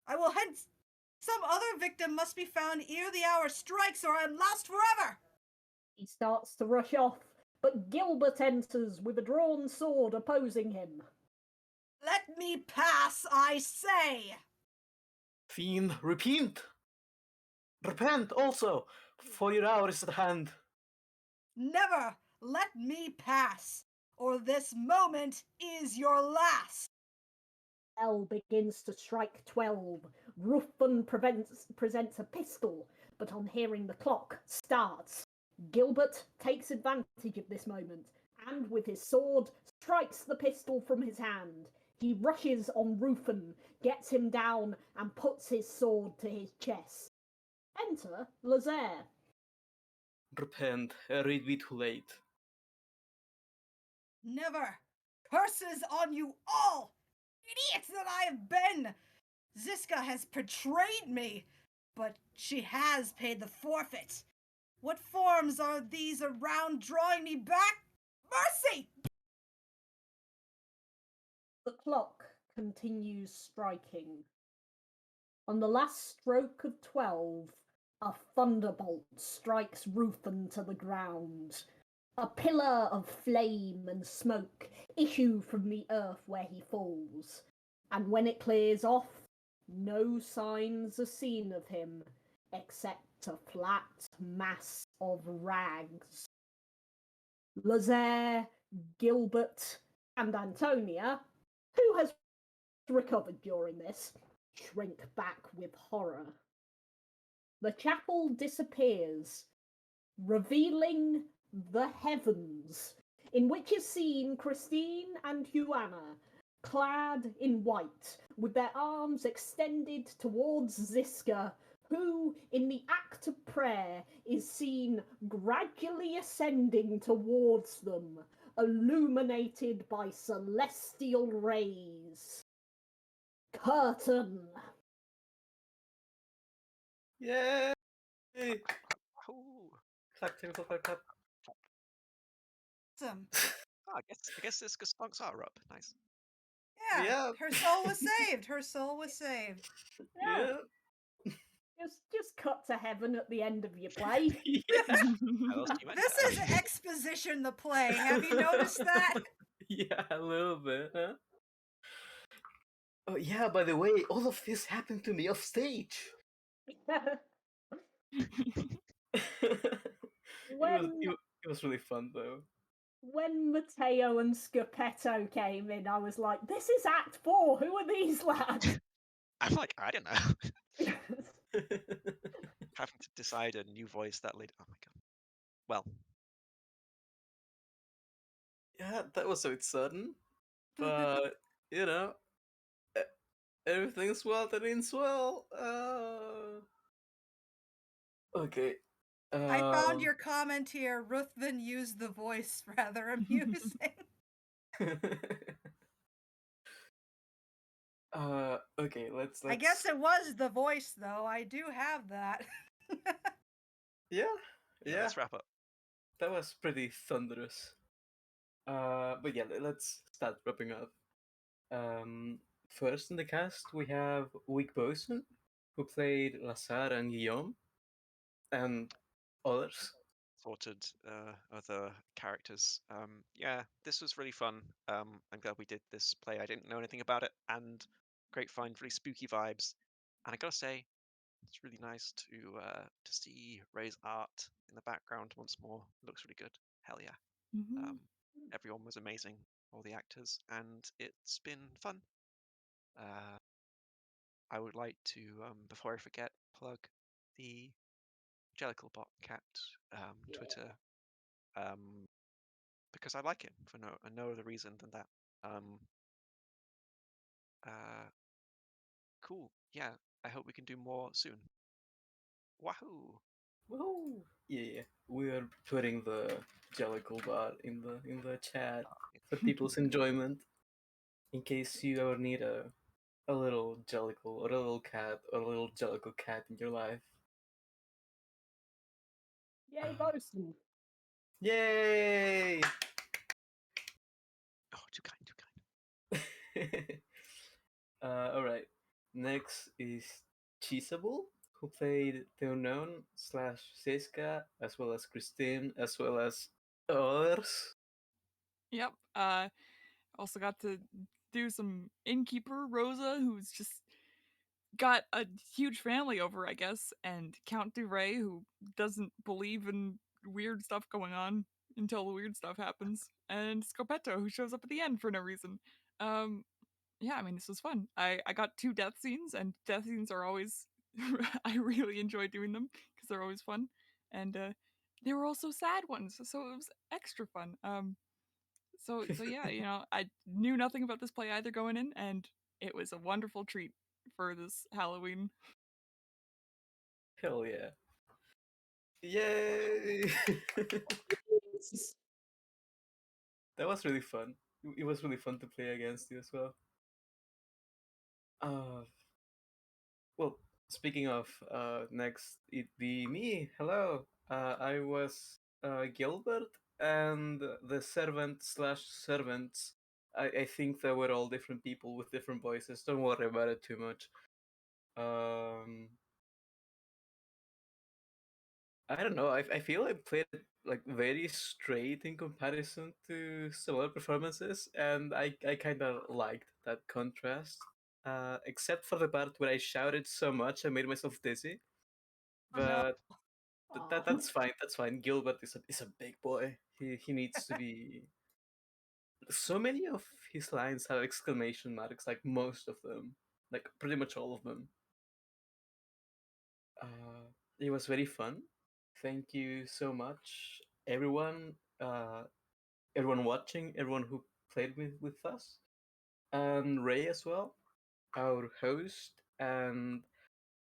I will hence. Some other victim must be found ere the hour strikes, or I am lost forever. He starts to rush off, but Gilbert enters with a drawn sword opposing him. Let me pass, I say! Fiend, repent! Repent also, For your hour is at hand. Never let me pass, or this moment is your last. Bell begins to strike 12. Ruthven presents a pistol, but on hearing the clock, starts. Gilbert takes advantage of this moment and, with his sword, strikes the pistol from his hand. He rushes on Ruthven, gets him down, and puts his sword to his chest. Enter Lazaire. Repent, ere it be too late. Never. Curses on you all! Idiots that I have been! Ziska has betrayed me, but she has paid the forfeit. What forms are these around drawing me back? Mercy! The clock continues striking. On the last stroke of 12, a thunderbolt strikes Ruthven to the ground. A pillar of flame and smoke issue from the earth where he falls, and when it clears off, no signs are seen of him except a flat mass of rags. Lazaire, Gilbert, and Antonia, who has recovered during this, shrink back with horror. The chapel disappears, revealing the heavens, in which is seen Christine and Joanna, clad in white, with their arms extended towards Ziska, who, in the act of prayer, is seen gradually ascending towards them, illuminated by celestial rays. Curtain. Yay! Ooh. Clap, clap, clap, clap. Awesome. Oh, I guess this stonks are up. Nice. Yeah, Yeah. her soul was saved. Her soul was saved. Yeah, Yeah. just cut to heaven at the end of your play. Yeah. How else do you This enter? is exposition the play. Have you noticed that? Yeah, a little bit, huh? Oh, yeah, by the way, all of this happened to me off stage. when It was really fun, though. when Matteo and Scappetto came in, I was like, "This is Act 4. Who are these lads?" I'm like, I don't know. Having to decide a new voice that late. Oh my god. Well, Yeah, that was a bit sudden, but you know, e- everything's well that ends well. Okay. I found your comment here. Ruthven used the voice rather amusing. Okay, let's. I guess it was the voice, though. I do have that. Yeah, yeah, yeah, let's wrap up. that was pretty thunderous. But yeah, let's start wrapping up. First in the cast we have Wick Boson, who played Lazar and Guillaume, and others. Sorted other characters. Yeah, this was really fun. I'm glad we did this play. I didn't know anything about it, and great fun, really spooky vibes. And I gotta say, it's really nice to see Ray's art in the background once more. It looks really good. Hell yeah. Mhm. Everyone was amazing, all the actors, and it's been fun. Uh, I would like to, before I forget, plug the Jellicle Bot Cat Twitter, because I like him for no other reason than that. Um, uh, cool. Yeah, I hope we can do more soon. Wahoo! Woo! Yeah, we are putting the Jellicle bot in the chat for people's enjoyment. In case you ever need a little Jellicle or a little cat or a little Jellicle cat in your life. Yay, Bosun. Yay! Oh, too kind, too kind. Alright. Next is Cheesable, who played the unknown slash Siska, as well as Christine, as well as others. Yep. Also got to do some innkeeper Rosa, who's just got a huge family over, I guess, and Count DeRay, who doesn't believe in weird stuff going on until the weird stuff happens, and Scopetto, who shows up at the end for no reason. Yeah, I mean, this was fun. I got 2 death scenes, and death scenes are always I really enjoy doing them because they're always fun, and they were also sad ones, so it was extra fun. So yeah, I knew nothing about this play either going in, and it was a wonderful treat for this Halloween. Hell yeah. Yay! That was really fun. It was really fun to play against you as well. Uh, well, speaking of, next it be me. Hello. I was Gilbert, and the servant slash servants. I think they were all different people with different voices. Don't worry about it too much. Um, I don't know. I feel I played it like very straight in comparison to some other performances, and I kind of liked that contrast. Except for the part where I shouted so much I made myself dizzy. Oh, no. But Aw. that's fine. That's fine. Gilbert is a big boy. He needs to be. So many of his lines have exclamation marks. Like most of them, like pretty much all of them. It was very fun. Thank you so much, everyone. Everyone watching, everyone who played with us, and Ray as well, our host, and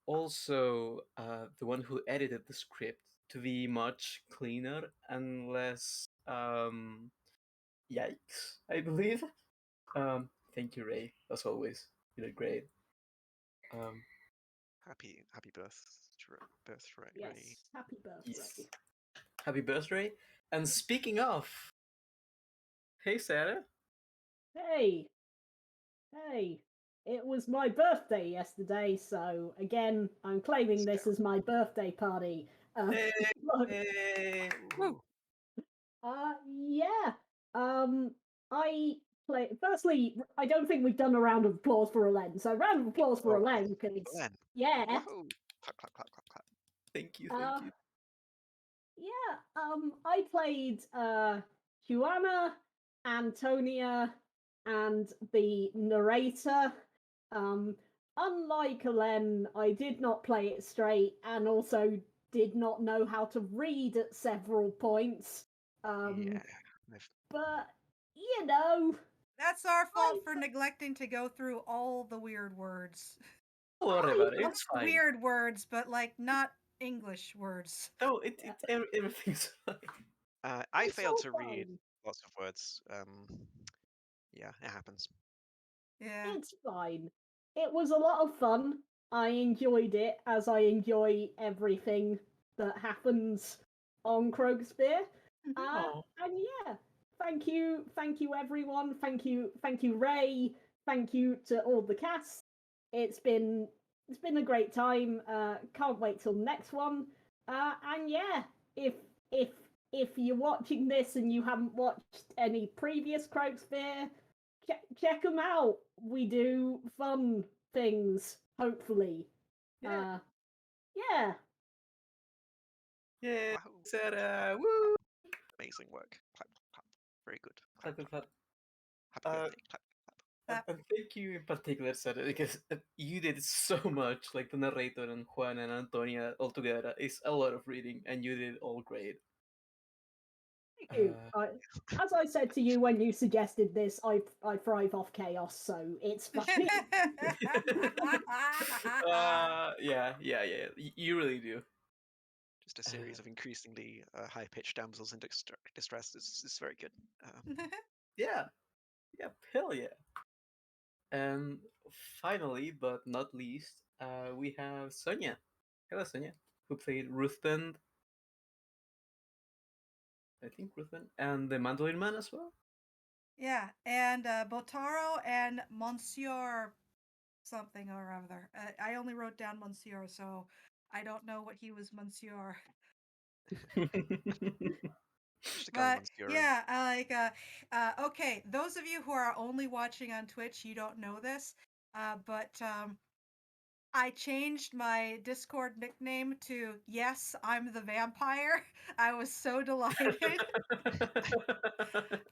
also the one who edited the script to be much cleaner and less yikes, I believe. Thank you, Ray, as always. You did great. Um, Happy birthday, Ray. Yes, happy yes. birthday. Happy birthday. And speaking of, hey, Sarah. Hey, hey. It was my birthday yesterday, so again, I'm claiming this as my birthday party. Look, Hey. Woo! yeah. I play. Firstly, I don't think we've done a round of applause for Alen, so round of applause for Oh, Alen, because Glenn. yeah. Whoa! Clap, clap, clap, clap, clap. Thank you, Uh, thank you. yeah. I played Juana, Antonia, and the narrator. Um, Unlike Alen, I did not play it straight, and also did not know how to read at several points. Yeah. But you know, That's our I fault for neglecting to go through all the weird words. Don't worry I about it. It's fine. Weird words, but like not English words. No, everything's fine. I It's failed all to read fine. lots of words. Yeah, it happens. Yeah. It's fine. It was a lot of fun. I enjoyed it as I enjoy everything that happens on Croakspeare. Oh, And yeah, thank you everyone. Thank you Ray. Thank you to all the cast. It's been it's been a great time. Can't wait till the next one. And yeah, if if if you're watching this and you haven't watched any previous Croakspeare, check them out. We do fun things, hopefully. yeah. Yeah. Yeah, Wow. Sarah. Woo! Amazing work. Clap, clap. Very good. Clap, Clap, clap, clap. clap. Happy birthday. Clap, clap. And thank you in particular, Sarah, because you did so much, like the narrator and Juan and Antonia all together. It's a lot of reading, and you did all great. Thank you. As I said to you when you suggested this, I thrive off chaos, so it's fine. Yeah. You really do. Just a series of increasingly high-pitched damsels in distress is very good. Yeah. Yep. Hell yeah. And finally, but not least, we have Sonia. Hello, Sonia, who played Ruthven. I think Ruthven, and the Mandolin Man as well. Yeah, and Botaro and Monsieur something or other. I only wrote down Monsieur, so I don't know what he was Monsieur. Just a guy But Monsieur. yeah, okay, those of you who are only watching on Twitch, you don't know this, but I changed my Discord nickname to Yes, I'm the Vampire. I was so delighted.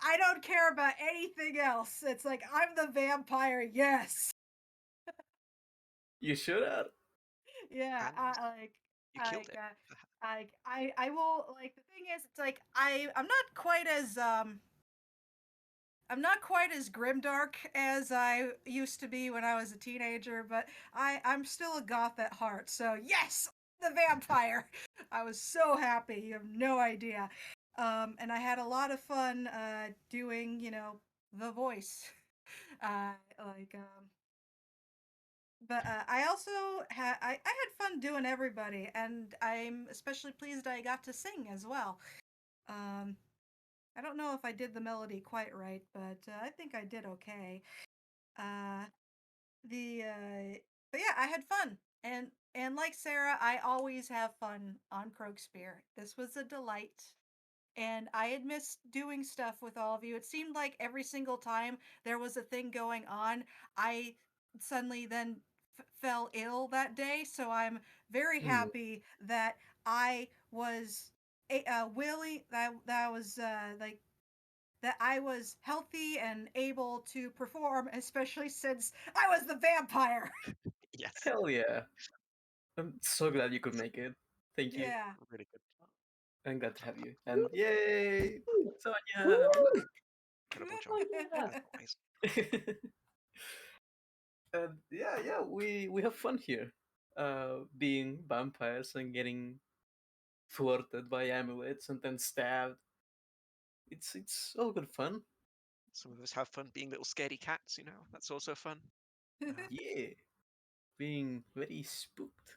I don't care about anything else. It's like, I'm the vampire, yes. You should have. Yeah, And like, you killed it. I will, like, the thing is, it's like, I'm not quite as, I'm not quite as grimdark as I used to be when I was a teenager, but I'm still a goth at heart. So yes, the vampire. I was so happy. You have no idea. And I had a lot of fun doing, the voice. Uh, like, but I also I had fun doing everybody, and I'm especially pleased I got to sing as well. Um, I don't know if I did the melody quite right, but I think I did okay. Uh, the but yeah, I had fun, and like Sarah, I always have fun on Croakspeare. This was a delight, and I had missed doing stuff with all of you. It seemed like every single time there was a thing going on, I suddenly then fell ill that day. So I'm very Mm. happy that I was willing that I was like that I was healthy and able to perform, especially since I was the vampire. Yes. Hell yeah. I'm so glad you could make it. Thank you. Yeah. Really good. I'm glad to have you. And yay! Woo! Sonia! Incredible job. Oh, yeah. As always. And yeah, we have fun here. Being vampires and getting thwarted by amulets and then stabbed. It's all good fun. Some of us have fun being little scaredy cats, That's also fun. Yeah. Being very spooked.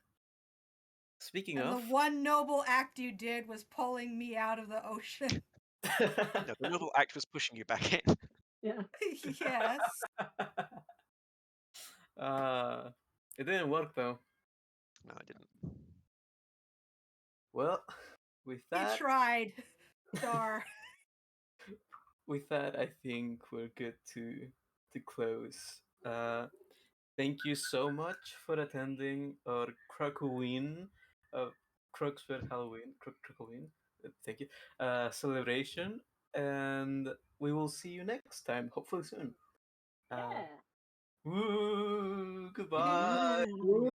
Speaking And the of, one noble act you did was pulling me out of the ocean. No, the noble act was pushing you back in. Yeah. Yes. uh, it didn't work though. No, I didn't. Well, with You that, tried. Dar. I think we're good to close. Thank you so much for attending our Crackween, uh, Croakspeare Halloween, Crackween. Thank you. Celebration, and we will see you next time. Hopefully soon. Yeah. Woo! Goodbye. Yeah.